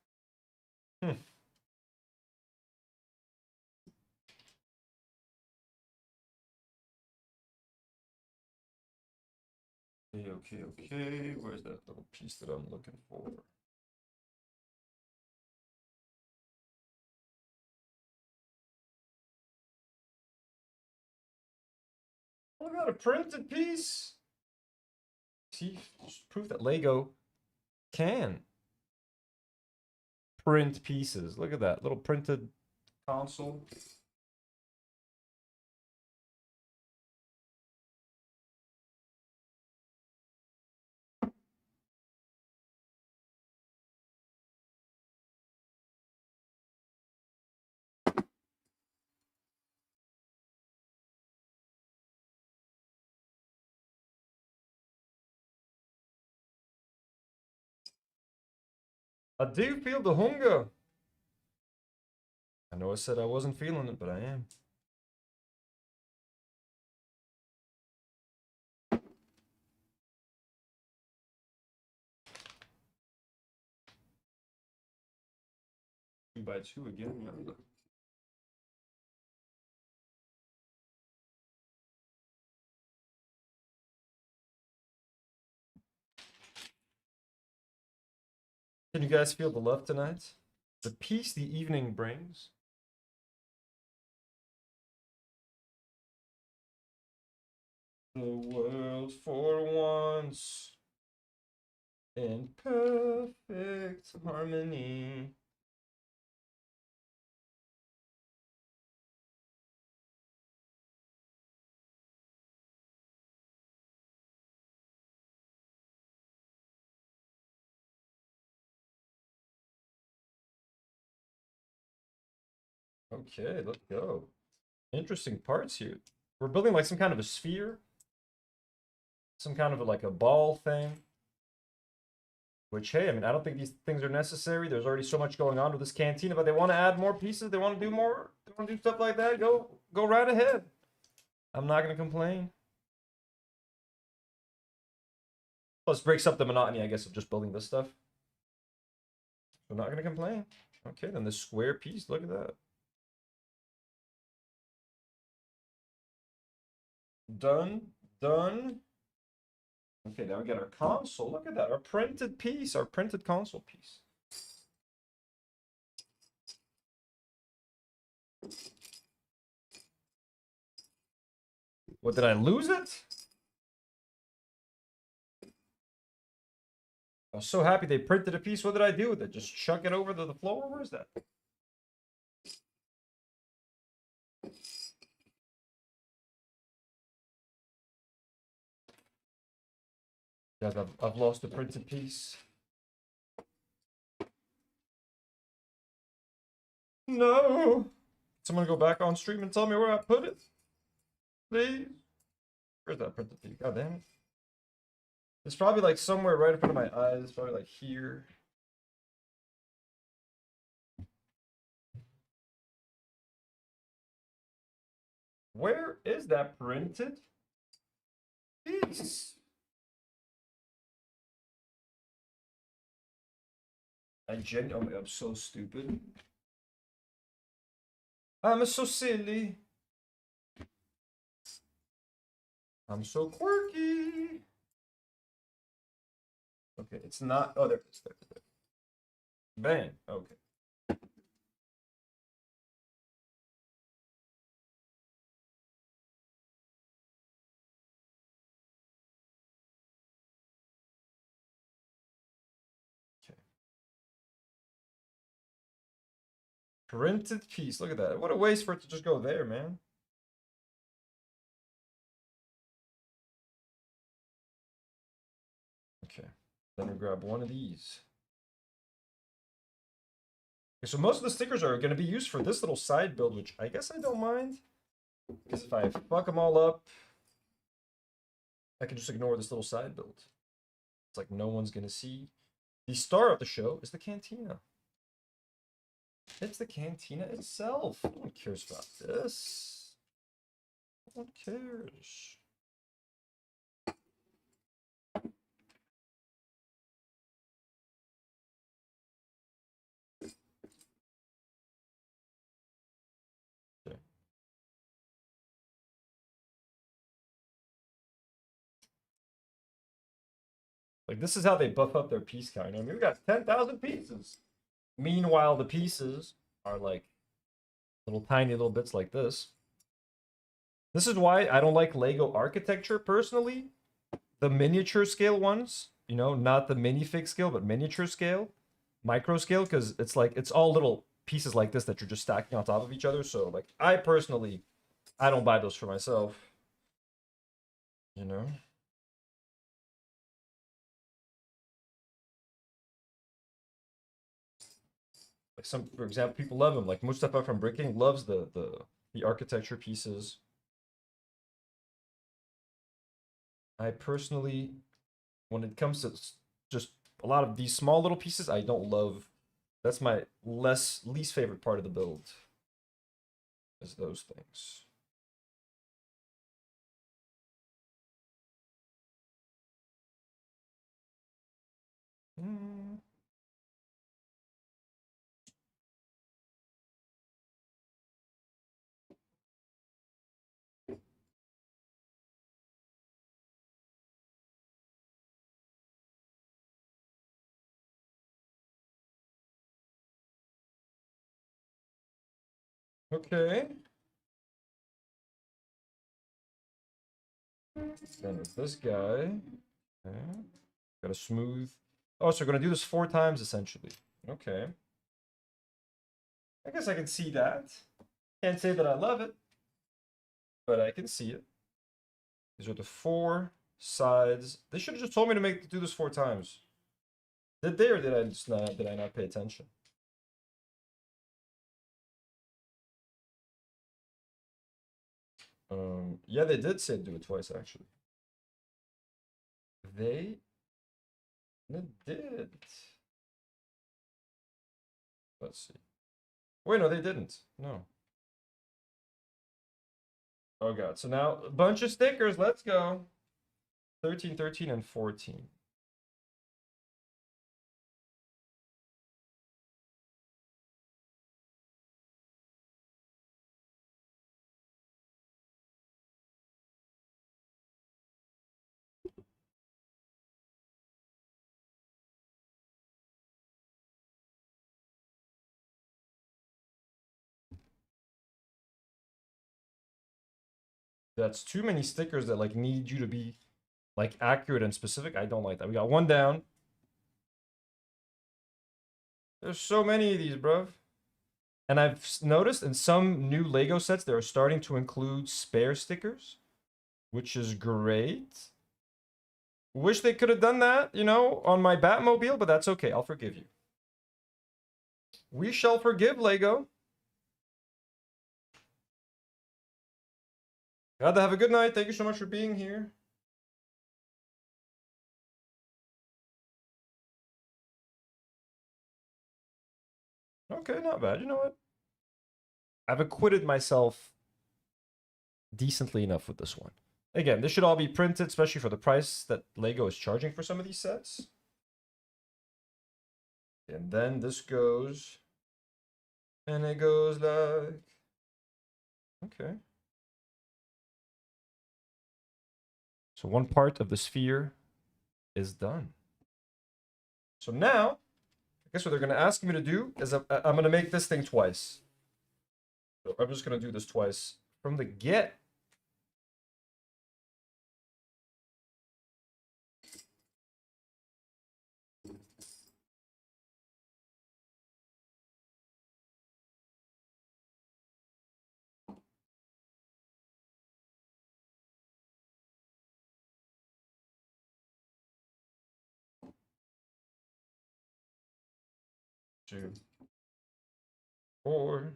Okay. Where's that little piece that I'm looking for? Oh, I got a printed piece. See, just proof that Lego can print pieces. Look at that little printed console. I do feel the hunger. I know I said I wasn't feeling it, but I am. Two by two again. Can you guys feel the love tonight? The peace the evening brings. The world for once in perfect harmony. Okay, let's go. Interesting parts here. We're building like some kind of a sphere. Some kind of like a ball thing. Which, hey, I mean, I don't think these things are necessary. There's already so much going on with this cantina, but they want to add more pieces. They want to do more. They want to do stuff like that. Go right ahead. I'm not going to complain. Plus, breaks up the monotony, I guess, of just building this stuff. I'm not going to complain. Okay, then this square piece, look at that. Done. Okay, now we get our console. Look at that, our printed piece, our printed console piece. What, did I lose it? I was so happy they printed a piece. What did I do with it? Just chuck it over to the floor? Where's that? Guys, I've lost the printed piece. No! Someone go back on stream and tell me where I put it. Please. Where's that printed piece? God damn it. It's probably like somewhere right in front of my eyes. It's probably like here. Where is that printed piece? I'm so stupid. I'm so silly. I'm so quirky. Okay, it's not. Oh, there it is. There. Bang. Okay. Printed piece. Look at that. What a waste for it to just go there, man. Okay. Then we grab one of these. Okay, so most of the stickers are going to be used for this little side build, which I guess I don't mind. Because if I fuck them all up, I can just ignore this little side build. It's like no one's going to see. The star of the show is the cantina. It's the cantina itself. No one cares about this. No one cares. Okay. Like, this is how they buff up their piece count. I mean, we got 10,000 pieces. Meanwhile, the pieces are like little tiny little bits like this. This is why I don't like Lego architecture personally. The miniature scale ones, you know, not the minifig scale, but miniature scale, micro scale, because it's like it's all little pieces like this that you're just stacking on top of each other. So like I personally, I don't buy those for myself. You know? Like some, for example, people love them. Like Mustafa from Bricking loves the architecture pieces. I personally, when it comes to just a lot of these small little pieces, I don't love. That's my least favorite part of the build. Is those things. Mm. Okay. Then with this guy. Okay. Got a smooth. Oh, so we're gonna do this 4 times essentially. Okay. I guess I can see that. Can't say that I love it, but I can see it. These are the 4 sides. They should have just told me to do this 4 times. Did they, or did I not pay attention? Yeah, they did say do it twice, actually. They did. Let's see. Wait, no, they didn't. No. Oh, God. So now, a bunch of stickers. Let's go. 13, 13, and 14. That's too many stickers that, like, need you to be, like, accurate and specific. I don't like that. We got one down. There's so many of these, bruv. And I've noticed in some new Lego sets, they're starting to include spare stickers, which is great. Wish they could have done that, you know, on my Batmobile, but that's okay. I'll forgive you. We shall forgive, Lego. Glad to have a good night. Thank you so much for being here. Okay, not bad. You know what? I've acquitted myself decently enough with this one. Again, this should all be printed, especially for the price that Lego is charging for some of these sets. And then this goes, and it goes like, okay. So one part of the sphere is done. So now, I guess what they're going to ask me to do is I'm going to make this thing twice. So I'm just going to do this twice from the get. Two, four,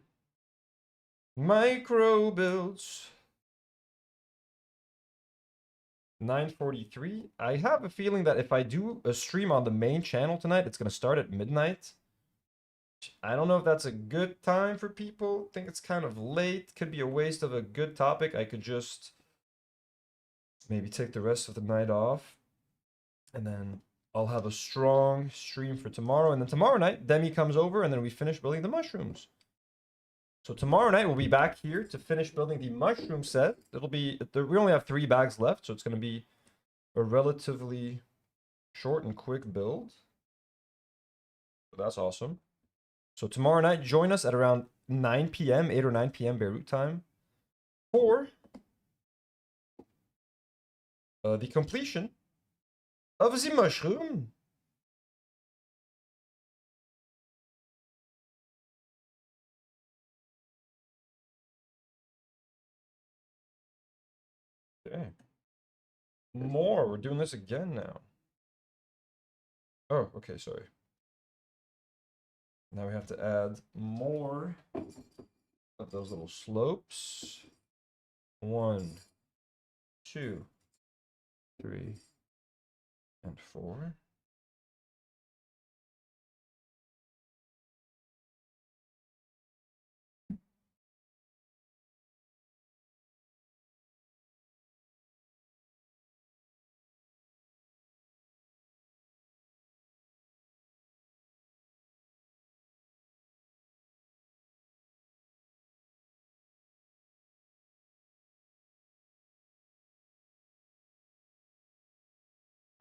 micro builds. 9:43. I have a feeling that if I do a stream on the main channel tonight, it's going to start at midnight. I don't know if that's a good time for people. I think it's kind of late. Could be a waste of a good topic. I could just maybe take the rest of the night off. And then I'll have a strong stream for tomorrow. And then tomorrow night, Demi comes over and then we finish building the mushrooms. So tomorrow night, we'll be back here to finish building the mushroom set. It'll be, we only have 3 bags left, so it's going to be a relatively short and quick build. So that's awesome. So tomorrow night, join us at around 9 p.m., 8 or 9 p.m. Beirut time for the completion of the mushroom. Okay. More. We're doing this again now. Oh, okay, sorry. Now we have to add more of those little slopes. 1, 2, 3, and 4.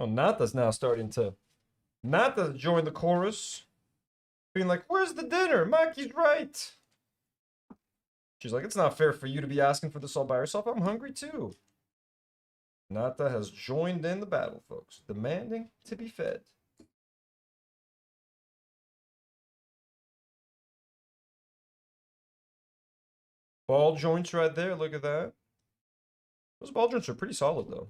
Oh, Nata's now starting to. Nata joined the chorus, being like, "Where's the dinner? Maki's right." She's like, "It's not fair for you to be asking for this all by yourself. I'm hungry too." Nata has joined in the battle, folks, demanding to be fed. Ball joints right there. Look at that. Those ball joints are pretty solid, though.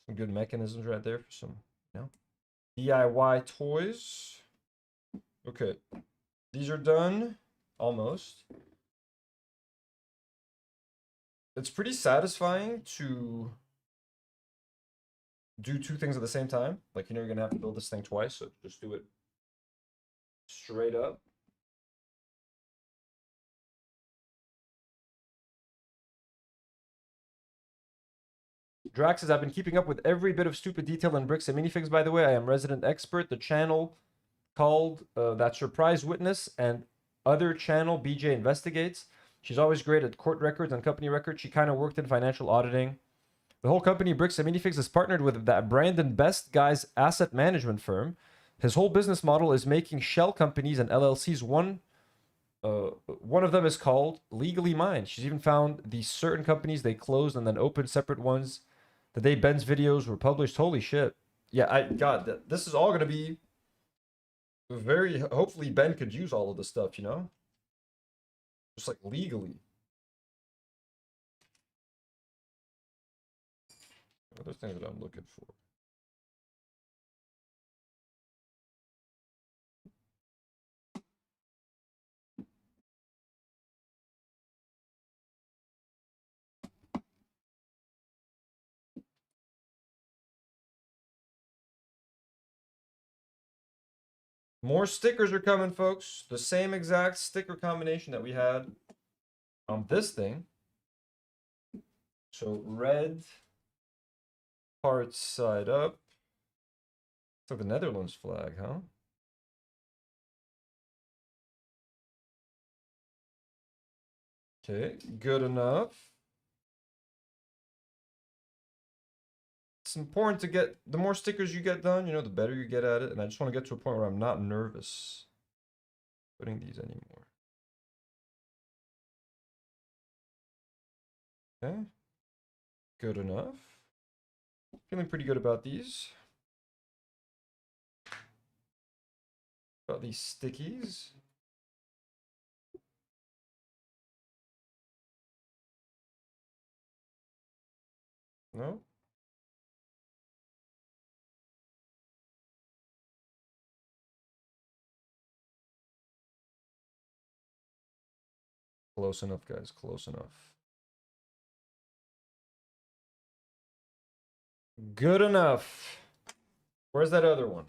Some good mechanisms right there for some, you know, DIY toys. Okay. These are done. Almost. it's pretty satisfying to do two things at the same time. Like, you're gonna have to build this thing twice, so just do it straight up. Drax says, I've been keeping up with every bit of stupid detail in bricks and minifigs, by the way. I am resident expert. The channel called That Surprise Witness and other channel BJ Investigates. She's always great at court records and company records. She kind of worked in financial auditing. The whole company, Bricks and Minifigs, is partnered with that Brandon Best guy's asset management firm. His whole business model is making shell companies and LLCs. One of them is called Legally Mine. She's even found these certain companies they closed and then opened separate ones. The day Ben's videos were published, holy shit! Yeah, God, this is all gonna be very. Hopefully, Ben could use all of this stuff, just like legally. Other things that I'm looking for. More stickers are coming, folks. The same exact sticker combination that we had on this thing. So red, hearts side up. It's like the Netherlands flag, huh? Okay, good enough. It's important to get, the more stickers you get done, the better you get at it. And I just want to get to a point where I'm not nervous putting these anymore. Okay, good enough. Feeling pretty good about these. About these stickies. No? Close enough, guys. Close enough. Good enough. Where's that other one?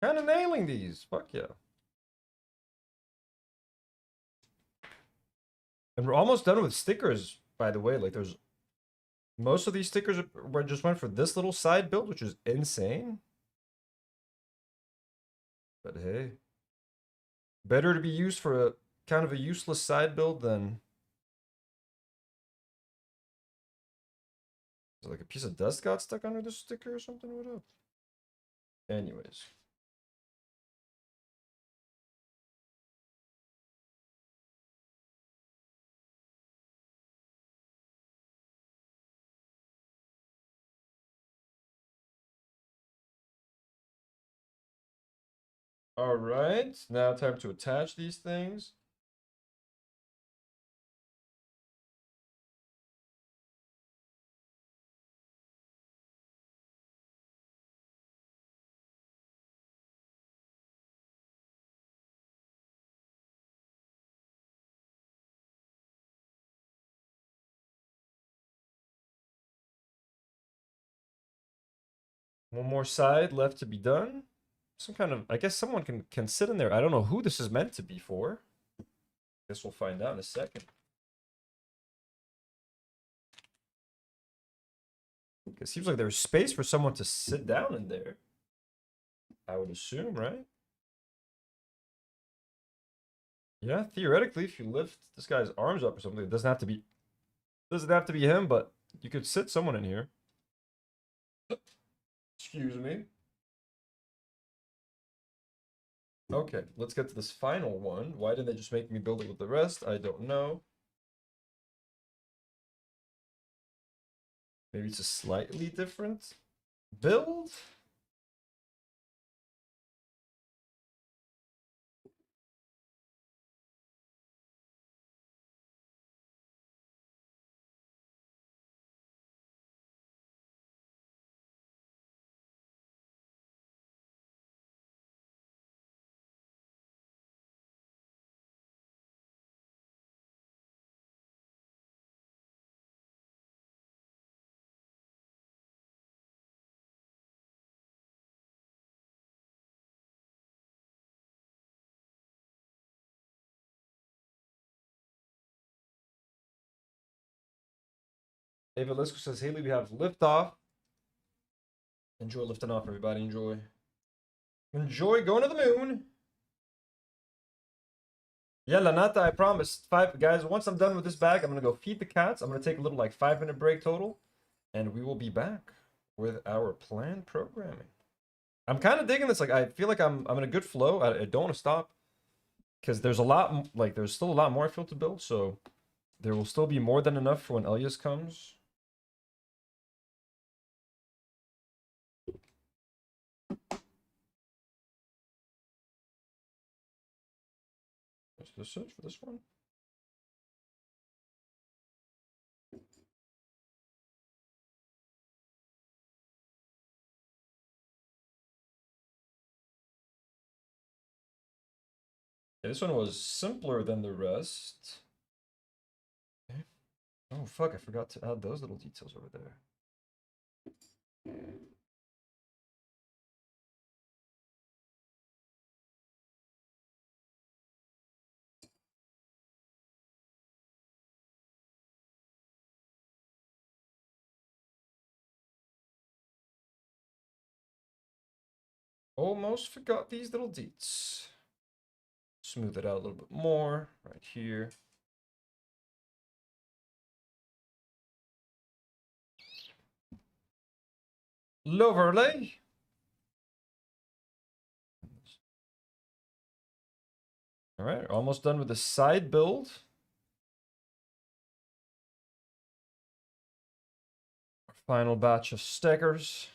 Kind of nailing these. Fuck yeah. And we're almost done with stickers, by the way. Like, there's most of these stickers were just went for this little side build, which is insane. But hey, better to be used for a kind of a useless side build than is it like a piece of dust got stuck under the sticker or something. What up? Anyways. All right, now time to attach these things. One more side left to be done. Some kind of, I guess someone can sit in there. I don't know who this is meant to be for. Guess we'll find out in a second. It seems like there's space for someone to sit down in there. I would assume, right? Yeah, theoretically, if you lift this guy's arms up or something, it doesn't have to be him, but you could sit someone in here. Excuse me. Okay, let's get to this final one. Why didn't they just make me build it with the rest? I don't know. Maybe it's a slightly different build? Ava Lisco says, Haley, we have liftoff. Enjoy lifting off, everybody. Enjoy. Enjoy going to the moon. Yeah, Lanata, I promised. 5 guys, once I'm done with this bag, I'm gonna go feed the cats. I'm gonna take a little like 5-minute break total, and we will be back with our planned programming. I'm kind of digging this. Like, I feel like I'm in a good flow. I don't want to stop because there's a lot like there's still a lot more I feel to build, so there will still be more than enough for when Elias comes. What's the search for this one? Yeah, this one was simpler than the rest. Okay. Oh fuck, I forgot to add those little details over there. Almost forgot these little deets. Smooth it out a little bit more right here. Loverley. All right, almost done with the side build. Our final batch of stickers.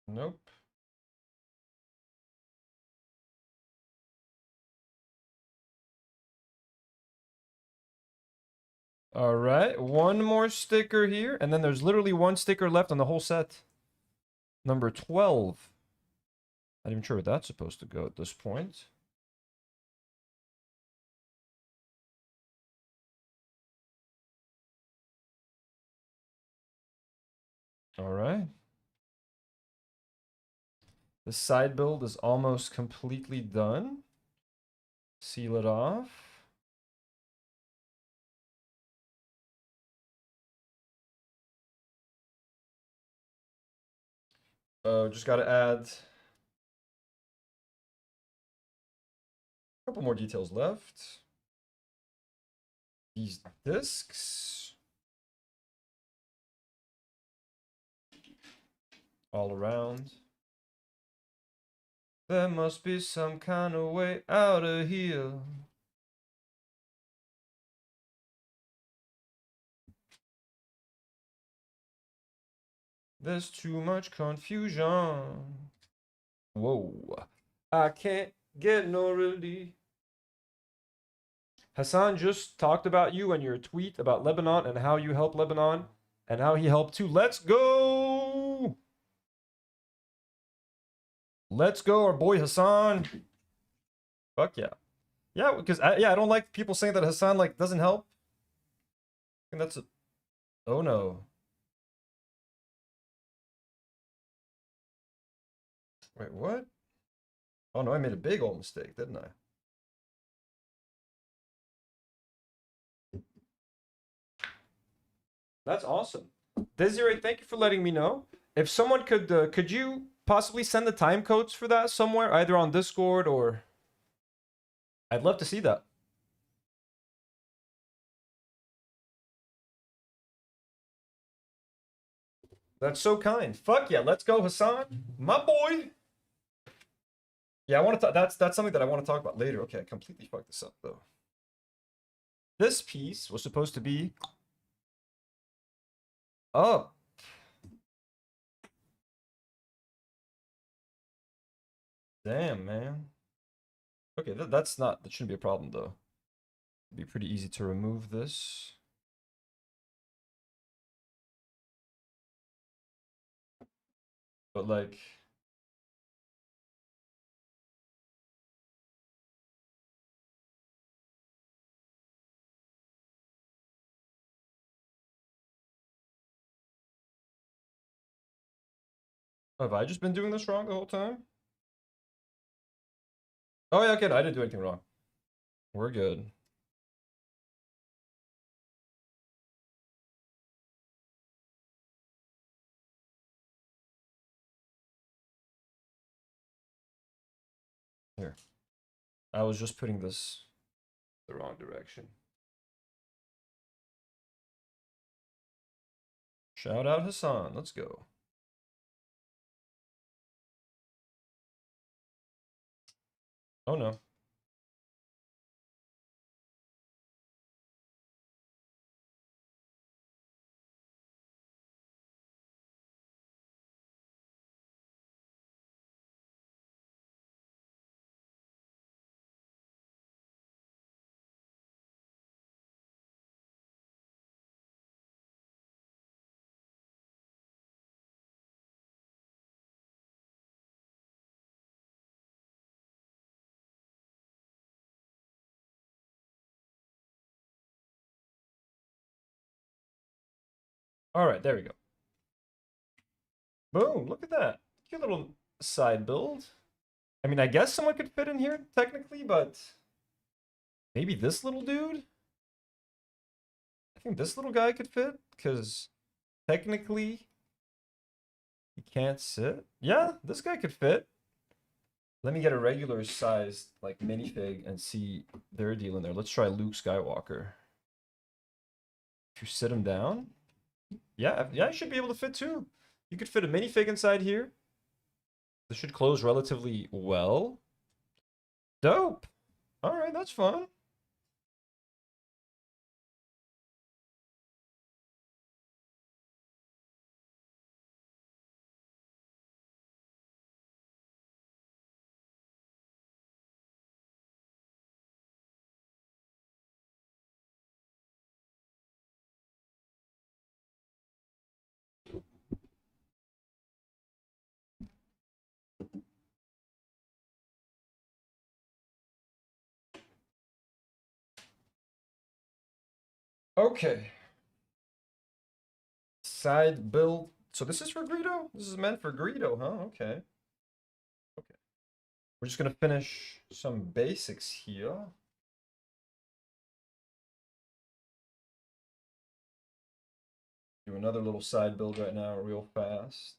Nope. All right, one more sticker here, and then there's literally one sticker left on the whole set. Number 12. Not even sure where that's supposed to go at this point. All right. The side build is almost completely done. Seal it off. Just got to add a couple more details left. These discs. All around. There must be some kind of way out of here. There's too much confusion. Whoa. I can't get no relief. Hassan just talked about you and your tweet about Lebanon and how you helped Lebanon and how he helped too. Let's go! Let's go, our boy Hassan. Fuck yeah. Yeah, because I don't like people saying that Hassan like doesn't help. I think that's a... Oh no. Wait, what? Oh no, I made a big old mistake, didn't I? That's awesome. Desiree, thank you for letting me know. If someone could you possibly send the time codes for that somewhere, either on Discord or... I'd love to see that. That's so kind. Fuck yeah, let's go, Hassan. My boy. Yeah, I want to. That's something that I want to talk about later. Okay, I completely fucked this up though. This piece was supposed to be up. Damn, man. Okay, that's not. That shouldn't be a problem though. It'd be pretty easy to remove this. But like, Have I just been doing this wrong the whole time? Oh, yeah, okay. I didn't do anything wrong. We're good. Here. I was just putting this the wrong direction. Shout out Hassan. Let's go. Oh, no. All right, there we go. Boom, look at that. Cute little side build. I mean, I guess someone could fit in here technically, but maybe this little dude? I think this little guy could fit because technically he can't sit. Yeah, this guy could fit. Let me get a regular sized like minifig and see their deal in there. Let's try Luke Skywalker. If you sit him down, yeah, you should be able to fit too. You could fit a minifig inside here. This should close relatively well. Dope. All right, that's fun. Okay. Side build. So this is for Greedo? This is meant for Greedo, huh? Okay. Okay. We're just gonna finish some basics here. Do another little side build right now, real fast.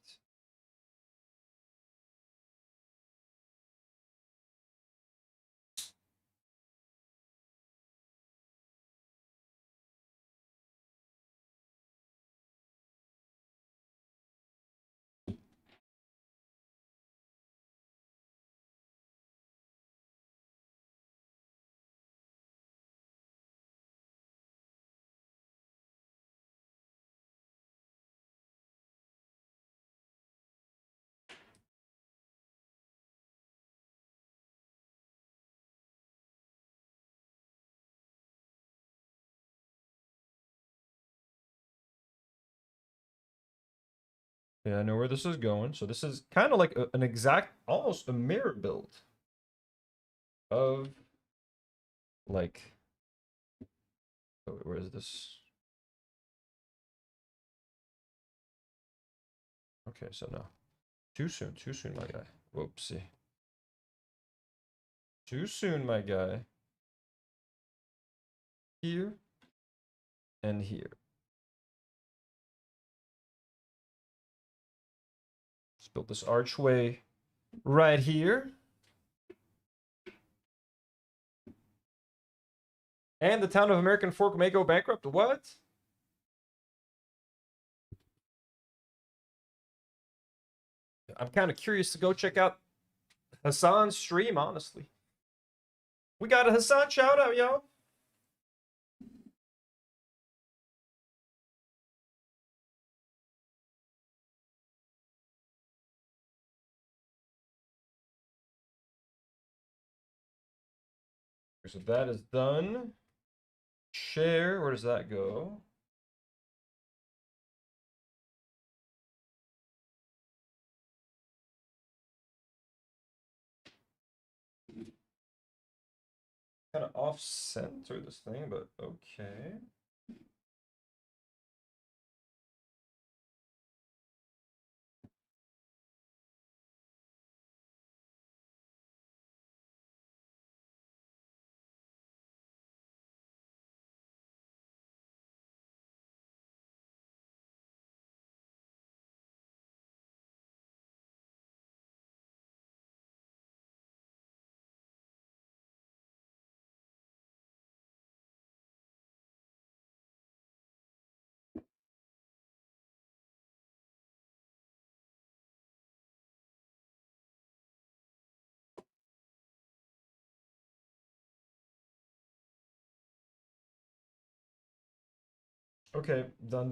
Yeah, I know where this is going. So this is kind of like an exact, almost a mirror build of like, oh, where is this? Okay, so no. Too soon, my guy. Whoopsie. Too soon, my guy. Here and here. Let's build this archway right here. And the town of American Fork may go bankrupt. What? I'm kind of curious to go check out Hassan's stream, honestly. We got a Hassan shout out, yo. So that is done. Share, where does that go? Kind of off center this thing, but okay. Okay, done.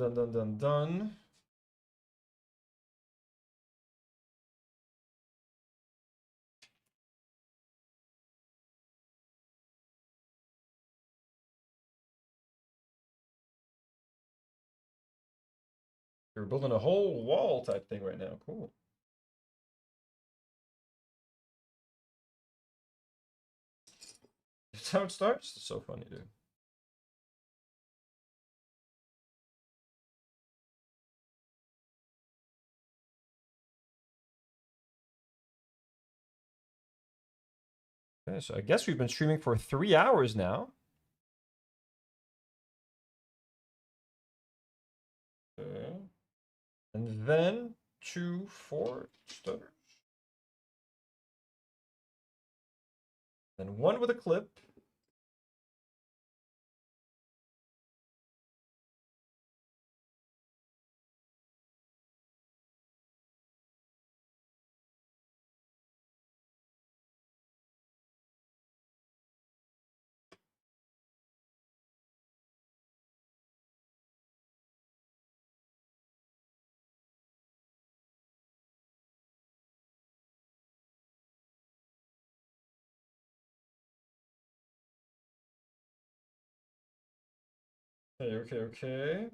You're building a whole wall type thing right now. Cool. That's how it starts. It's so funny, dude. Okay, so I guess we've been streaming for 3 hours now. Okay. And then 2, 4 stutters. Then 1 with a clip. Okay.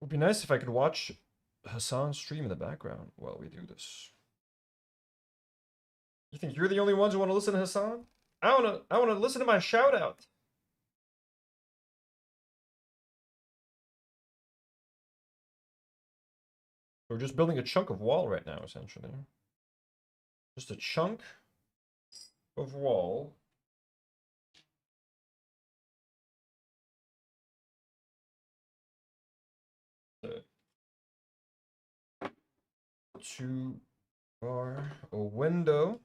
Would be nice if I could watch Hassan stream in the background while we do this. You think you're the only ones who want to listen to Hassan? I wanna listen to my shout out. We're just building a chunk of wall right now, essentially. Just a chunk of wall. To our a window.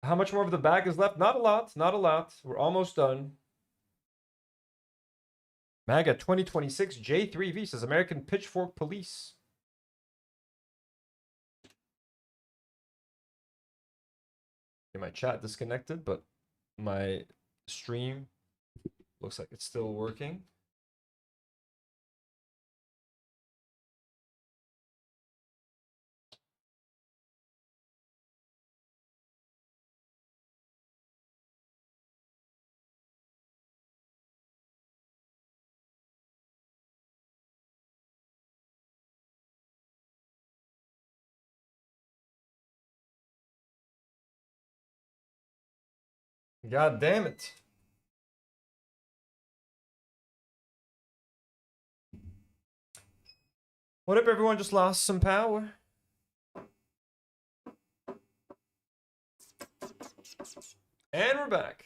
How much more of the bag is left? Not a lot. Not a lot. We're almost done. MAGA 2026 J3V says American Pitchfork Police. Okay, my chat disconnected, but my stream looks like it's still working. God damn it. What if everyone just lost some power? And we're back.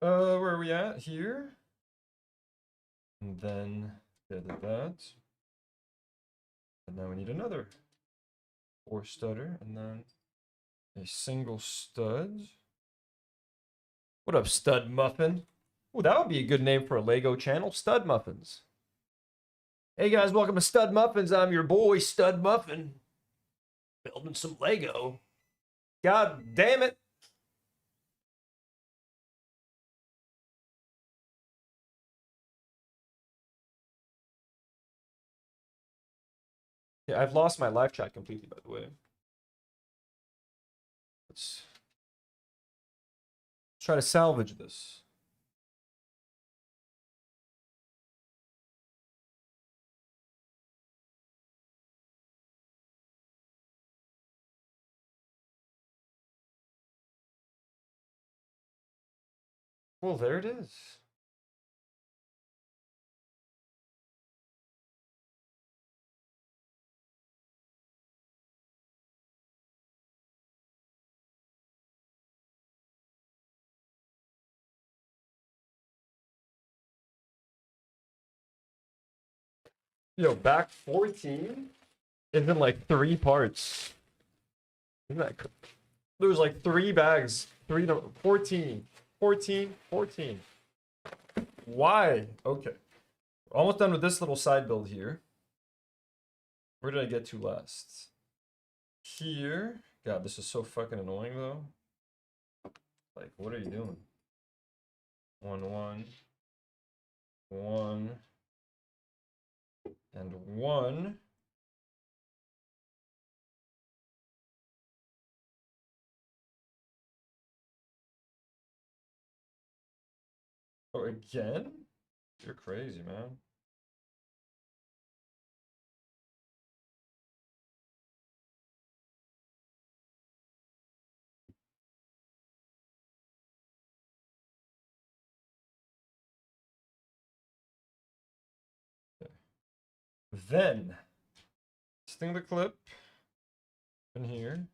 Where are we at? Here. And then did that. And now we need another 4 stutter, and then a single stud. What up, Stud Muffin? Oh, that would be a good name for a Lego channel, Stud Muffins. Hey guys, welcome to Stud Muffins. I'm your boy, Stud Muffin. Building some Lego. God damn it. Yeah, I've lost my live chat completely, by the way. Let's try to salvage this. Well, there it is. Yo, back 14 is in like 3 parts. Isn't that there was like 3 bags. 14. 14. 14. Why? Okay. Almost done with this little side build here. Where did I get to last? Here. God, this is so fucking annoying though. Like, what are you doing? 1, 1. 1. And 1. Oh, again? You're crazy, man. Okay. Then, sting the clip in here.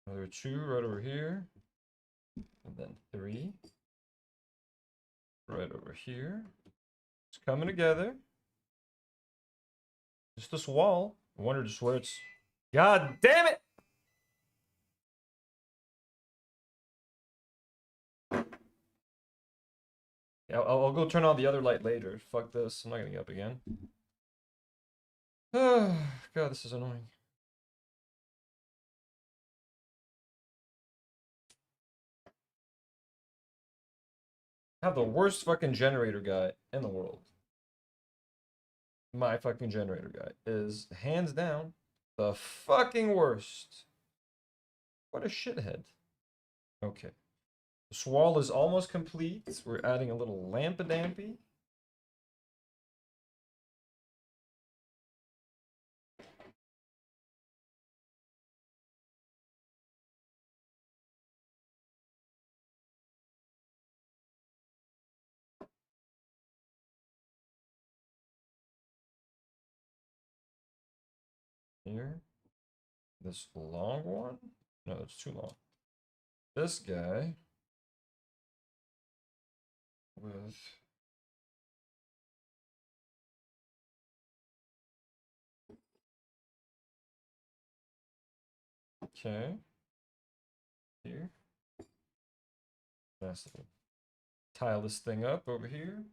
Another 2 right over here. And then 3 right over here. It's coming together. Just this wall. I wonder just where it's. God damn it! Yeah, I'll go turn on the other light later. Fuck this. I'm not gonna get up again. God, this is annoying. I have the worst fucking generator guy in the world. My fucking generator guy is hands down the fucking worst. What a shithead. Okay. The swall is almost complete. We're adding a little lamp-a-dampy. Here. This long one? No, it's too long. This guy with okay. Here. Nice little tile this thing up over here.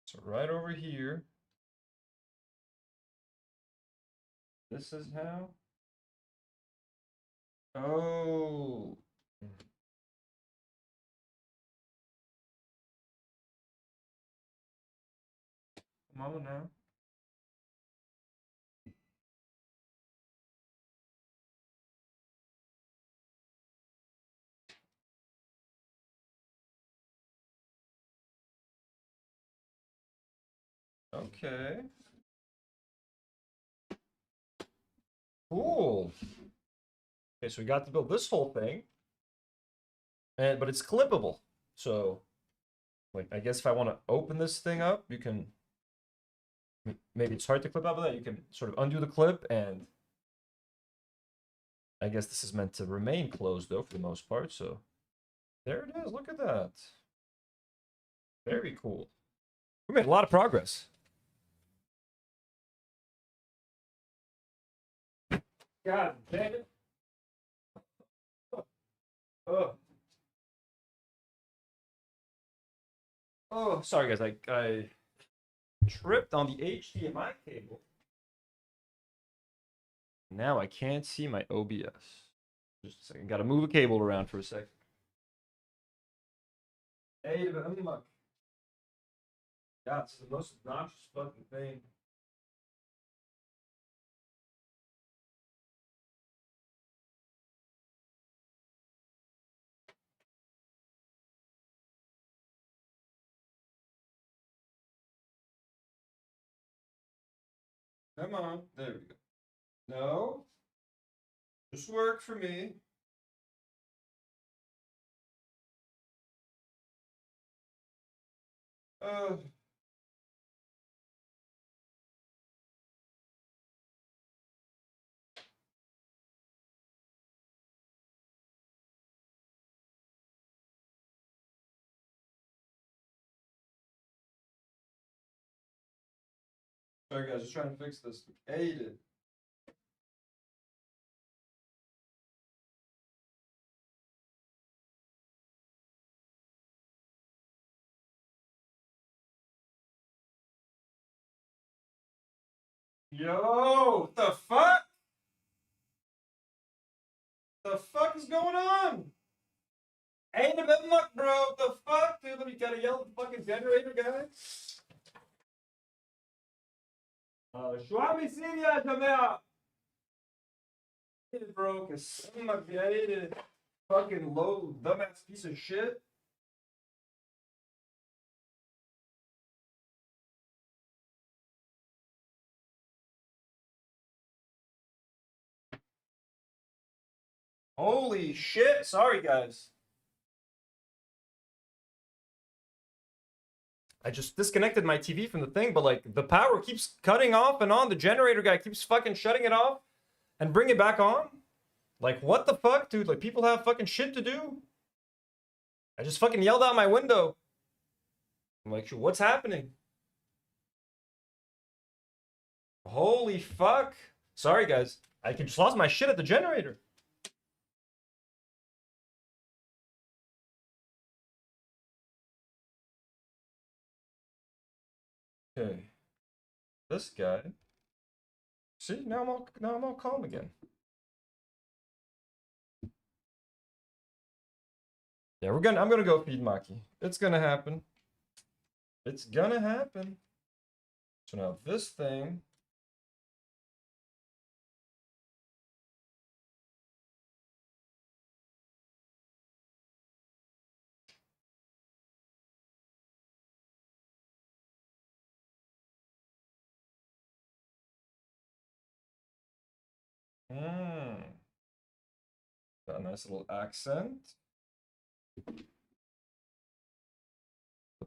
So right over here. This is how. Oh. Come on now. Okay. Cool. Okay, so we got to build this whole thing. And but it's clippable. So like I guess if I want to open this thing up, you can maybe it's hard to clip out of that. You can sort of undo the clip, and I guess this is meant to remain closed though for the most part. So there it is. Look at that. Very cool. We made a lot of progress. God damn it. Oh. Oh, sorry guys. I tripped on the HDMI cable. Now I can't see my OBS. Just a second. Got to move a cable around for a second. Hey, look. Yeah, it's the most obnoxious fucking thing. Come on. There we go. No. Just work for me. Uh. Sorry guys, just trying to fix this. Ate it. Yo, what the fuck? The fuck is going on? Ain't a bit much, bro. What the fuck, dude? Let me gotta yell at the fucking generator guy. شو عم يصير يا جماعة؟ Bro, cause I'm a fucking low dumbass piece of shit. Holy shit! Sorry, guys. I just disconnected my TV from the thing, but like the power keeps cutting off and on. The generator guy keeps fucking shutting it off and bring it back on. Like, what the fuck, dude? Like, people have fucking shit to do. I just fucking yelled out my window. I'm like, what's happening? Holy fuck. Sorry, guys. I just lost my shit at the generator. Okay. This guy. See, now I'm all calm again. Yeah, I'm gonna go feed Maki. It's gonna happen. It's gonna happen. So now this thing. Got a nice little accent. Put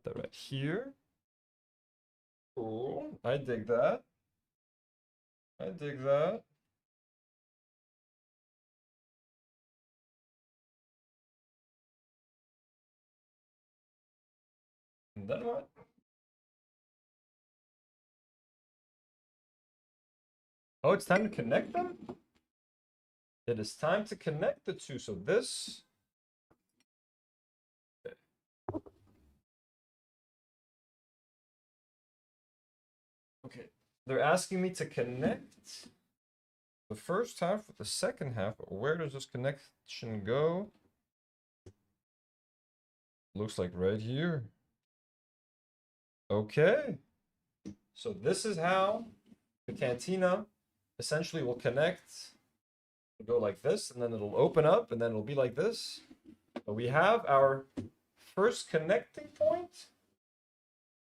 that right here. Cool. I dig that. I dig that. And then what? Oh, it's time to connect them? It is time to connect the two. So this. Okay. They're asking me to connect the first half with the second half. Where does this connection go? Looks like right here. Okay. So this is how the cantina essentially will connect. It'll go like this, and then it'll open up, and then it'll be like this. But we have our first connecting point.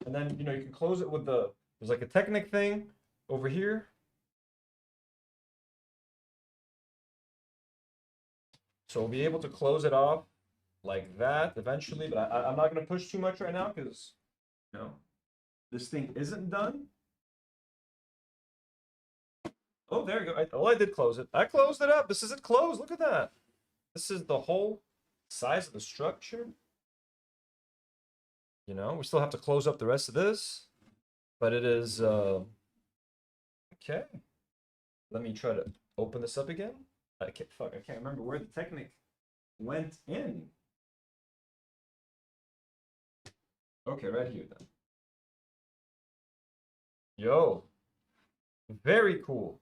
And then, you can close it with there's like a Technic thing over here. So we'll be able to close it off like that eventually, but I'm not going to push too much right now because, this thing isn't done. Oh, there you go. I did close it. I closed it up. This is it closed. Look at that. This is the whole size of the structure. We still have to close up the rest of this, but it is, okay. Let me try to open this up again. I can't remember where the Technic went in. Okay, right here then. Yo, very cool.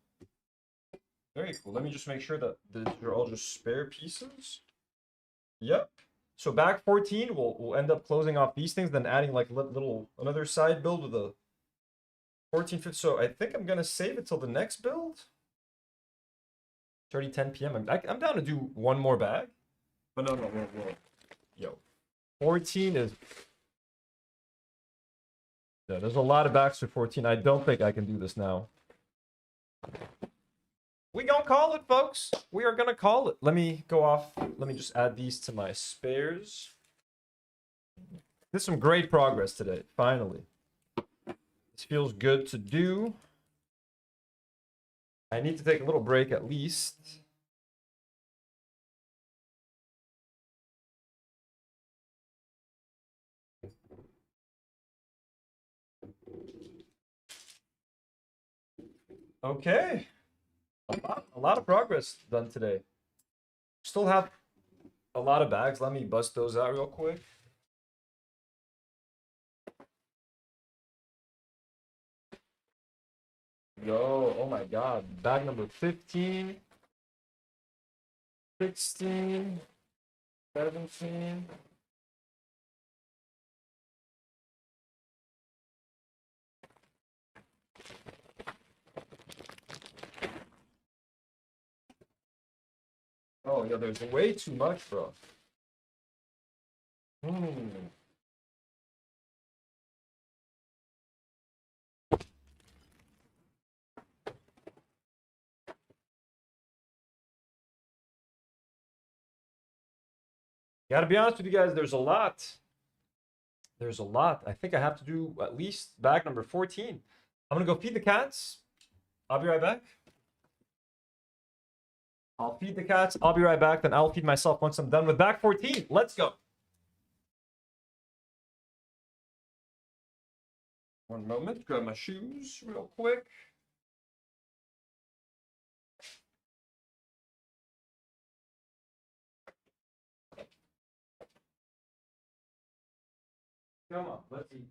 Very cool. Let me just make sure that they're all just spare pieces. Yep. So back 14, we'll end up closing off these things, then adding like another side build with a 14 fifth. So I think I'm gonna save it till the next build. 10 p.m. I'm down to do one more bag, but no, yo, 14 is. Yeah, there's a lot of bags for 14. I don't think I can do this now. We gonna call it, folks. We are gonna call it. Let me go off. Let me just add these to my spares. Did some great progress today, finally. This feels good to do. I need to take a little break at least. Okay. A lot of progress done today. Still have a lot of bags. Let me bust those out real quick. Yo, oh my god. Bag number 15, 16, 17. Oh, yeah, there's way too much, bro. Gotta be honest with you guys, there's a lot. There's a lot. I think I have to do at least bag number 14. I'm gonna go feed the cats. I'll be right back. I'll feed the cats. I'll be right back. Then I'll feed myself once I'm done with bag 14. Let's go. One moment. Grab my shoes real quick. Come on, let's eat.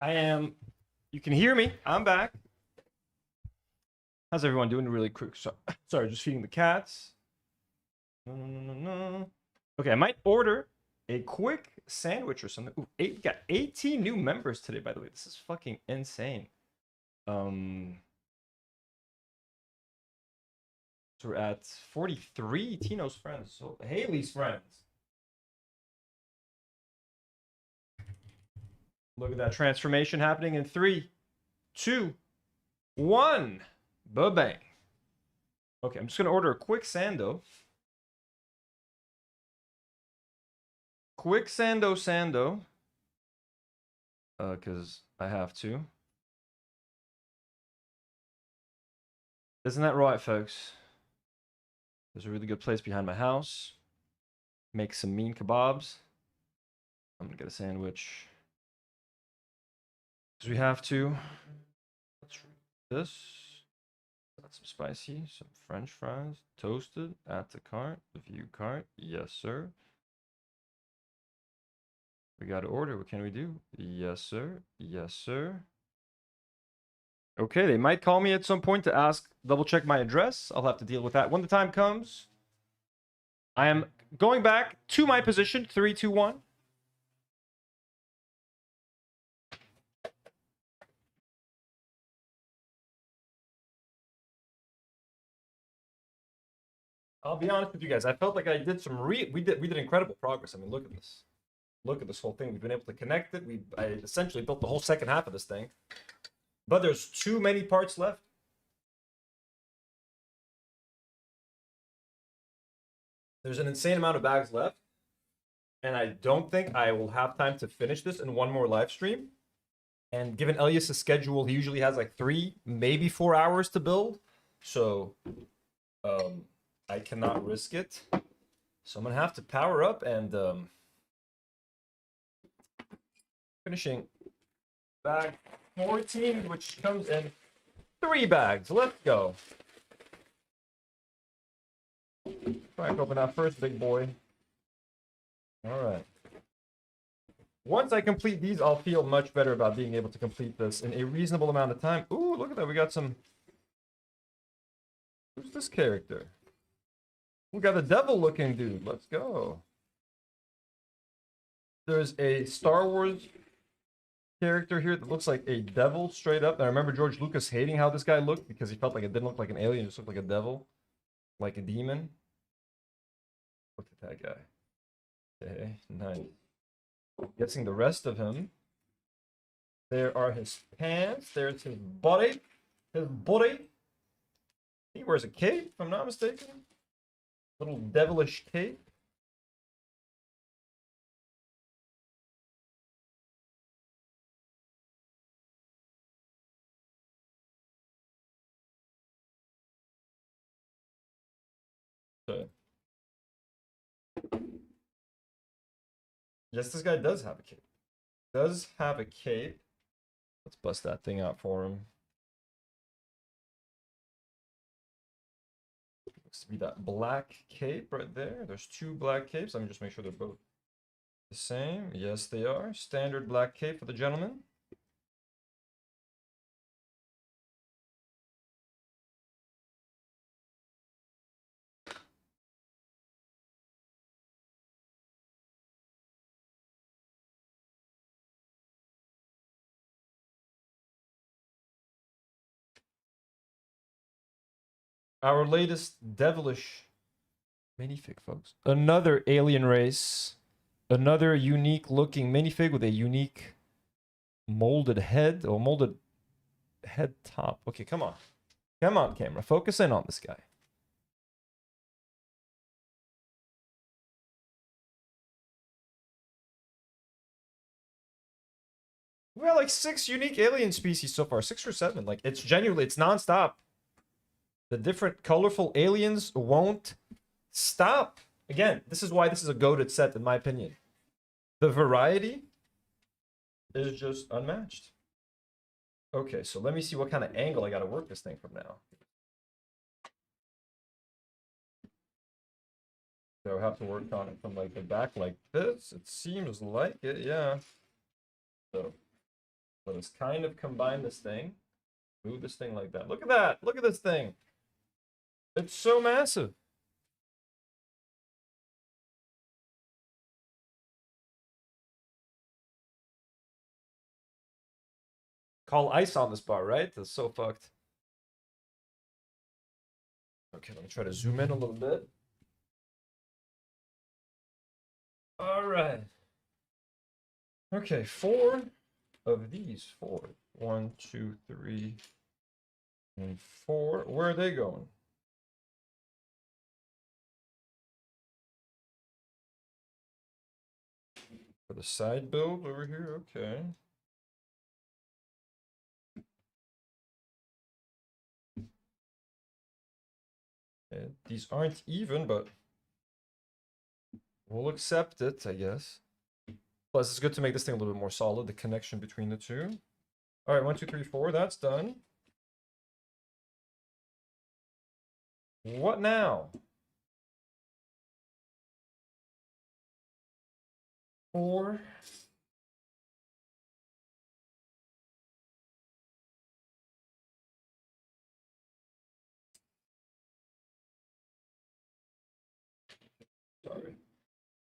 I am. You can hear me. I'm back. How's everyone doing? Really quick. Sorry, just feeding the cats. No. Okay, I might order a quick sandwich or something. Ooh, we got 18 new members today, by the way. This is fucking insane. So we're at 43 Tino's friends. So Haley's friends. Look at that transformation happening in 3, 2, 1. Ba-bang. Okay, I'm just gonna order a quick sando. Quick sando. Because I have to. Isn't that right, folks? There's a really good place behind my house. Make some mean kebabs. I'm gonna get a sandwich. Because we have to. Let's read this. Got some spicy, some French fries, toasted, add to cart, view cart. Yes, sir. We got to order. What can we do? Yes, sir. Yes, sir. Okay, they might call me at some point to ask, double check my address. I'll have to deal with that when the time comes. I am going back to my position. 3, 2, 1. I'll be honest with you guys. I felt like I did some we did incredible progress. I mean, look at this. Look at this whole thing. We've been able to connect it. I essentially built the whole second half of this thing. But there's too many parts left. There's an insane amount of bags left. And I don't think I will have time to finish this in one more live stream. And given Elias' schedule, he usually has like 3, maybe 4 hours to build. So I cannot risk it. So I'm going to have to power up and finishing bag 14, which comes in 3 bags. Let's go. Crack open that first big boy. All right. Once I complete these, I'll feel much better about being able to complete this in a reasonable amount of time. Ooh, look at that. We got some... Who's this character? We got a devil-looking dude. Let's go. There's a Star Wars character here that looks like a devil straight up. And I remember George Lucas hating how this guy looked because he felt like it didn't look like an alien. It just looked like a devil. Like a demon. Look at that guy. Okay, nice. Guessing the rest of him. There are his pants. There's his body. His body. He wears a cape, if I'm not mistaken. Little devilish cape. So. Yes, this guy does have a cape. Does have a cape. Let's bust that thing out for him. Looks to be that black cape right there. There's 2 black capes. Let me just make sure they're both the same. Yes, they are. Standard black cape for the gentleman. Our latest devilish minifig, folks. Another alien race. Another unique looking minifig with a unique molded head or molded head top. Okay, come on. Come on, camera. Focus in on this guy. We got like 6 unique alien species so far. 6 or 7. Like, it's genuinely, it's nonstop. The different colorful aliens won't stop. Again, this is why this is a goated set, in my opinion. The variety is just unmatched. Okay, so let me see what kind of angle I got to work this thing from now. So I have to work on it from like the back like this. It seems like it, yeah. So let's kind of combine this thing. Move this thing like that. Look at that. Look at this thing. It's so massive. call ice on this bar, right? That's so fucked. Okay, let me try to zoom in a little bit. All right. Okay, 4 of these. 4. 1, 2, 3, and 4. Where are they going? For the side build over here? Okay. These aren't even, but we'll accept it, I guess. Plus, it's good to make this thing a little bit more solid, the connection between the two. All right, 1, 2, 3, 4. That's done. What now? 4. Sorry.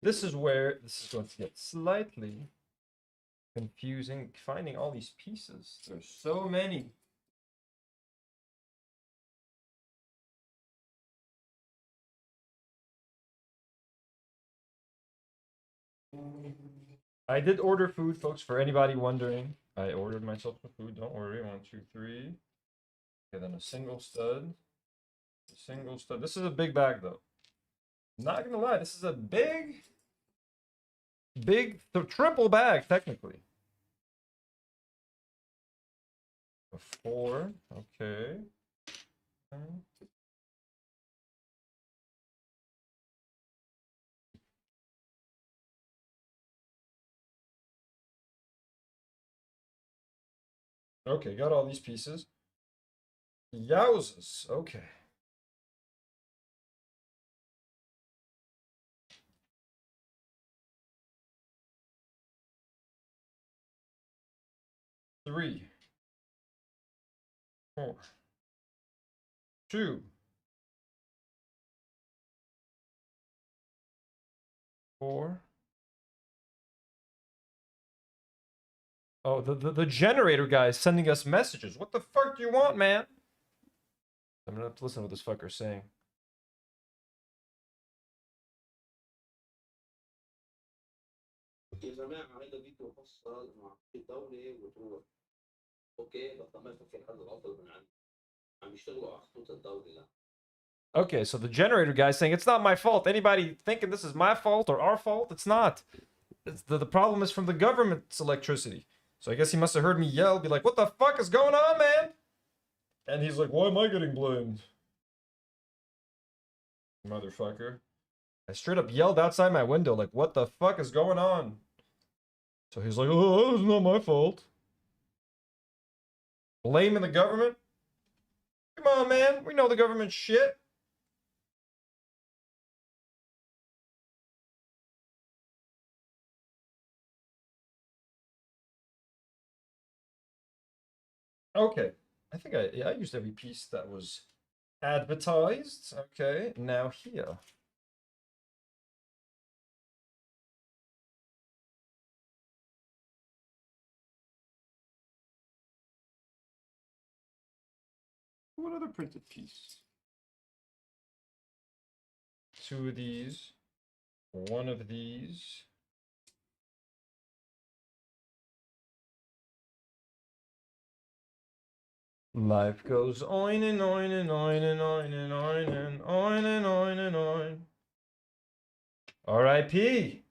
This is where this is going to get slightly confusing. Finding all these pieces. There's so many. I did order food, folks, for anybody wondering. I ordered myself some food. Don't worry. 1, 2, 3. Okay, then a single stud. A single stud. This is a big bag, though. Not gonna lie, this is a big triple bag, technically. A 4. Okay. Okay, got all these pieces. Yowzers. Okay. Three. 4. 2. 4. Oh, the generator guy is sending us messages. What the fuck do you want, man? I'm gonna have to listen to what this fucker's saying.
يا جماعة عايزة فيديو خاصة مع الدولي وتروح اوكي بس ما يكون في حد غلط من عم يشتغلوا على خطوط الدولي لا.
Okay, so the generator guy's saying it's not my fault. Anybody thinking this is my fault or our fault? It's not. The problem is from the government's electricity. So I guess he must have heard me yell, be like, what the fuck is going on, man? And he's like, why am I getting blamed? Motherfucker. I straight up yelled outside my window, like, what the fuck is going on? So he's like, oh, it's not my fault. Blaming the government? Come on, man. We know the government shit. Okay. I think I used every piece that was advertised. Okay. Now here. What other printed piece? 2 of these. 1 of these. Life goes on and on and on and on and on and on and on and on. R.I.P.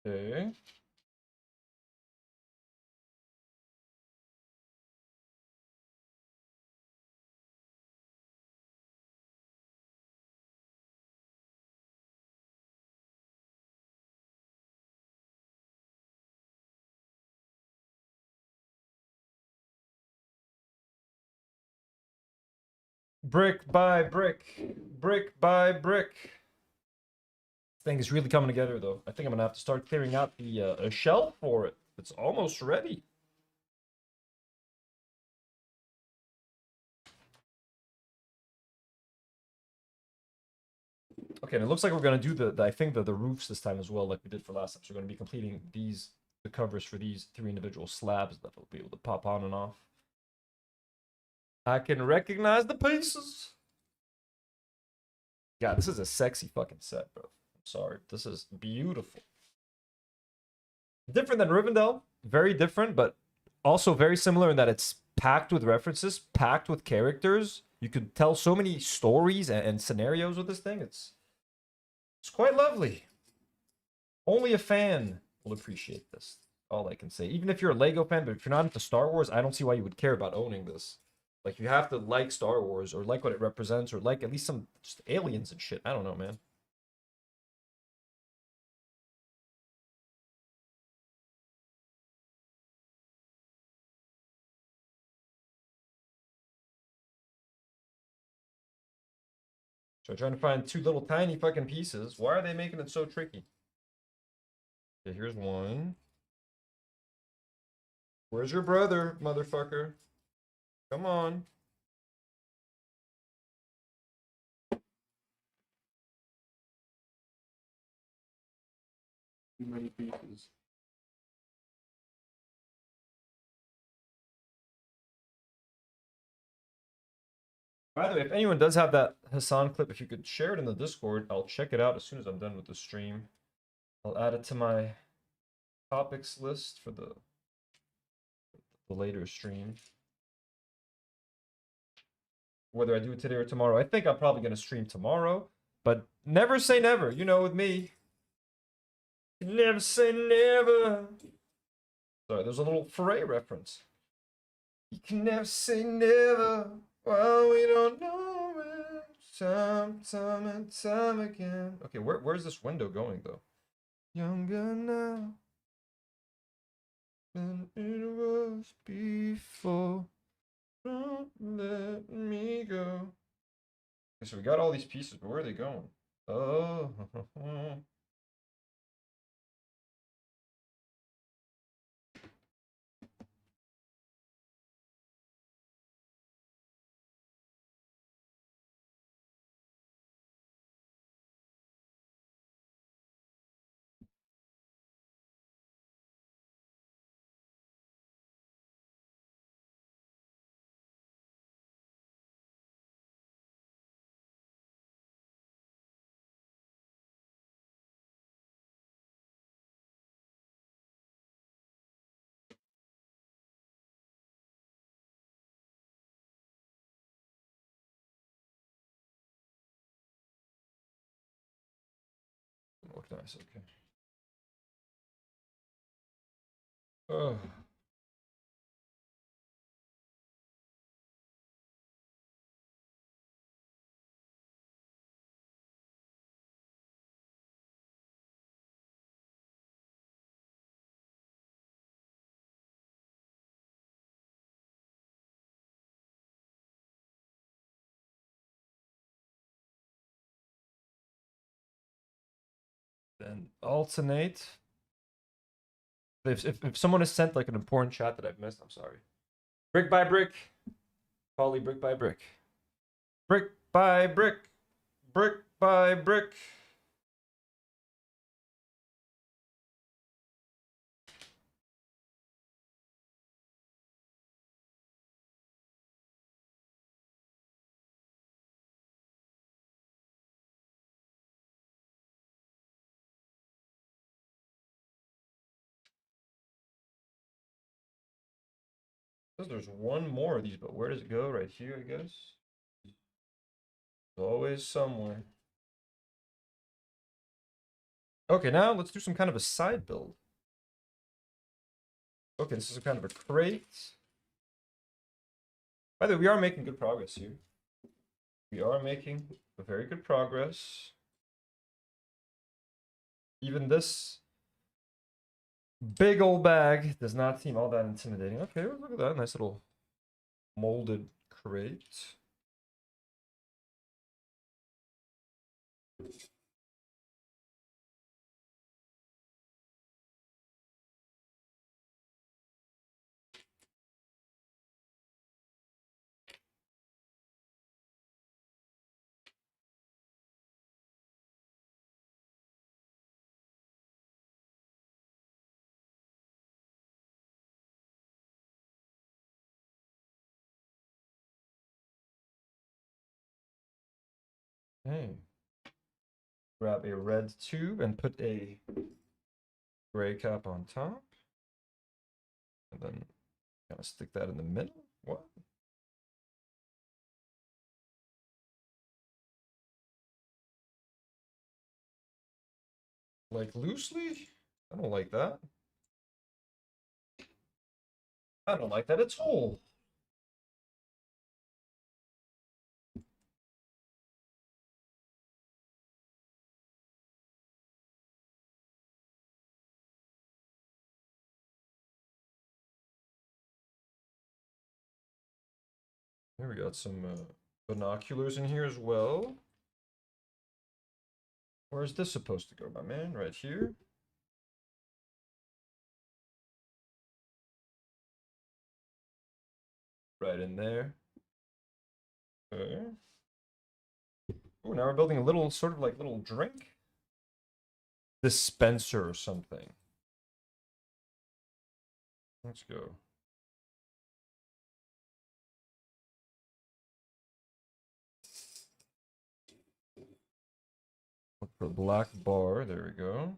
Okay. Brick by brick. Brick by brick. This thing is really coming together, though. I think I'm going to have to start clearing out the a shelf for it. It's almost ready. Okay, and it looks like we're going to do I think the roofs this time as well, like we did for last time. So we're going to be completing the covers for these 3 individual slabs that will be able to pop on and off. I can recognize the pieces. God, this is a sexy fucking set, bro. I'm sorry. This is beautiful. Different than Rivendell. Very different, but also very similar in that it's packed with references, packed with characters. You could tell so many stories and scenarios with this thing. It's quite lovely. Only a fan will appreciate this. All I can say. Even if you're a Lego fan, but if you're not into Star Wars, I don't see why you would care about owning this. Like, you have to like Star Wars, or like what it represents, or like at least some just aliens and shit. I don't know, man. So I'm trying to find 2 little tiny fucking pieces. Why are they making it so tricky? Okay, here's one. Where's your brother, motherfucker? Come on. Too many pieces. By the way, if anyone does have that Hassan clip, if you could share it in the Discord, I'll check it out as soon as I'm done with the stream. I'll add it to my topics list for the later stream. Whether I do it today or tomorrow. I think I'm probably going to stream tomorrow, but never say never. You know, with me. Never say never. Sorry, there's a little Foray reference. You can never say never. Well, we don't know it. Time and time again. Okay, where's this window going, though? Younger now than it was before. Don't let me go. Okay, so we got all these pieces, but where are they going? Oh. Organize, okay. Oh. Then alternate. If someone has sent like an important chat that I've missed, I'm sorry. Brick by brick. Polly, brick by brick. Brick by brick. Brick by brick. There's one more of these, but where does it go? Right here, I guess. It's always somewhere. Okay, now let's do some kind of a side build. Okay, this is a kind of a crate. By the way, we are making good progress here. We are making a very good progress. Even this big old bag does not seem all that intimidating. Okay, look at that. Nice little molded crate. Okay. Grab a red tube and put a gray cap on top. And then kind of stick that in the middle. What? Like loosely? I don't like that. I don't like that at all. Here we got some binoculars in here as well. Where's this supposed to go, my man? Right here. Right in there. Okay. Oh, now we're building a little, sort of like little drink dispenser or something. Let's go. Look for black bar. There we go.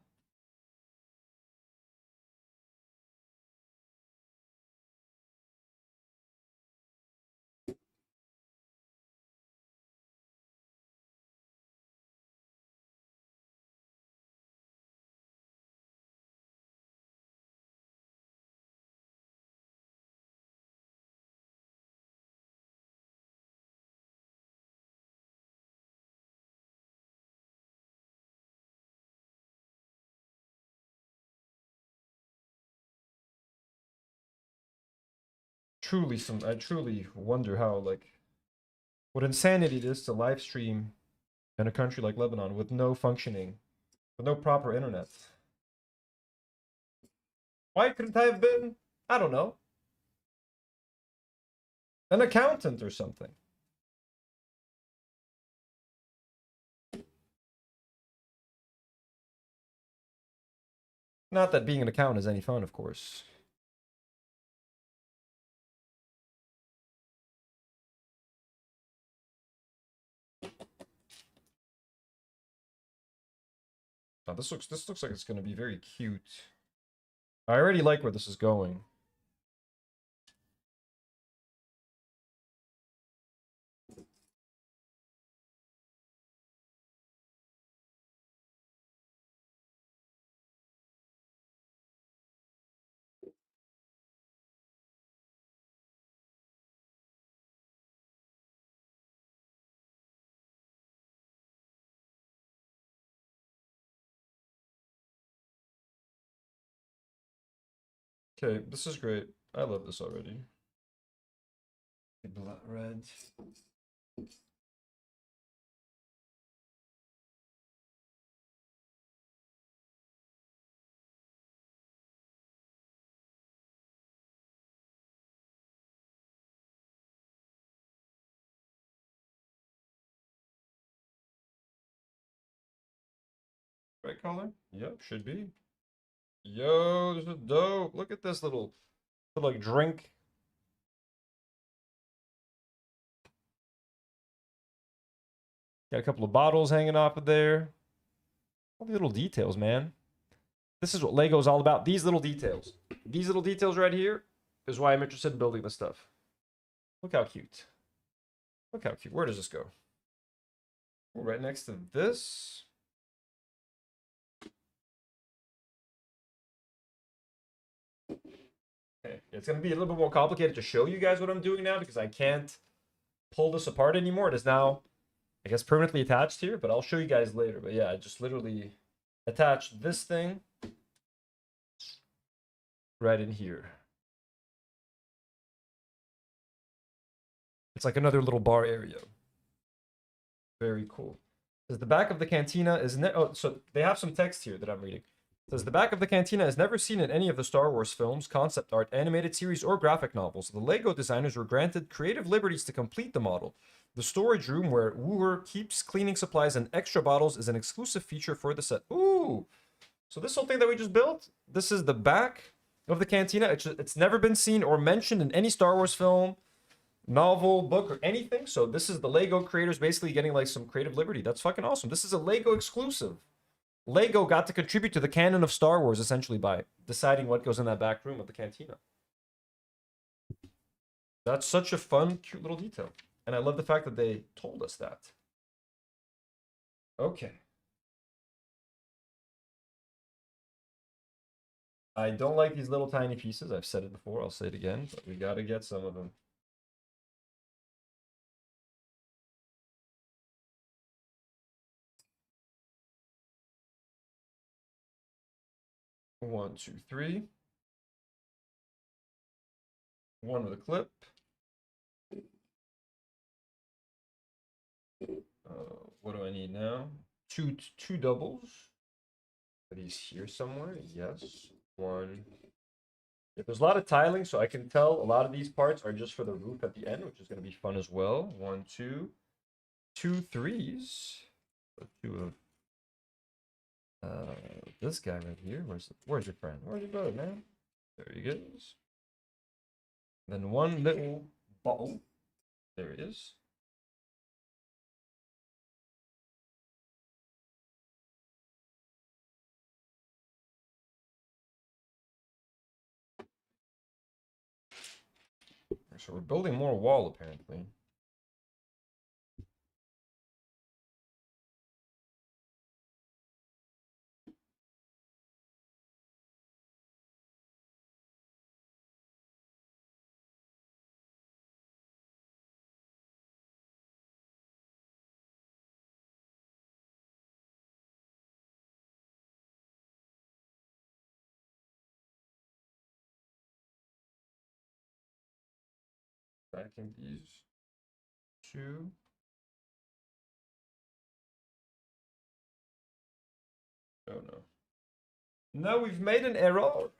I truly wonder how, like, what insanity it is to live stream in a country like Lebanon with no functioning, with no proper internet. Why couldn't I have been, I don't know, an accountant or something? Not that being an accountant is any fun, of course. Now, this looks like it's going to be very cute. I already like where this is going. Okay, this is great. I love this already. Red. Right color? Yep, should be. Yo, this is dope. Look at this little like drink. Got a couple of bottles hanging off of there. All the little details, man. This is what Lego is all about. These little details. These little details right here is why I'm interested in building this stuff. Look how cute. Look how cute. Where does this go? Ooh, right next to this. Okay. It's going to be a little bit more complicated to show you guys what I'm doing now because I can't pull this apart anymore. It is now, I guess, permanently attached here, but I'll show you guys later. But yeah, I just literally attached this thing right in here. It's like another little bar area. Very cool. Says the back of the cantina is so they have some text here that I'm reading. Says the back of the cantina is never seen in any of the Star Wars films, concept art, animated series, or graphic novels. The Lego designers were granted creative liberties to complete the model. The storage room where Wooer keeps cleaning supplies and extra bottles is an exclusive feature for the set. Ooh! So this whole thing that we just built, this is the back of the cantina. It's never been seen or mentioned in any Star Wars film, novel, book, or anything. So this is the Lego creators basically getting like some creative liberty. That's fucking awesome. This is a Lego exclusive. Lego got to contribute to the canon of Star Wars essentially by deciding what goes in that back room of the cantina. That's such a fun, cute little detail. And I love the fact that they told us that. Okay. I don't like these little tiny pieces. I've said it before. I'll say it again. But we got to get some of them. One, two, three. One with a clip. What do I need now? Two doubles. Are these here somewhere? Yes. One. If there's a lot of tiling, so I can tell a lot of these parts are just for the roof at the end, which is going to be fun as well. One, two. Two threes. Two of this guy right here. Where's your friend? Where's your brother, man? There he is. Then one little bottle. There it is. So we're building more wall apparently. Stacking these two. Oh no. No, we've made an error.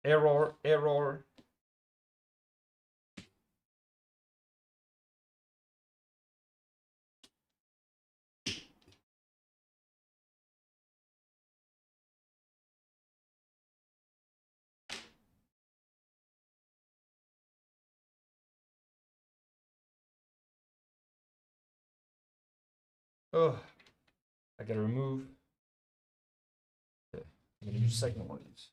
Error. Oh, I gotta remove. Okay, I'm gonna use the second one of these.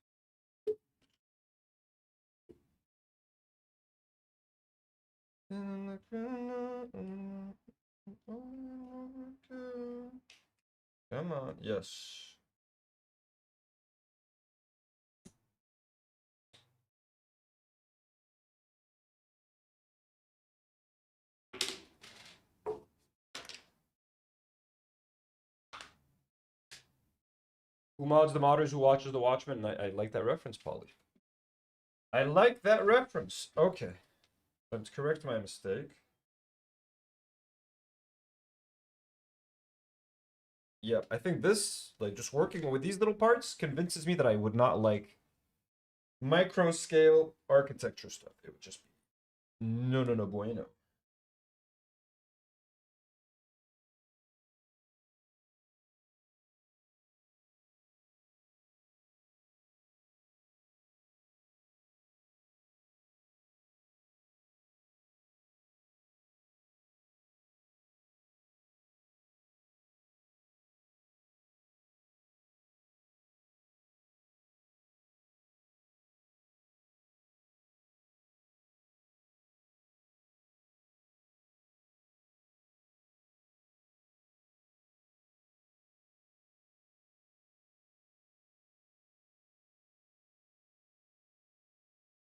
Come on, yes. Who mods the modders, who watches the Watchmen? I like that reference, Polly. I like that reference. Okay. Let's correct my mistake. Yep, I think this, like, just working with these little parts convinces me that I would not like micro scale architecture stuff. It would just be no bueno.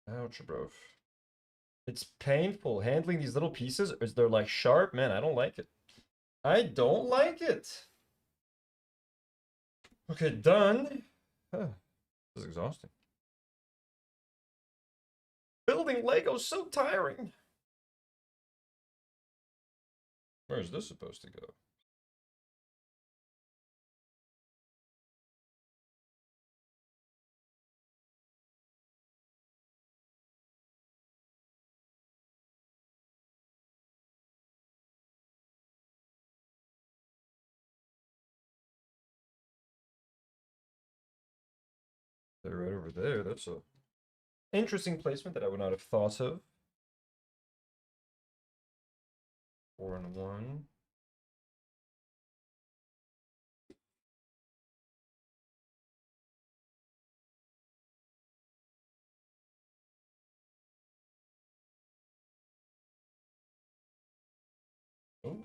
Ouch, bro. It's painful handling these little pieces. Is they're like sharp, man. I don't like it. I don't like it. Okay, done. Huh. This is exhausting. Building Lego's so tiring. Where is this supposed to go? They're right over there. That's a interesting placement that I would not have thought of. 4 and 1. Oh.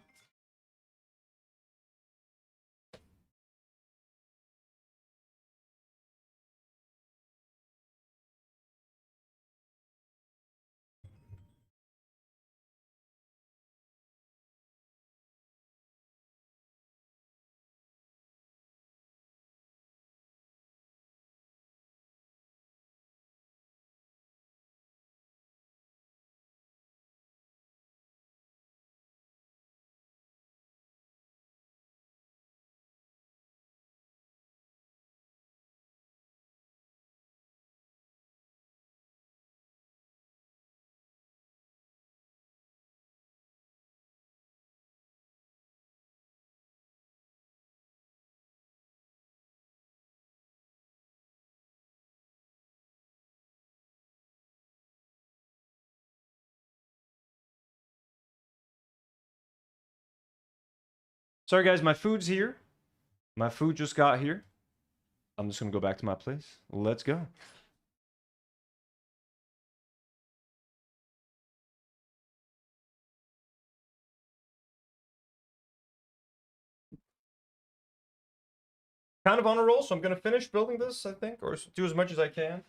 Sorry, guys, my food's here. My food just got here. I'm just going to go back to my place. Let's go. Kind of on a roll, so I'm going to finish building this, I think, or do as much as I can.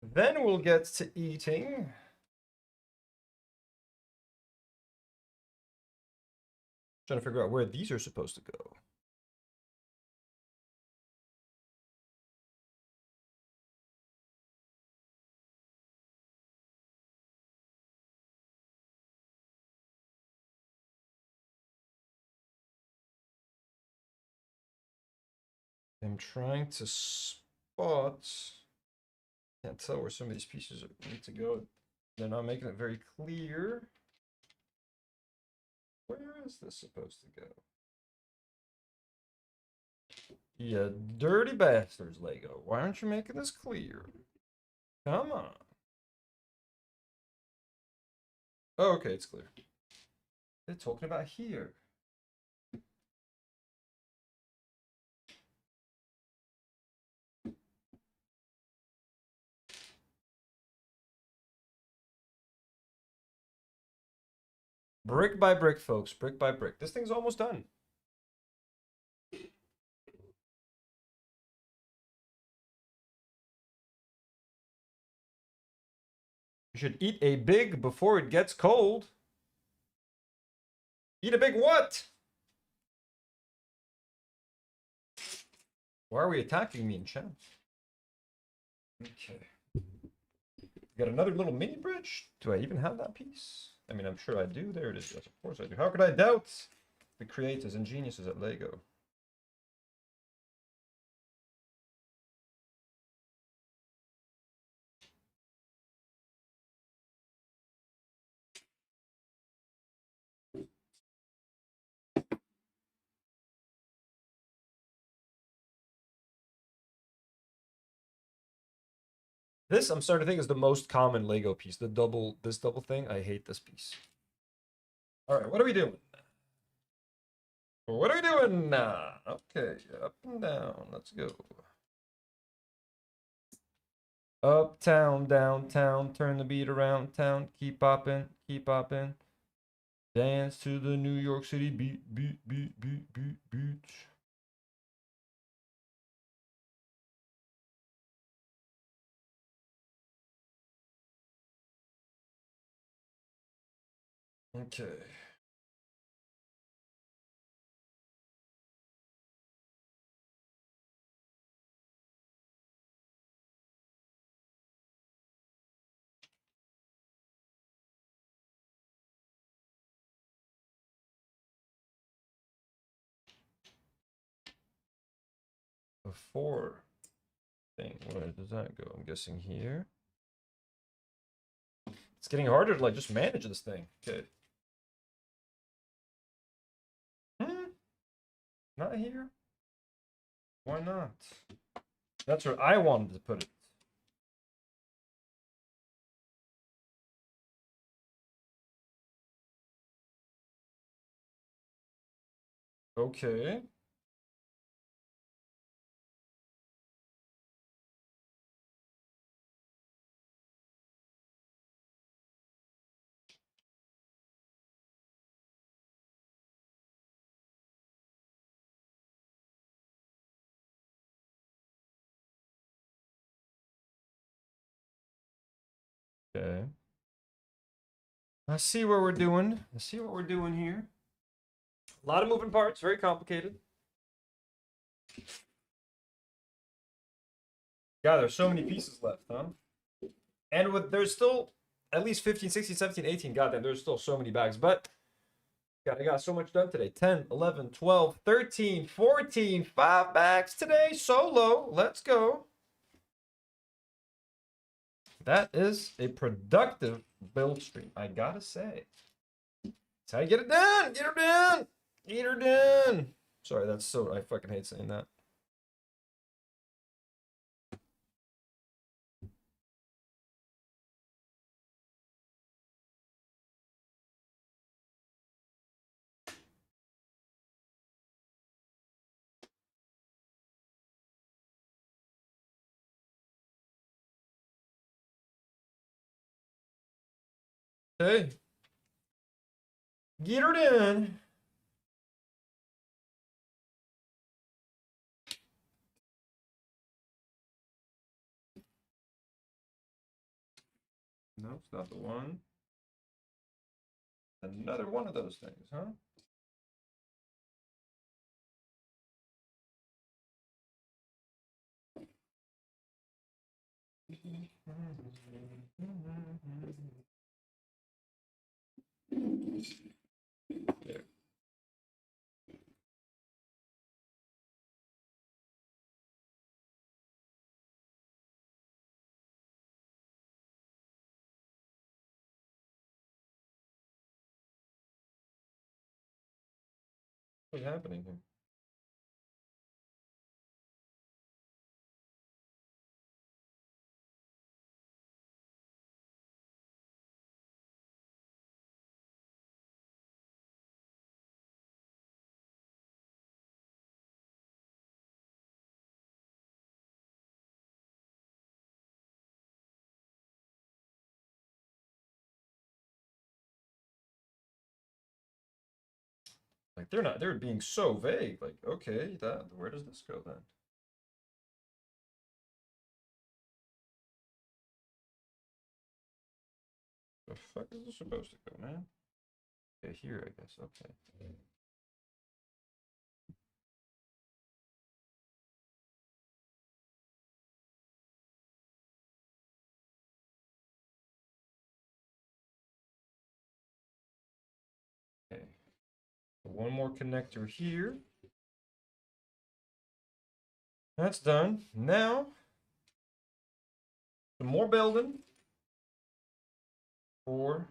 Then we'll get to eating. Trying to figure out where these are supposed to go. I'm trying to spot. Can't tell where some of these pieces need to go. They're not making it very clear. Where is this supposed to go? You dirty bastards, Lego. Why aren't you making this clear? Come on. Oh, okay, it's clear. They're talking about here. Brick by brick, folks. Brick by brick. This thing's almost done. You should eat a big before it gets cold. Eat a big what? Why are we attacking me in chat? Okay. Got another little mini bridge? Do I even have that piece? I mean, I'm sure I do. There it is. Yes, of course I do. How could I doubt the creators and geniuses at Lego? This, I'm starting to think, is the most common Lego piece. This double thing. I hate this piece. All right, what are we doing? What are we doing now? Okay, up and down. Let's go. Uptown, downtown, turn the beat around town. Keep popping, keep popping. Dance to the New York City beat, beat, beat, beat, beat, beat. Okay. Before thing, where does that go? I'm guessing here. It's getting harder to like just manage this thing. Okay. Not here. Why not? That's where I wanted to put it. Okay. Okay. Let's see what we're doing. Let's see what we're doing here. A lot of moving parts, very complicated. God, there's so many pieces left, huh? And with there's still at least 15, 16, 17, 18. God damn, there's still so many bags. But God, I got so much done today. 10, 11, 12, 13, 14, 5 bags today. Solo. Let's go. That is a productive build stream, I gotta say. That's how you get it done. Get her done. Get her done. Sorry, that's so. I fucking hate saying that. Hey, get her done. No, it's not the one. Another one of those things, huh? There. What's happening here? Like they're being so vague. Like, okay, that where does this go then? The fuck is this supposed to go, man? Okay, here I guess. Okay. Okay. One more connector here. That's done. Now, some more building for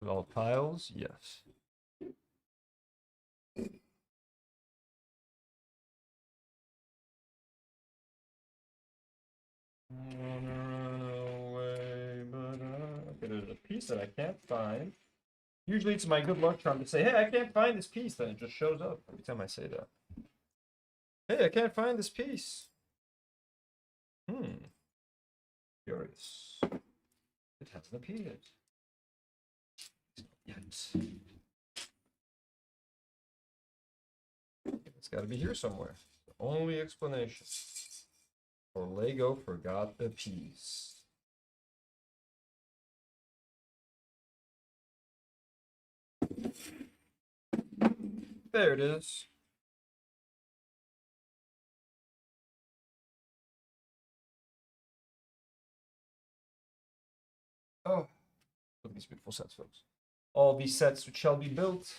all piles. Yes. Run away, but okay, there's a piece that I can't find. Usually it's my good luck charm to say, hey, I can't find this piece. Then it just shows up every time I say that. Hey, I can't find this piece. Curious. It hasn't appeared. Yet. It's got to be here somewhere. The only explanation. Or Lego forgot the piece. There it is. Oh, look at these beautiful sets, folks. All these sets which shall be built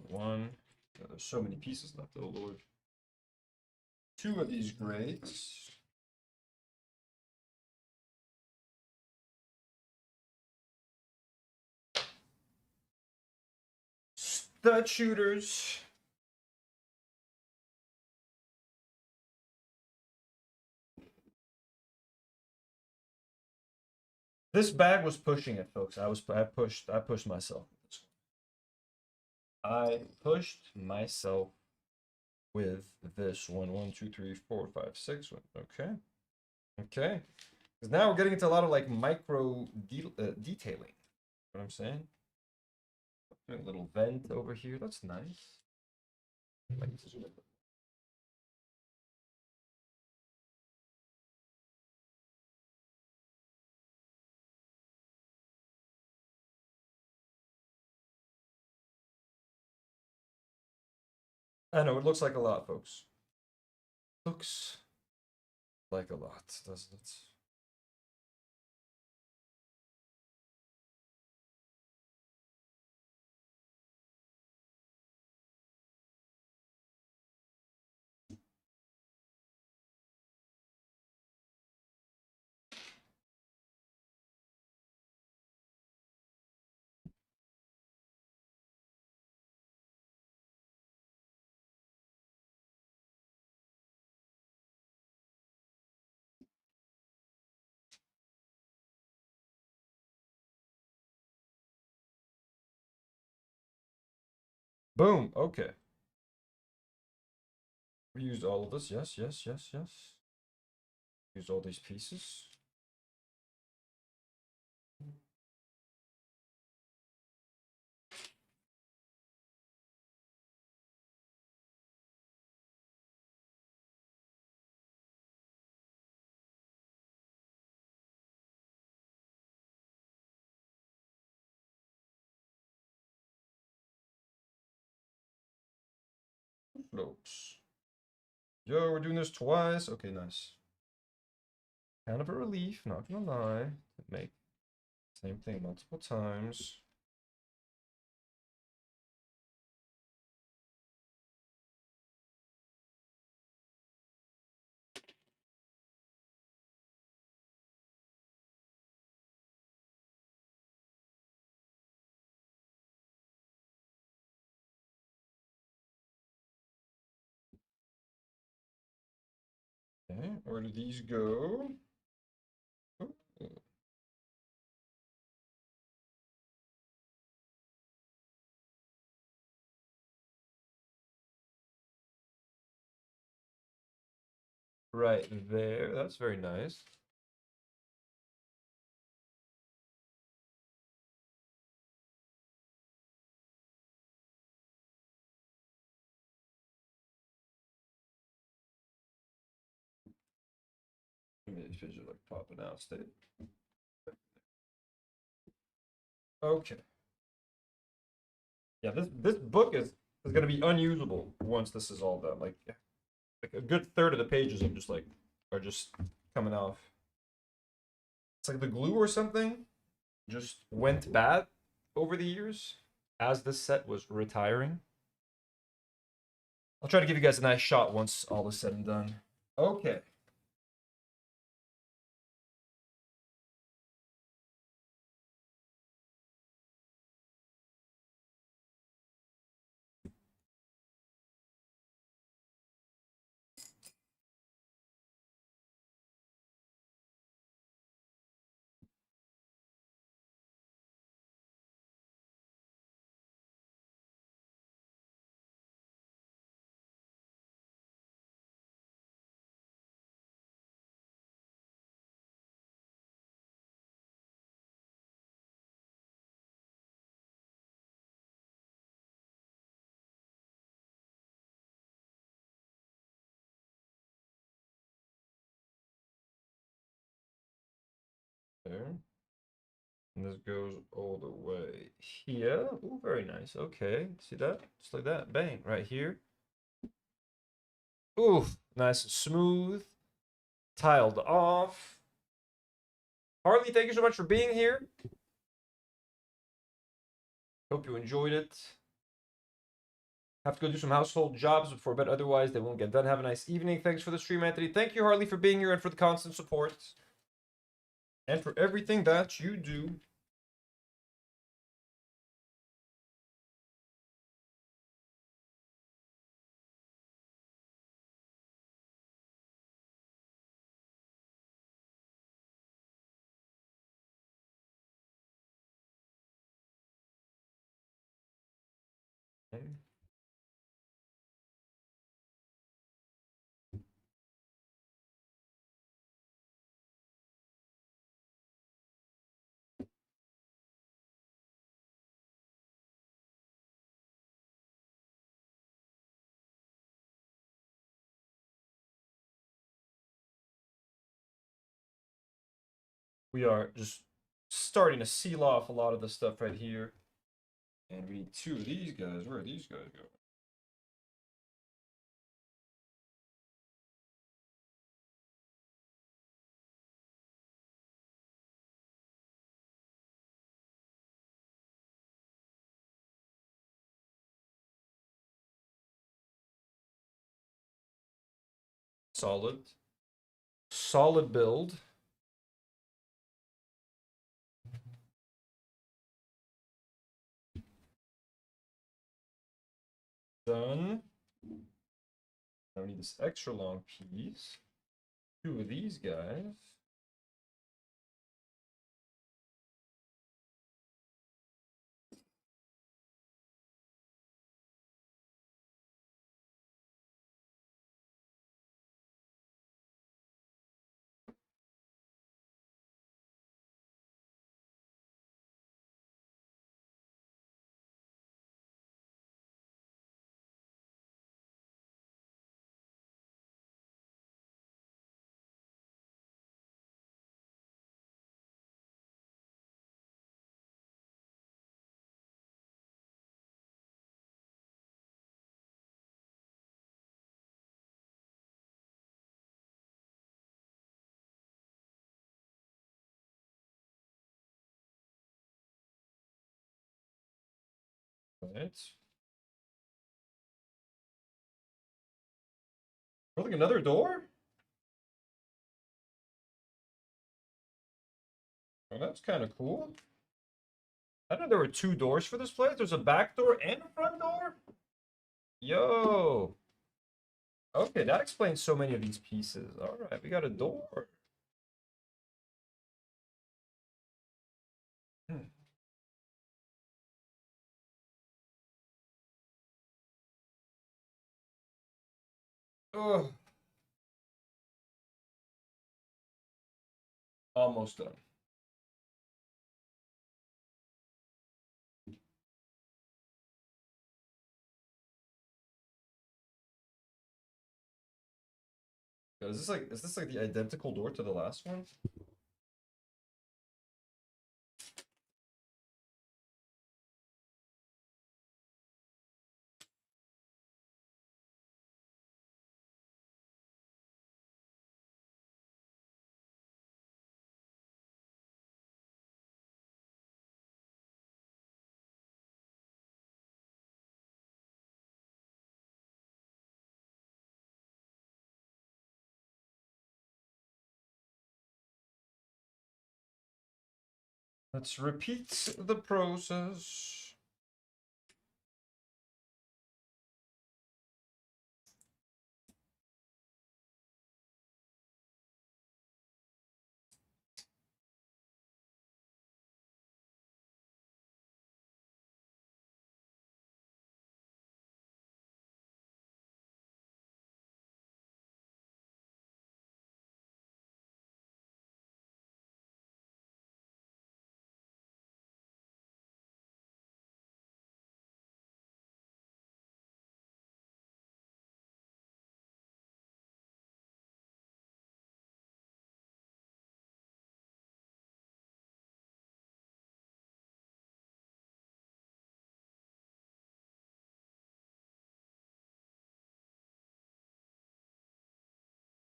one. Oh, there's so many pieces left, oh lord. Two of these greats. Stud shooters. This bag was pushing it, folks. I pushed myself with this one. I pushed myself with this one. 1, 2, 3, 4, 5, 6. Okay. Okay. Because now we're getting into a lot of like micro detailing. You know what I'm saying? A little vent over here. That's nice. Like to zoom in. I know it looks like a lot, folks. Looks like a lot, doesn't it? Boom. Okay. We used all of this. Yes, yes, yes, yes. Used all these pieces. Floats. Yo, we're doing this twice. Okay, nice. Kind of a relief, not gonna lie. To make same thing multiple times. Okay, where do these go? Oh, right there. That's very nice. These fish are like popping out state. Okay. Yeah, this book is gonna be unusable once this is all done. Like a good third of the pages are just coming off. It's like the glue or something just went bad over the years as this set was retiring. I'll try to give you guys a nice shot once all is said and done. Okay. There. And this goes all the way here. Ooh, very nice. Okay. See that? Just like that. Bang. Right here. Ooh, nice and smooth. Tiled off. Harley, thank you so much for being here. Hope you enjoyed it. Have to go do some household jobs before bed, otherwise they won't get done. Have a nice evening. Thanks for the stream, Anthony. Thank you, Harley, for being here and for the constant support. And for everything that you do. Okay. We are just starting to seal off a lot of the stuff right here. And we need 2 of these guys. Where are these guys going? Solid. Solid build. Done. Now we need this extra long piece. 2 of these guys. Right. Building another door? Oh, that's kind of cool. I didn't know there were 2 doors for this place. There's a back door and a front door? Yo. Okay, that explains so many of these pieces. Alright, we got a door. Hmm. Ugh. Almost done. Is this like the identical door to the last one? Let's repeat the process.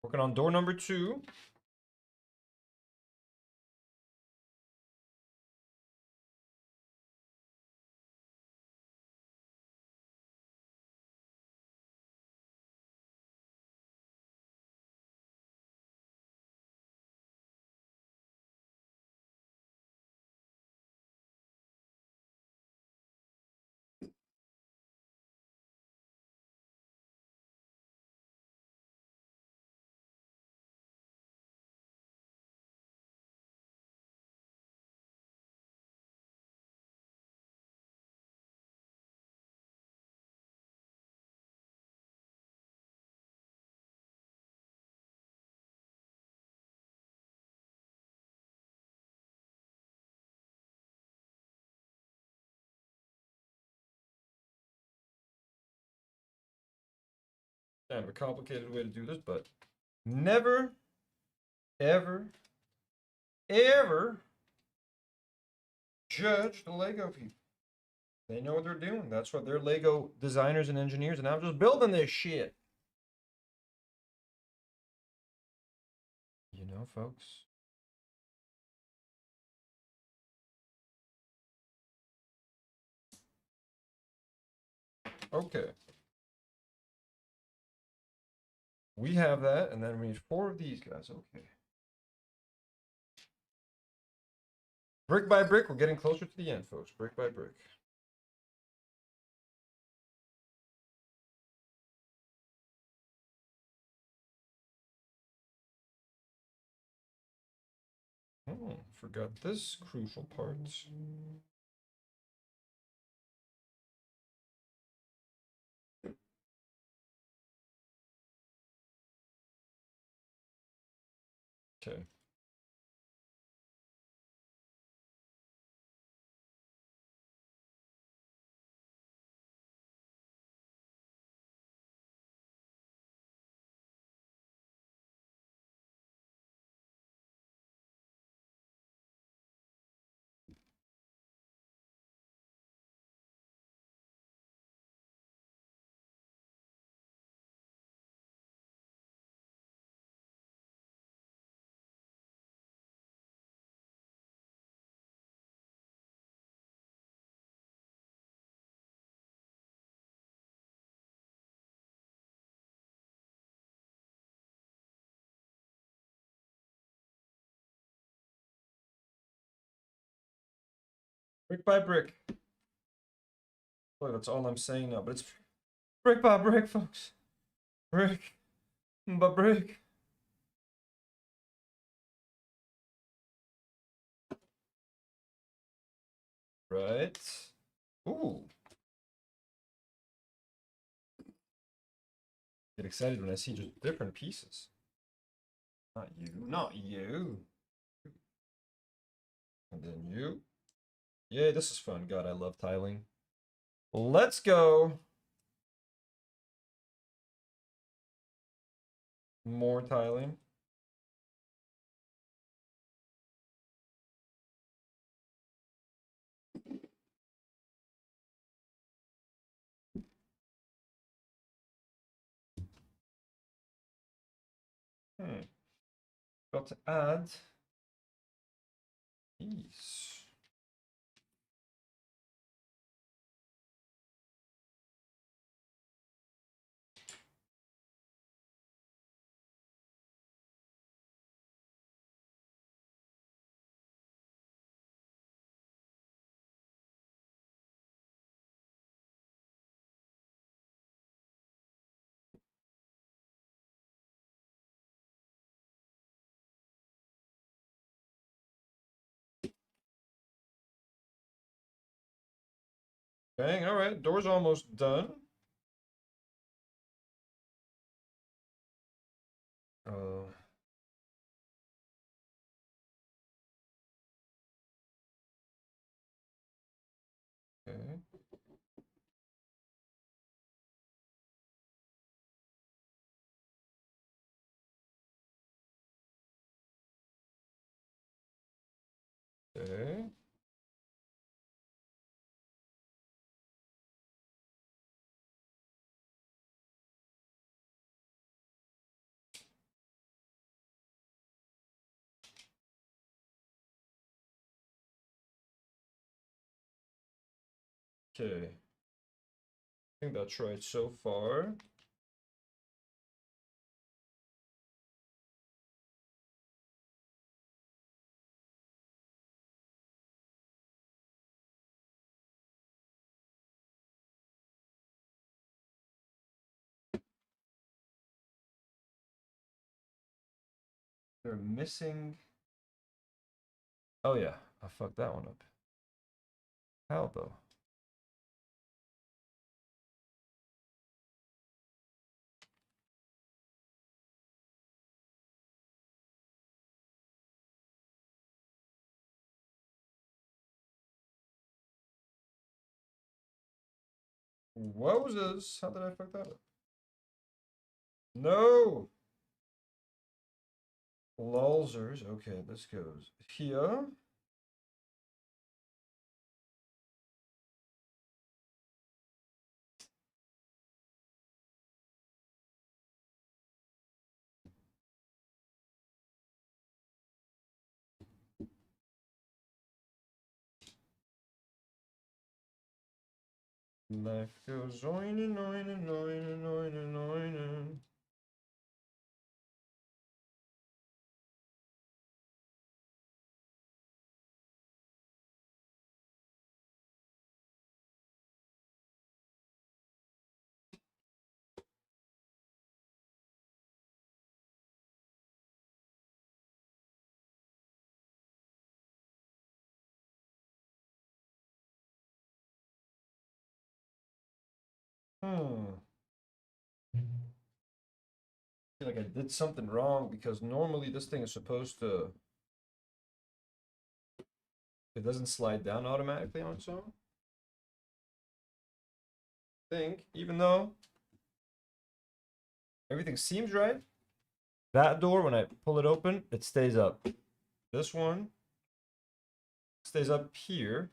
Working on door number 2. kind of a complicated way to do this, but never, ever, ever judge the Lego people. They know what they're doing. That's what they're Lego designers and engineers, and I'm just building this shit. You know, folks. Okay. We have that, and then we need 4 of these guys. Okay. Brick by brick, we're getting closer to the end, folks. Brick by brick. Oh, forgot this crucial part. Okay. Brick by brick. Boy, that's all I'm saying now, but it's brick by brick, folks. Brick by brick. Right. Ooh. Get excited when I see just different pieces. Not you, not you. And then you. Yay, this is fun. God, I love tiling. Let's go. More tiling. Got to add these. Bang, all right, door's almost done. Okay. Okay. Okay. I think that's right so far. They're missing. Oh yeah, I fucked that one up. How though? What was this? How did I fuck that up? No! Lulzers. Okay, this goes here. Life goes on and on and on and on and on and. I feel like I did something wrong because normally this thing is supposed to. It doesn't slide down automatically on its own. I think, even though everything seems right, that door, when I pull it open, it stays up. This one stays up here.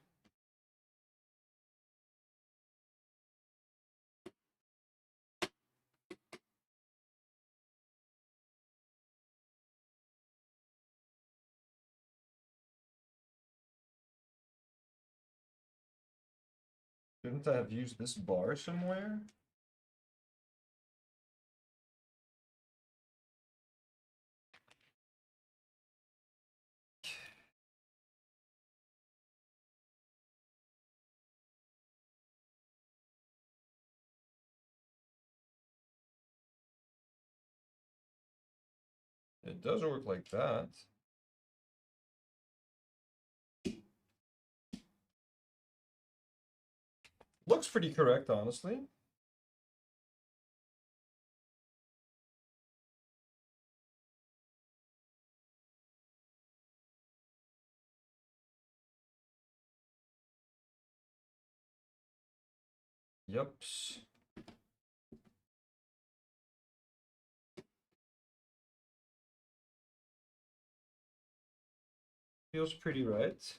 Shouldn't I have used this bar somewhere? It does work like that. Looks pretty correct, honestly. Yups. Feels pretty right.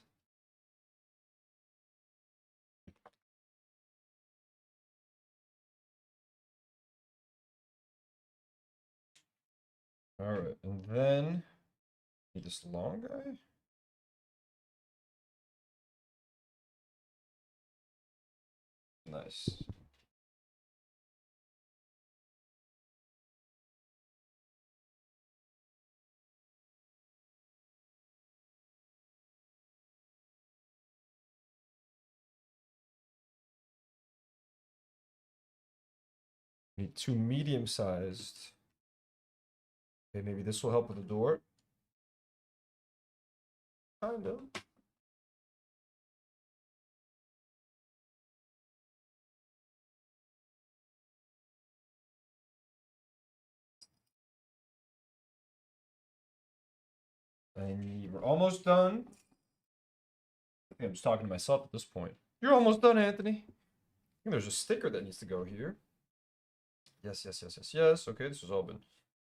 All right, and then need this long guy. Nice. Need two medium-sized. Okay, maybe this will help with the door. Kind of. And we're almost done. I think I'm just talking to myself at this point. You're almost done, Anthony. I think there's a sticker that needs to go here. Yes, yes, yes, yes, yes. Okay, this has all been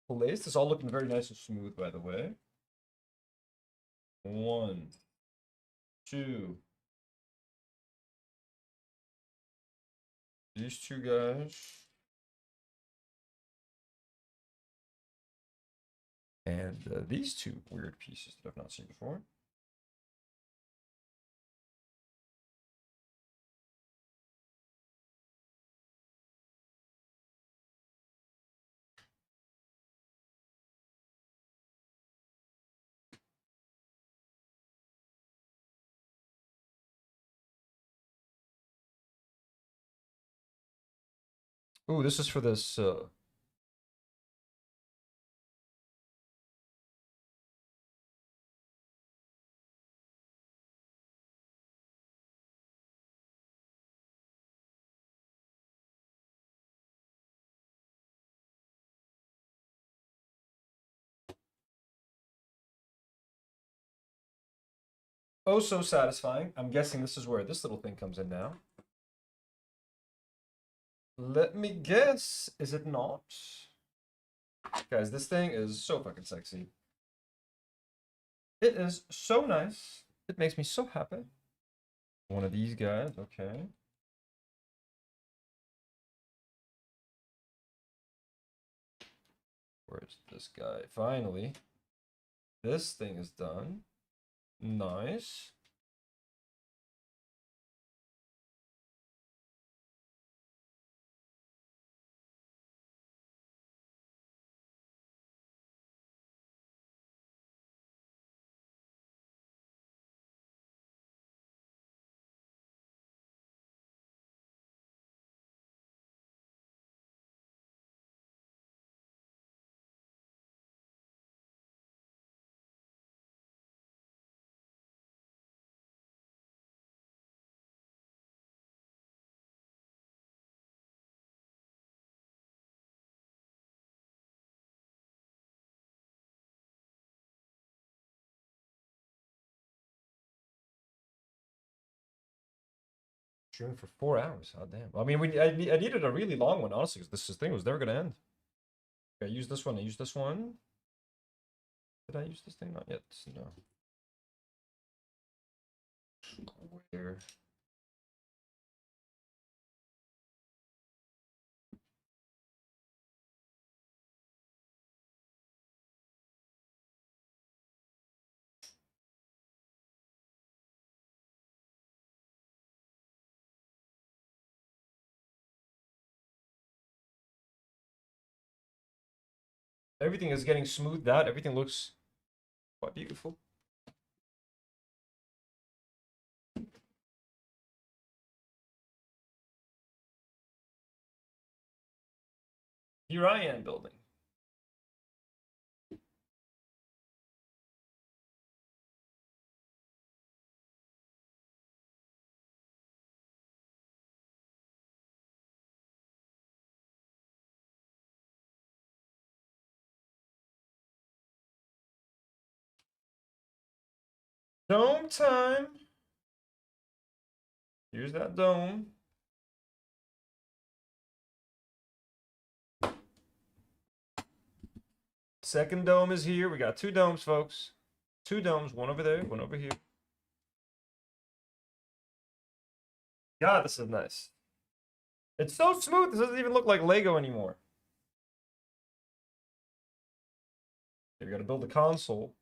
placed. It's all looking very nice and smooth, by the way. 1, 2. These two guys. And these two weird pieces that I've not seen before. Ooh, this is for this. Oh, so satisfying. I'm guessing this is where this little thing comes in now. Let me guess. Is it not? Guys, this thing is so fucking sexy. It is so nice. It makes me so happy. One of these guys, okay. Where's this guy? Finally. This thing is done. Nice. Streaming for 4 hours. Oh damn. I mean, I needed a really long one, honestly, because this thing was never gonna end. Okay, I use this one. I use this one. Did I use this thing? Not yet. No. Where? Everything is getting smoothed out. Everything looks quite beautiful. Here I am building. Dome time. Here's that dome. Second dome is here. We got 2 domes, folks. 2 domes. One over there, one over here. God, this is nice. It's so smooth. This doesn't even look like Lego anymore. We gotta build a console.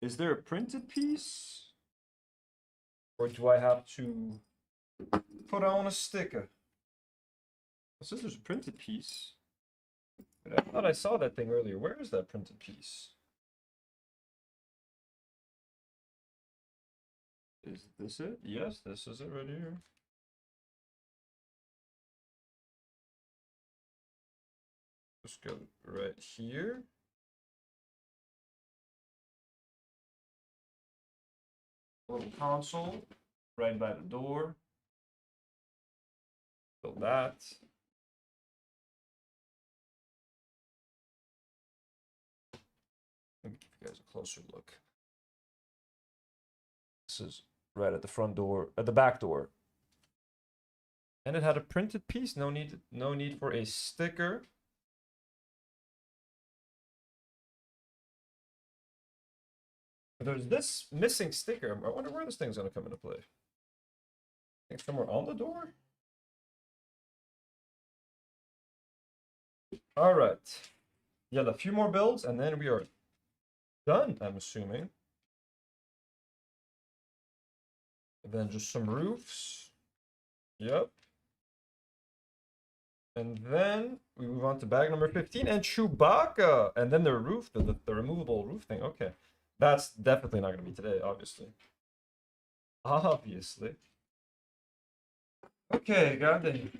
Is there a printed piece? Or do I have to put on a sticker? It says there's a printed piece. But I thought I saw that thing earlier. Where is that printed piece? Is this it? Yes, this is it right here. Let's go right here. A little console right by the door. Build that. Let me give you guys a closer look. This is right at the front door, at the back door. And it had a printed piece. No need for a sticker. But there's this missing sticker. I wonder where this thing's gonna come into play. I think somewhere on the door. All right. Yeah, a few more builds, and then we are done, I'm assuming. And then just some roofs. Yep. And then we move on to bag number 15 and Chewbacca. And then the roof, the removable roof thing. Okay. That's definitely not going to be today, obviously. Obviously. Okay, goddamn.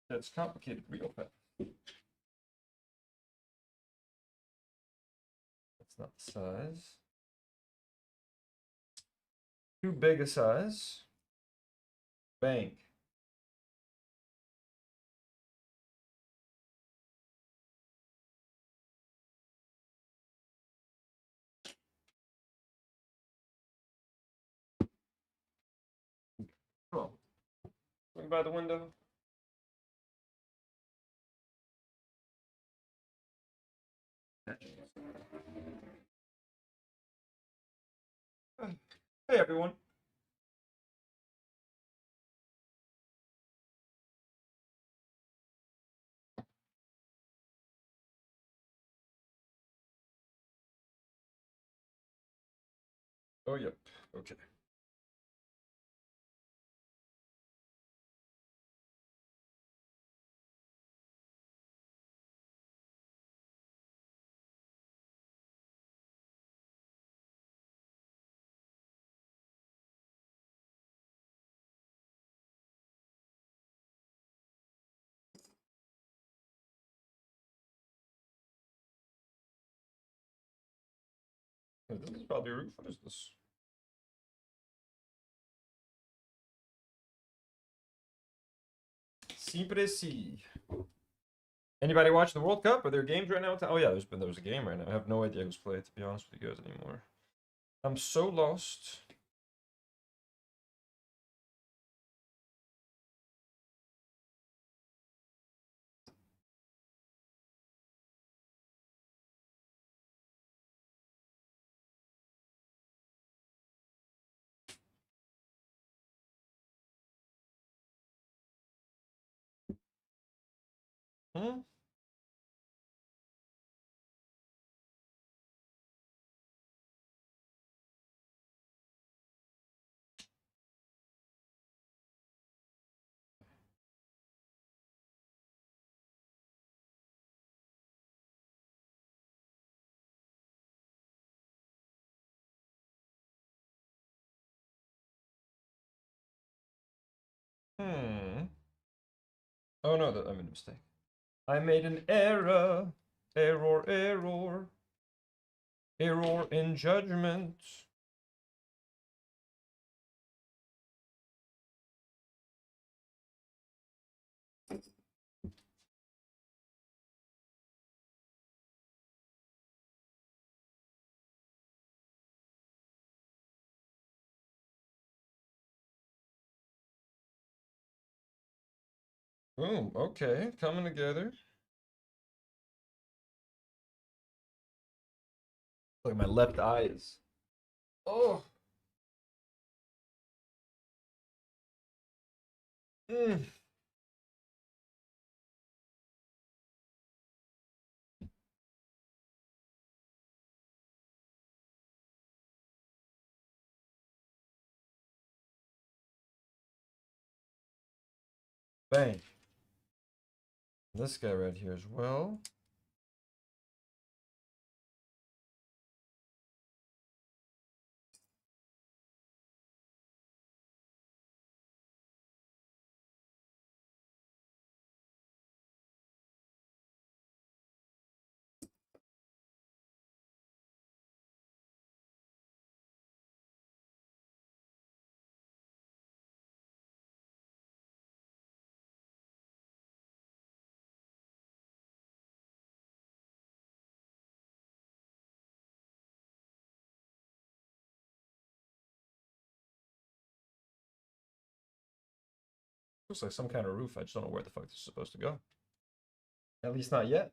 That's complicated real fast. That's not the size. Too big a size. Bank. Come on. Swing by the window. Hey everyone. Oh, yep. Okay. This is probably a roof. What is this? Sempre si. Anybody watch the World Cup? Are there games right now? Oh yeah, there was a game right now. I have no idea who's played, to be honest with you guys anymore. I'm so lost. Hmm? Hmm. Oh no, I made a mistake. I made an error. Error, error. Error in judgment. Boom. Okay, coming together. Look at my left eyes. Oh. Mm. Bang. This guy right here as well. Looks like some kind of roof. I just don't know where the fuck this is supposed to go. At least not yet.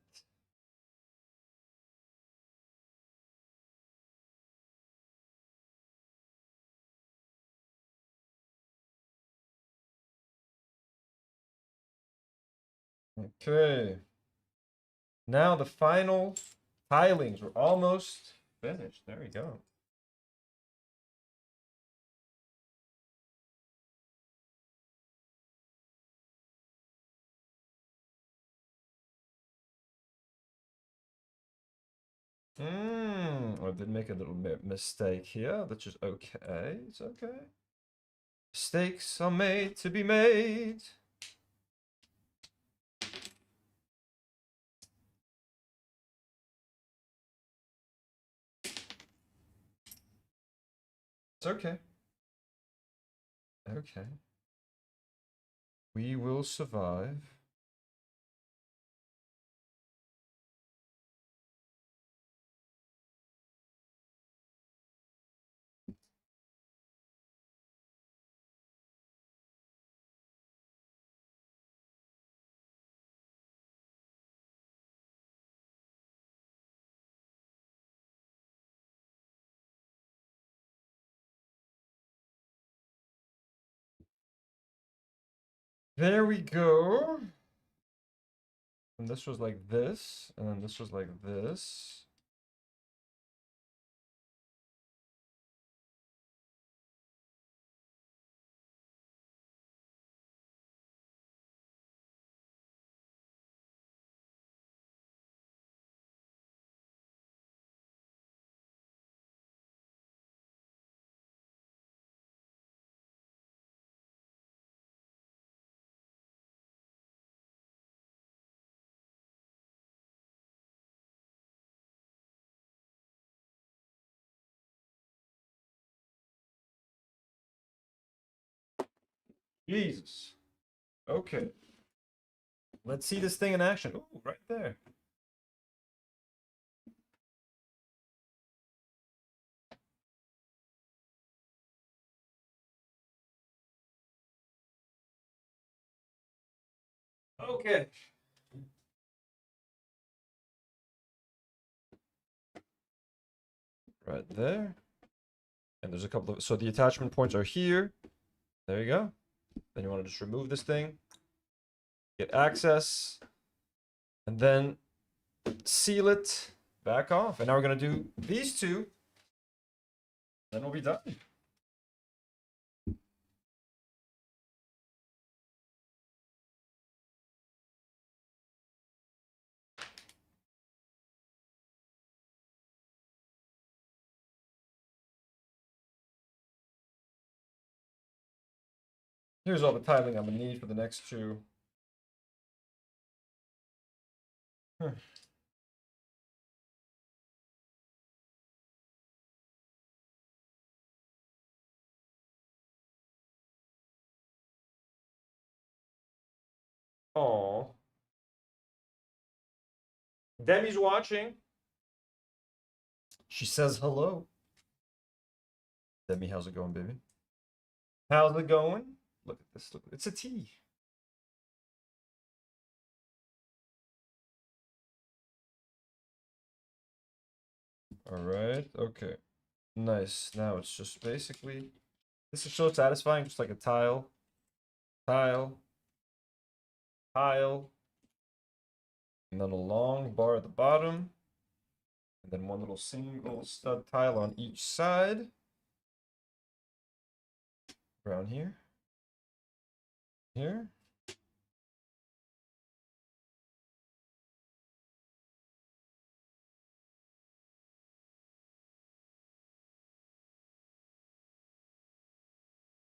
Okay. Now the final tilings. We're almost finished. There we go. I did make a little mistake here, which is okay. It's okay. Mistakes are made to be made. It's okay. Okay. We will survive. There we go. And this was like this, and then this was like this. Jesus. Okay. Let's see this thing in action. Ooh, right there. Okay. Right there. And there's a couple of, so the attachment points are here. There you go. Then you want to just remove this thing, get access, and then seal it back off. And now we're going to do these two. Then we'll be done. Here's all the tiling I'm going to need for the next two. Oh, Demi's watching. She says hello. Demi, how's it going, baby? How's it going? Look at this. Look, it's a T. All right. Okay. Nice. Now it's just basically, this is so satisfying, just like a tile, tile, tile, and then a long bar at the bottom, and then one little single stud tile on each side. Around here. Here.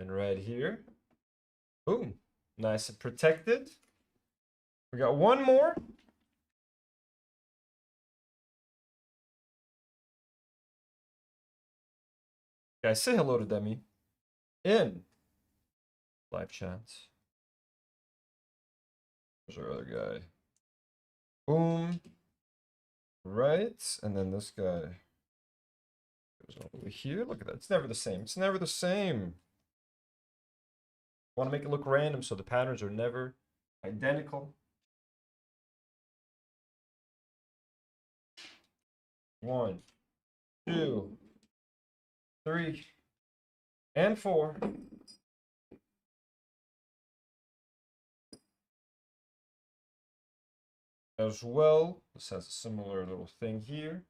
And right here. Boom. Nice and protected. We got one more. Guys, say hello to Demi. In live chat. There's our other guy. Boom. Right. And then this guy goes all the way here. Look at that. It's never the same. It's never the same. Want to make it look random so the patterns are never identical. 1, 2, 3, and 4. As well, this has a similar little thing here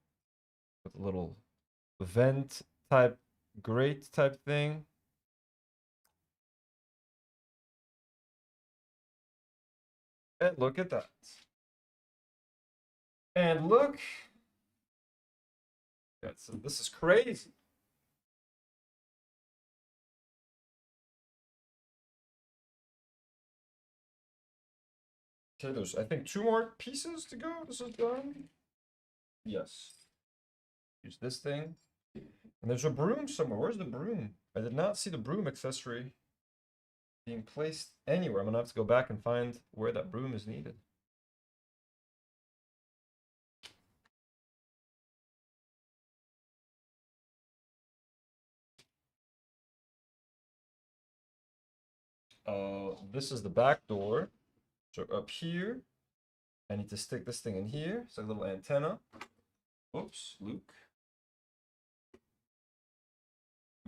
with a little vent type, grate type thing. And look at that. And look. This is crazy. Okay, there's, I think, 2 more pieces to go. This is done. Yes. Use this thing. And there's a broom somewhere. Where's the broom? I did not see the broom accessory being placed anywhere. I'm gonna have to go back and find where that broom is needed. This is the back door. So up here, I need to stick this thing in here. It's like a little antenna. Oops, Luke.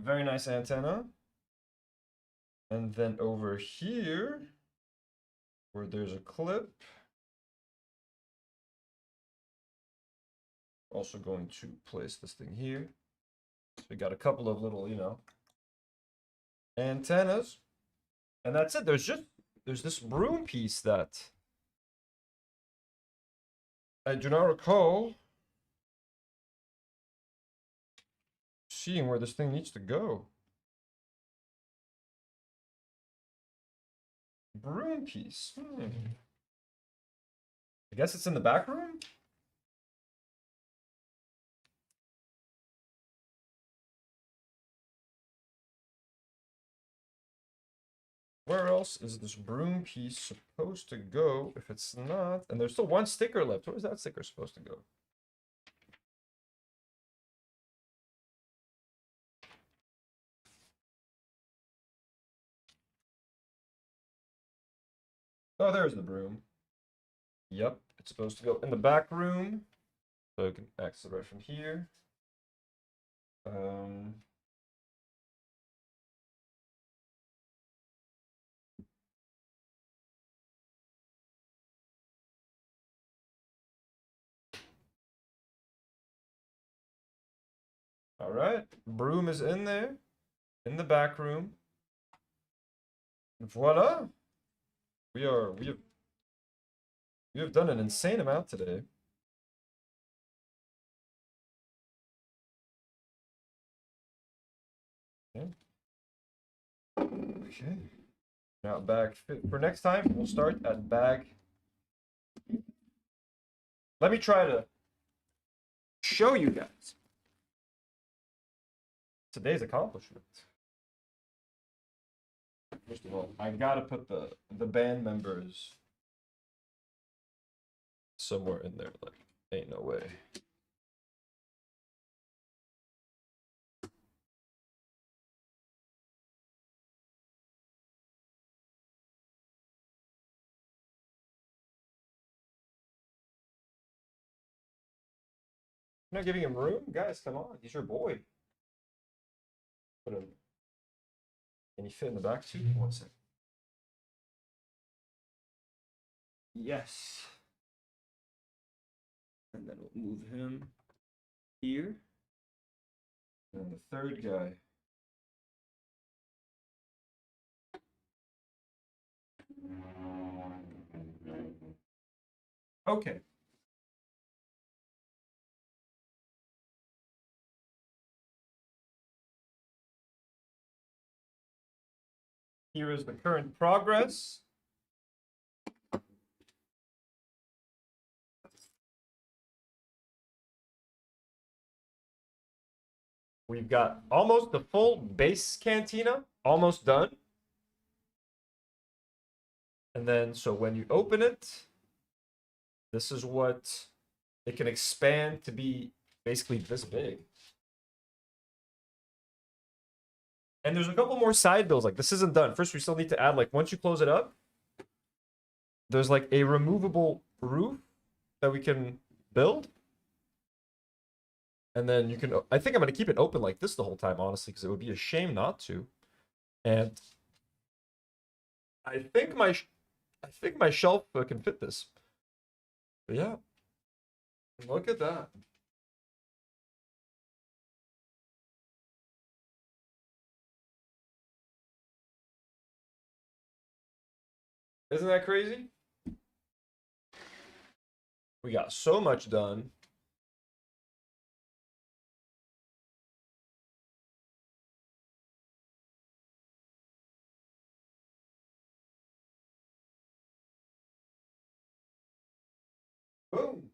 Very nice antenna. And then over here, where there's a clip, also going to place this thing here. So we got a couple of little, you know, antennas. And that's it. There's this broom piece that I do not recall seeing where this thing needs to go. Broom piece. I guess it's in the back room? Where else is this broom piece supposed to go if it's not? And there's still one sticker left. Where is that sticker supposed to go? Oh, there's the broom. Yep, it's supposed to go in the back room. So you can access it right from here. All right, broom is in there, in the back room. Voila! We have done an insane amount today. Okay. Now bag fit. For next time, we'll start at bag. Let me try to show you guys today's accomplishment. First of all, I gotta put the band members somewhere in there. Like, ain't no way. You're not giving him room? Guys, come on. He's your boy. Put him. Can he fit in the back too? 1 second. Yes. And then we'll move him here. And the third guy. Okay. Here is the current progress. We've got almost the full base cantina, almost done. And then, so when you open it, this is what it can expand to be basically this big. And there's a couple more side builds. Like, this isn't done. First, we still need to add, like, once you close it up, there's like a removable roof that we can build. And then you can, I think I'm going to keep it open like this the whole time, honestly, because it would be a shame not to. And I think my shelf can fit this. But yeah, look at that. Isn't that crazy? We got so much done. Boom.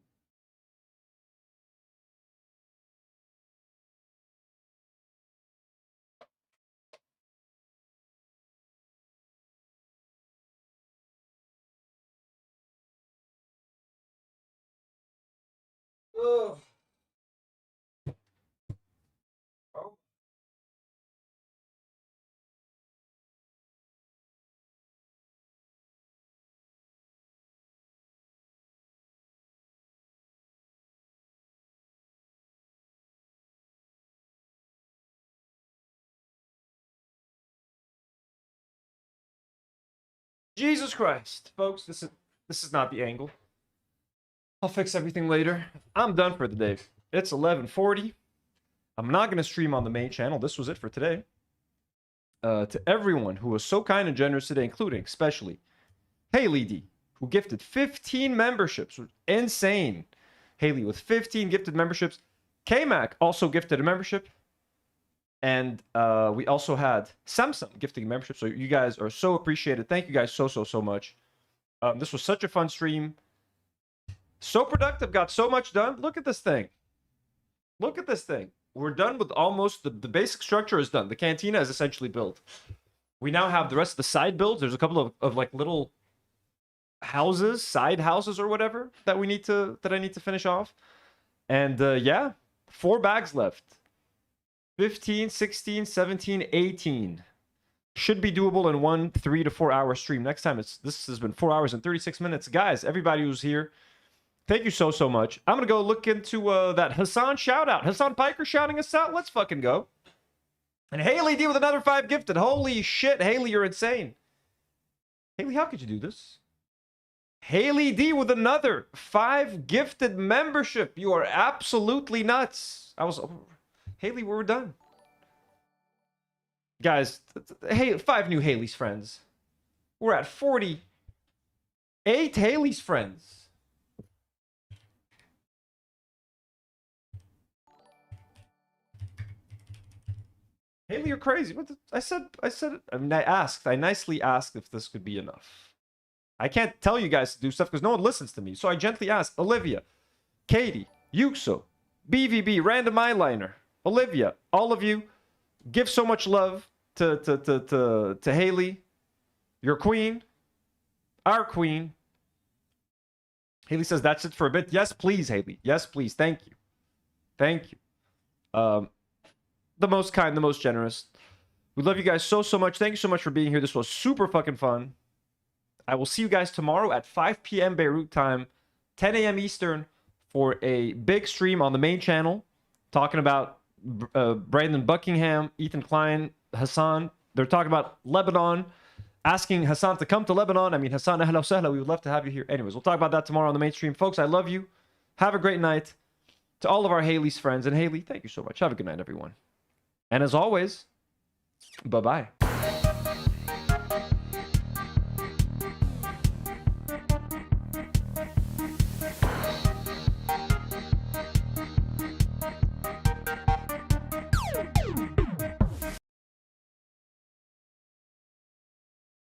Ugh. Oh. Jesus Christ, folks, this is not the angle. I'll fix everything later. I'm done for the day. It's 11:40. I'm not going to stream on the main channel. This was it for today. To everyone who was so kind and generous today, including especially Haley D, who gifted 15 memberships. Insane. Haley with 15 gifted memberships. K-Mac also gifted a membership. And we also had Samsung gifting a membership. So you guys are so appreciated. Thank you guys so much. This was such a fun stream. So productive. Got so much done. Look at this thing. Look at this thing. We're done with almost the basic structure is done. The cantina is essentially built. We now have the rest of the side builds. There's a couple of like little houses, side houses or whatever that I need to finish off. And yeah, 4 bags left. 15, 16, 17, 18. Should be doable in 1 3 to 4 hour stream. Next time this has been 4 hours and 36 minutes. Guys, everybody who's here, thank you so much. I'm gonna go look into that Hassan shout out. Hassan Piker shouting us out. Let's fucking go. And Haley D with another 5 gifted. Holy shit, Haley, you're insane. Haley, how could you do this? Haley D with another 5 gifted membership. You are absolutely nuts. Haley, we're done. Guys, hey, 5 new Haley's friends. We're at 48 Haley's friends. Haley, you're crazy. What I said, I mean, I nicely asked if this could be enough. I can't tell you guys to do stuff because no one listens to me. So I gently asked Olivia, Katie, Yuxo, BVB, Random Eyeliner, Olivia, all of you, give so much love to Haley, your queen, our queen. Haley says that's it for a bit. Yes, please, Haley. Yes, please. Thank you. Thank you. The most kind, the most generous. We love you guys so much. Thank you so much for being here. This was super fucking fun. I will see you guys tomorrow at 5 p.m. Beirut time, 10 a.m. Eastern, for a big stream on the main channel, talking about Brandon Buckingham, Ethan Klein, Hassan. They're talking about Lebanon, asking Hassan to come to Lebanon. I mean, Hassan, ahla wa sahla, we would love to have you here. Anyways, we'll talk about that tomorrow on the main stream. Folks, I love you. Have a great night. To all of our Haley's friends. And Haley, thank you so much. Have a good night, everyone. And as always, bye-bye.